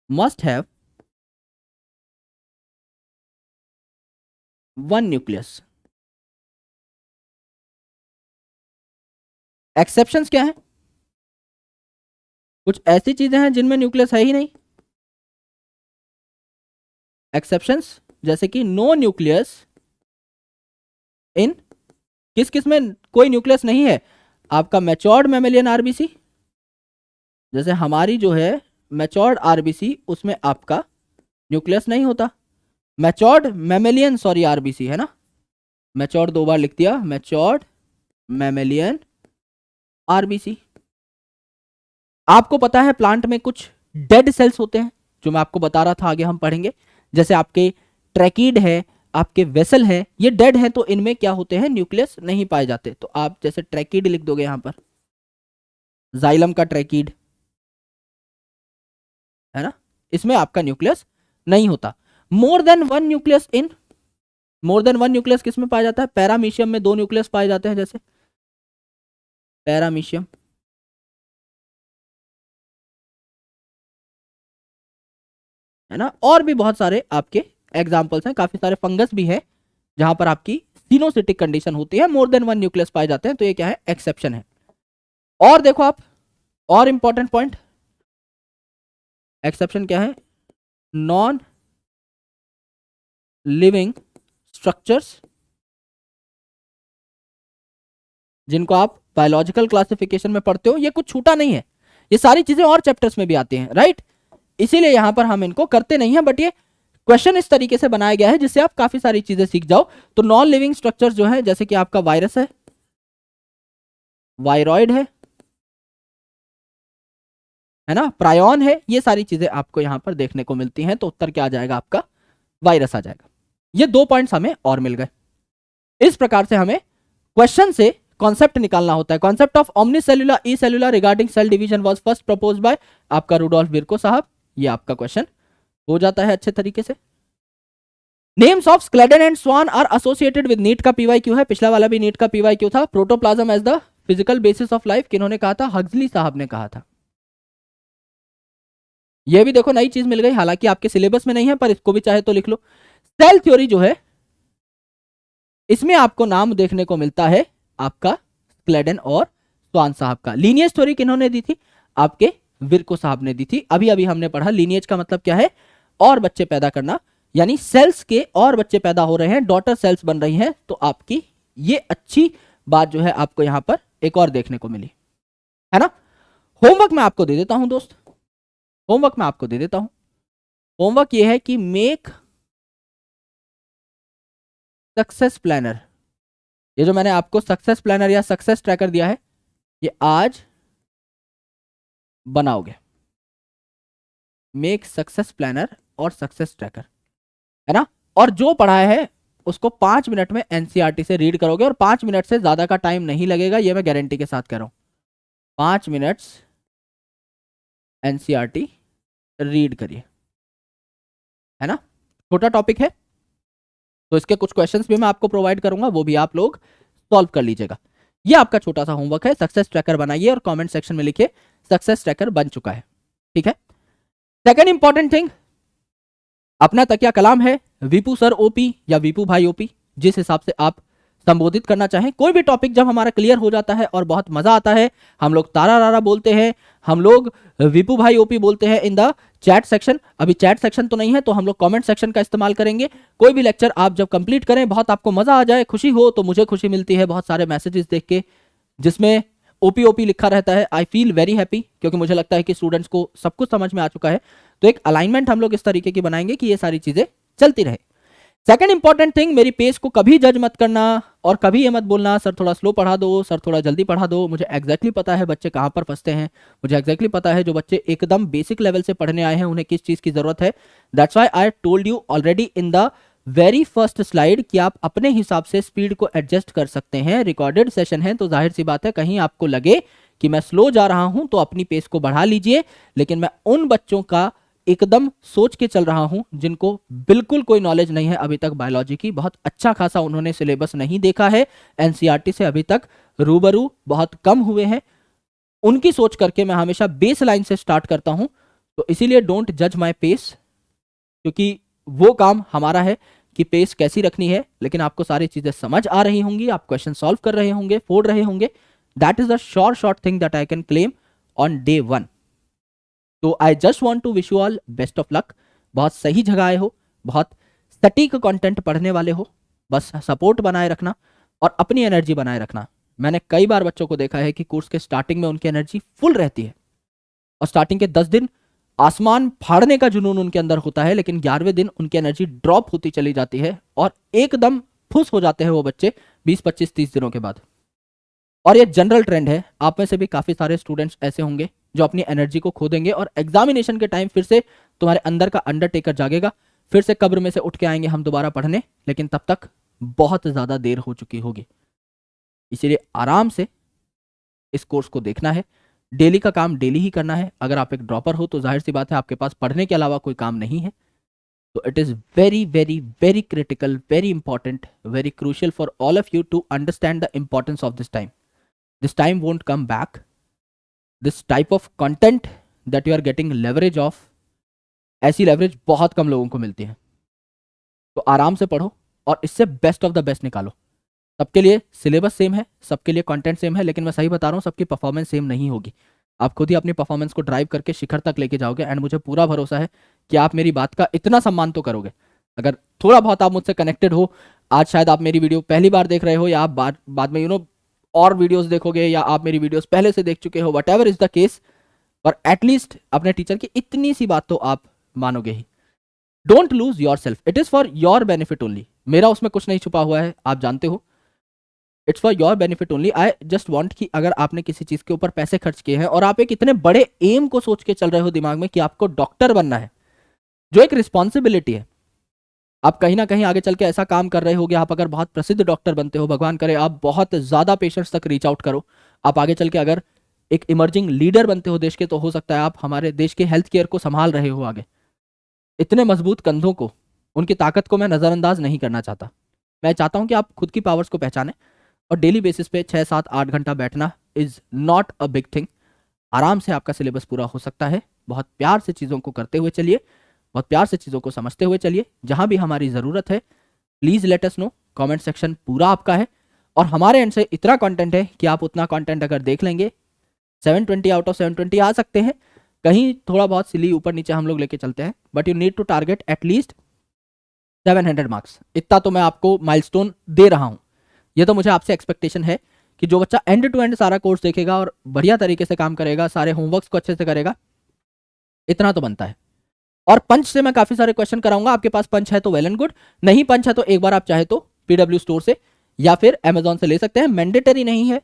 must have one nucleus. Exceptions क्या है? कुछ ऐसी चीजें हैं जिनमें न्यूक्लियस है ही नहीं। एक्सेप्शंस जैसे कि नो न्यूक्लियस इन, किस किस में कोई न्यूक्लियस नहीं है? आपका मैच्योर्ड मैमेलियन आरबीसी, जैसे हमारी जो है मैच्योर्ड आरबीसी, उसमें आपका न्यूक्लियस नहीं होता। मैच्योर्ड मैमेलियन, सॉरी आरबीसी है ना, मैच्योर्ड दो बार लिख दिया, मैच्योर्ड मैमेलियन आरबीसी। आपको पता है प्लांट में कुछ डेड सेल्स होते हैं, जो मैं आपको बता रहा था, आगे हम पढ़ेंगे। जैसे आपके ट्रैकीड है, आपके वेसल है, ये डेड है, तो इनमें क्या होते हैं, न्यूक्लियस नहीं पाए जाते। तो आप जैसे ट्रैकीड लिख दोगे यहां पर, जाइलम का ट्रैकीड है ना, इसमें आपका न्यूक्लियस नहीं होता। मोर than one nucleus in, more than one nucleus किस में पाया जाता है? पैरामीशियम में दो न्यूक्लियस पाए जाते हैं, जैसे पैरामीशियम है ना। और भी बहुत सारे आपके एग्जाम्पल्स हैं, काफी सारे फंगस भी है जहां पर आपकी सिनोसिटिक कंडीशन होती है, मोर देन वन न्यूक्लियस पाए जाते हैं, तो ये क्या है, एक्सेप्शन है। और देखो आप, और इंपॉर्टेंट पॉइंट, एक्सेप्शन क्या है, नॉन लिविंग स्ट्रक्चर्स, जिनको आप बायोलॉजिकल क्लासिफिकेशन में पढ़ते हो। ये कुछ छूटा नहीं है, ये सारी चीजें और चैप्टर्स में भी आती हैं, राइट। इसीलिए यहां पर हम इनको करते नहीं है, बट ये क्वेश्चन इस तरीके से बनाया गया है जिससे आप काफी सारी चीजें सीख जाओ। तो नॉन लिविंग स्ट्रक्चर्स जो है, जैसे कि आपका वायरस है, वायरॉइड है ना, प्रायोन है, ये सारी चीजें आपको यहां पर देखने को मिलती हैं। तो उत्तर क्या आ जाएगा आपका, वायरस आ जाएगा। ये दो पॉइंट्स हमें और मिल गए। इस प्रकार से हमें क्वेश्चन से कॉन्सेप्ट निकालना होता है। Concept of omnis cellula e cellula regarding cell division was first proposed by आपका रुडोल्फ विर्को साहब। ये आपका क्वेश्चन हो जाता है अच्छे तरीके से। Names of Schleiden and Schwann are associated with NEET का पीवाईक्यू है, पिछला वाला भी नीट का पीवाईक्यू था। Protoplasm as the physical basis of life किन्होंने कहा था? हग्सली साहब ने कहा था। यह भी देखो नई चीज मिल गई, हालांकि आपके सिलेबस में नहीं है, पर इसको भी चाहे तो लिख लो। सेल थ्योरी जो है, इसमें आपको नाम देखने को मिलता है आपका स्क्लेडन और स्वान साहब का। लीनियज थ्योरी किन्होंने दी थी? आपके विर्को साहब ने दी थी। अभी अभी हमने पढ़ा लीनियज का मतलब क्या है, और बच्चे पैदा करना, यानी सेल्स के और बच्चे पैदा हो रहे हैं, डॉटर सेल्स बन रही हैं। तो आपकी ये अच्छी बात जो है आपको यहां पर एक और देखने को मिली है ना। होमवर्क मैं आपको दे देता हूं दोस्त, होमवर्क मैं आपको दे देता हूं। होमवर्क ये है कि मेक सक्सेस प्लानर। ये जो मैंने आपको सक्सेस प्लानर या सक्सेस ट्रैकर दिया है, ये आज बनाओगे। मेक सक्सेस प्लानर और सक्सेस ट्रैकर है ना। और जो पढ़ाया है उसको 5 मिनट में एनसीईआरटी से रीड करोगे, और 5 मिनट से ज्यादा का टाइम नहीं लगेगा, ये मैं गारंटी के साथ कह रहा हूं। 5 मिनट्स एनसीईआरटी रीड करिए, है ना। छोटा टॉपिक है, तो इसके कुछ क्वेश्चंस भी मैं आपको प्रोवाइड करूंगा, वो भी आप लोग सॉल्व कर लीजिएगा। ये आपका छोटा सा होमवर्क है। सक्सेस ट्रैकर बनाइए और कमेंट सेक्शन में लिखिए सक्सेस ट्रैकर बन चुका है। ठीक है। सेकंड इंपॉर्टेंट थिंग, अपना तकिया कलाम है वीपू सर ओपी या वीपू भाई ओपी, जिस हिसाब से आप संबोधित करना चाहें। कोई भी टॉपिक जब हमारा क्लियर हो जाता है और बहुत मजा आता है, हम लोग तारा रारा बोलते हैं, हम लोग वीपू भाई ओपी बोलते हैं इन द चैट सेक्शन। अभी चैट सेक्शन तो नहीं है, तो हम लोग कमेंट सेक्शन का इस्तेमाल करेंगे। कोई भी लेक्चर आप जब कंप्लीट करें, बहुत आपको मजा आ जाए, खुशी हो, तो मुझे खुशी मिलती है बहुत सारे मैसेजेस देख के जिसमें ओपी ओपी लिखा रहता है। आई फील वेरी हैप्पी, क्योंकि मुझे लगता है कि स्टूडेंट्स को सब कुछ समझ में आ चुका है। तो एक अलाइनमेंट हम लोग इस तरीके की बनाएंगे कि ये सारी चीजें चलती रहे। सेकंड इंपॉर्टेंट थिंग, मेरी पेस को कभी जज मत करना और कभी ये मत बोलना सर थोड़ा स्लो पढ़ा दो, सर थोड़ा जल्दी पढ़ा दो। मुझे एग्जैक्टली पता है बच्चे कहां पर फंसते हैं, मुझे एग्जैक्टली पता है जो बच्चे एकदम बेसिक लेवल से पढ़ने आए हैं उन्हें किस चीज की जरूरत है। That's why I told you already in the very first slide कि आप अपने हिसाब से स्पीड को एडजस्ट कर सकते हैं। रिकॉर्डेड सेशन है तो जाहिर सी बात है कहीं आपको लगे कि मैं स्लो जा रहा हूं तो अपनी पेस को बढ़ा लीजिए, लेकिन मैं उन बच्चों का एकदम सोच के चल रहा हूं जिनको बिल्कुल कोई नॉलेज नहीं है अभी तक बायोलॉजी की, बहुत अच्छा खासा उन्होंने सिलेबस नहीं देखा है, एनसीईआरटी से अभी तक रूबरू बहुत कम हुए हैं, उनकी सोच करके मैं हमेशा बेस लाइन से स्टार्ट करता हूं। तो इसीलिए डोंट जज माई पेस, क्योंकि वो काम हमारा है कि पेस कैसी रखनी है। लेकिन आपको सारी चीजें समझ आ रही होंगी, आप क्वेश्चन सॉल्व कर रहे होंगे, फोड़ रहे होंगे। That is the short thing that I can claim on day 1। तो I just want to wish you all best of luck. बहुत सही जगह आए हो, बहुत सटीक कंटेंट पढ़ने वाले हो, बस सपोर्ट बनाए रखना और अपनी एनर्जी बनाए रखना। मैंने कई बार बच्चों को देखा है कि कोर्स के स्टार्टिंग में उनकी एनर्जी फुल रहती है और स्टार्टिंग के 10 दिन आसमान फाड़ने का जुनून उनके अंदर होता है, लेकिन 11वें दिन उनकी एनर्जी ड्रॉप होती चली जाती है और एकदम फुस हो जाते हैं वो बच्चे 20, 25, 30 दिनों के बाद। और ये जनरल ट्रेंड है, आप में से भी काफी सारे स्टूडेंट्स ऐसे होंगे जो अपनी एनर्जी को खो देंगे और एग्जामिनेशन के टाइम फिर से तुम्हारे अंदर का अंडरटेकर जागेगा, फिर से कब्र में से उठ के आएंगे हम दोबारा पढ़ने, लेकिन तब तक बहुत ज्यादा देर हो चुकी होगी। इसीलिए आराम से इस कोर्स को देखना है, डेली का काम डेली ही करना है। अगर आप एक ड्रॉपर हो तो जाहिर सी बात है आपके पास पढ़ने के अलावा कोई काम नहीं है। तो it is very very very critical, very important, very crucial for all of you to understand the importance of this time. This time won't come back. This type of content that you are getting leverage of, ऐसी leverage बहुत कम लोगों को मिलती है। तो आराम से पढ़ो और इससे बेस्ट ऑफ द बेस्ट निकालो। सबके लिए सिलेबस सेम है, सबके लिए कंटेंट सेम है, लेकिन मैं सही बता रहा हूँ सबकी परफॉर्मेंस सेम नहीं होगी। आप खुद ही अपनी परफॉर्मेंस को ड्राइव करके शिखर तक लेके जाओगे एंड मुझे पूरा भरोसा है कि आप मेरी बात का इतना सम्मान तो करोगे। अगर थोड़ा बहुत आप मुझसे कनेक्टेड हो, आज शायद आप मेरी वीडियो पहली बार देख रहे हो या आप बाद में और वीडियोस देखोगे या आप मेरी वीडियोस पहले से देख चुके हो, whatever is the case, और एटलीस्ट अपने टीचर की इतनी सी बात तो आप मानोगे ही। Don't lose yourself, it is for your benefit only. मेरा उसमें कुछ नहीं छुपा हुआ है, आप जानते हो, it's for your benefit only. I just want कि अगर आपने किसी चीज के ऊपर पैसे खर्च किए हैं और आप एक इतने बड़े एम को सोच के चल रहे हो दिमाग में कि आपको डॉक्टर बनना है, जो एक रिस्पॉन्सिबिलिटी है, आप कहीं ना कहीं आगे चल के ऐसा काम कर रहे होगे, आप अगर बहुत प्रसिद्ध डॉक्टर बनते हो, भगवान करे आप बहुत ज्यादा पेशेंट्स तक रीच आउट करो, आप आगे चल के अगर एक इमर्जिंग लीडर बनते हो देश के, तो हो सकता है आप हमारे देश के हेल्थ केयर को संभाल रहे हो आगे। इतने मजबूत कंधों को, उनकी ताकत को मैं नजरअंदाज नहीं करना चाहता। मैं चाहता हूं कि आप खुद की पावर्स को पहचानें और डेली बेसिस पे 6, 7, 8 घंटा बैठना is not a big thing. आराम से आपका सिलेबस पूरा हो सकता है। बहुत प्यार से चीज़ों को करते हुए चलिए, बहुत प्यार से चीज़ों को समझते हुए चलिए। जहां भी हमारी ज़रूरत है please let us know. Comment section पूरा आपका है और हमारे एंड से इतना कंटेंट है कि आप उतना कंटेंट अगर देख लेंगे 720 आउट ऑफ 720 आ सकते हैं। कहीं थोड़ा बहुत सिली ऊपर नीचे हम लोग लेके चलते हैं, but you need to target at least 700 marks. इतना तो मैं आपको माइलस्टोन दे रहा हूं। ये तो मुझे आपसे एक्सपेक्टेशन है कि जो बच्चा एंड टू एंड सारा कोर्स देखेगा और बढ़िया तरीके से काम करेगा, सारे होमवर्क्स को अच्छे से करेगा, इतना तो बनता है। और पंच से मैं काफी सारे क्वेश्चन कराऊंगा। आपके पास पंच है तो वेल एंड गुड, नहीं पंच है तो एक बार आप चाहे तो पीडब्ल्यू स्टोर से या फिर अमेजॉन से ले सकते हैं। मैंडेटरी नहीं है,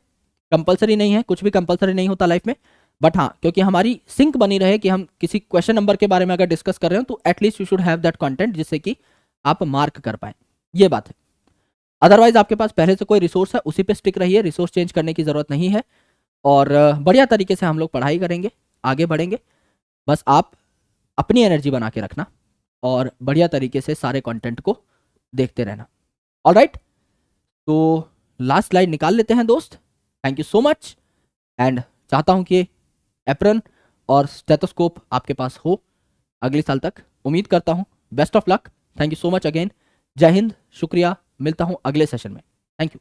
कंपलसरी नहीं है, कुछ भी कंपलसरी नहीं होता लाइफ में, बट हाँ क्योंकि हमारी सिंक बनी रहे कि हम किसी क्वेश्चन नंबर के बारे में अगर डिस्कस कर रहे हो तो at least you should have that content जिससे कि आप मार्क कर पाए, ये बात है। अदरवाइज आपके पास पहले से कोई रिसोर्स है उसी पे स्टिक रहिए, रिसोर्स चेंज करने की जरूरत नहीं है और बढ़िया तरीके से हम लोग पढ़ाई करेंगे, आगे बढ़ेंगे। बस आप अपनी एनर्जी बना के रखना और बढ़िया तरीके से सारे कंटेंट को देखते रहना। ऑलराइट, तो लास्ट स्लाइड निकाल लेते हैं दोस्त। Thank you so much, and चाहता हूं कि एप्रन और स्टेथोस्कोप आपके पास हो अगले साल तक, उम्मीद करता हूं। Best of luck, thank you so much again. जय हिंद, शुक्रिया, मिलता हूं अगले सेशन में। Thank you.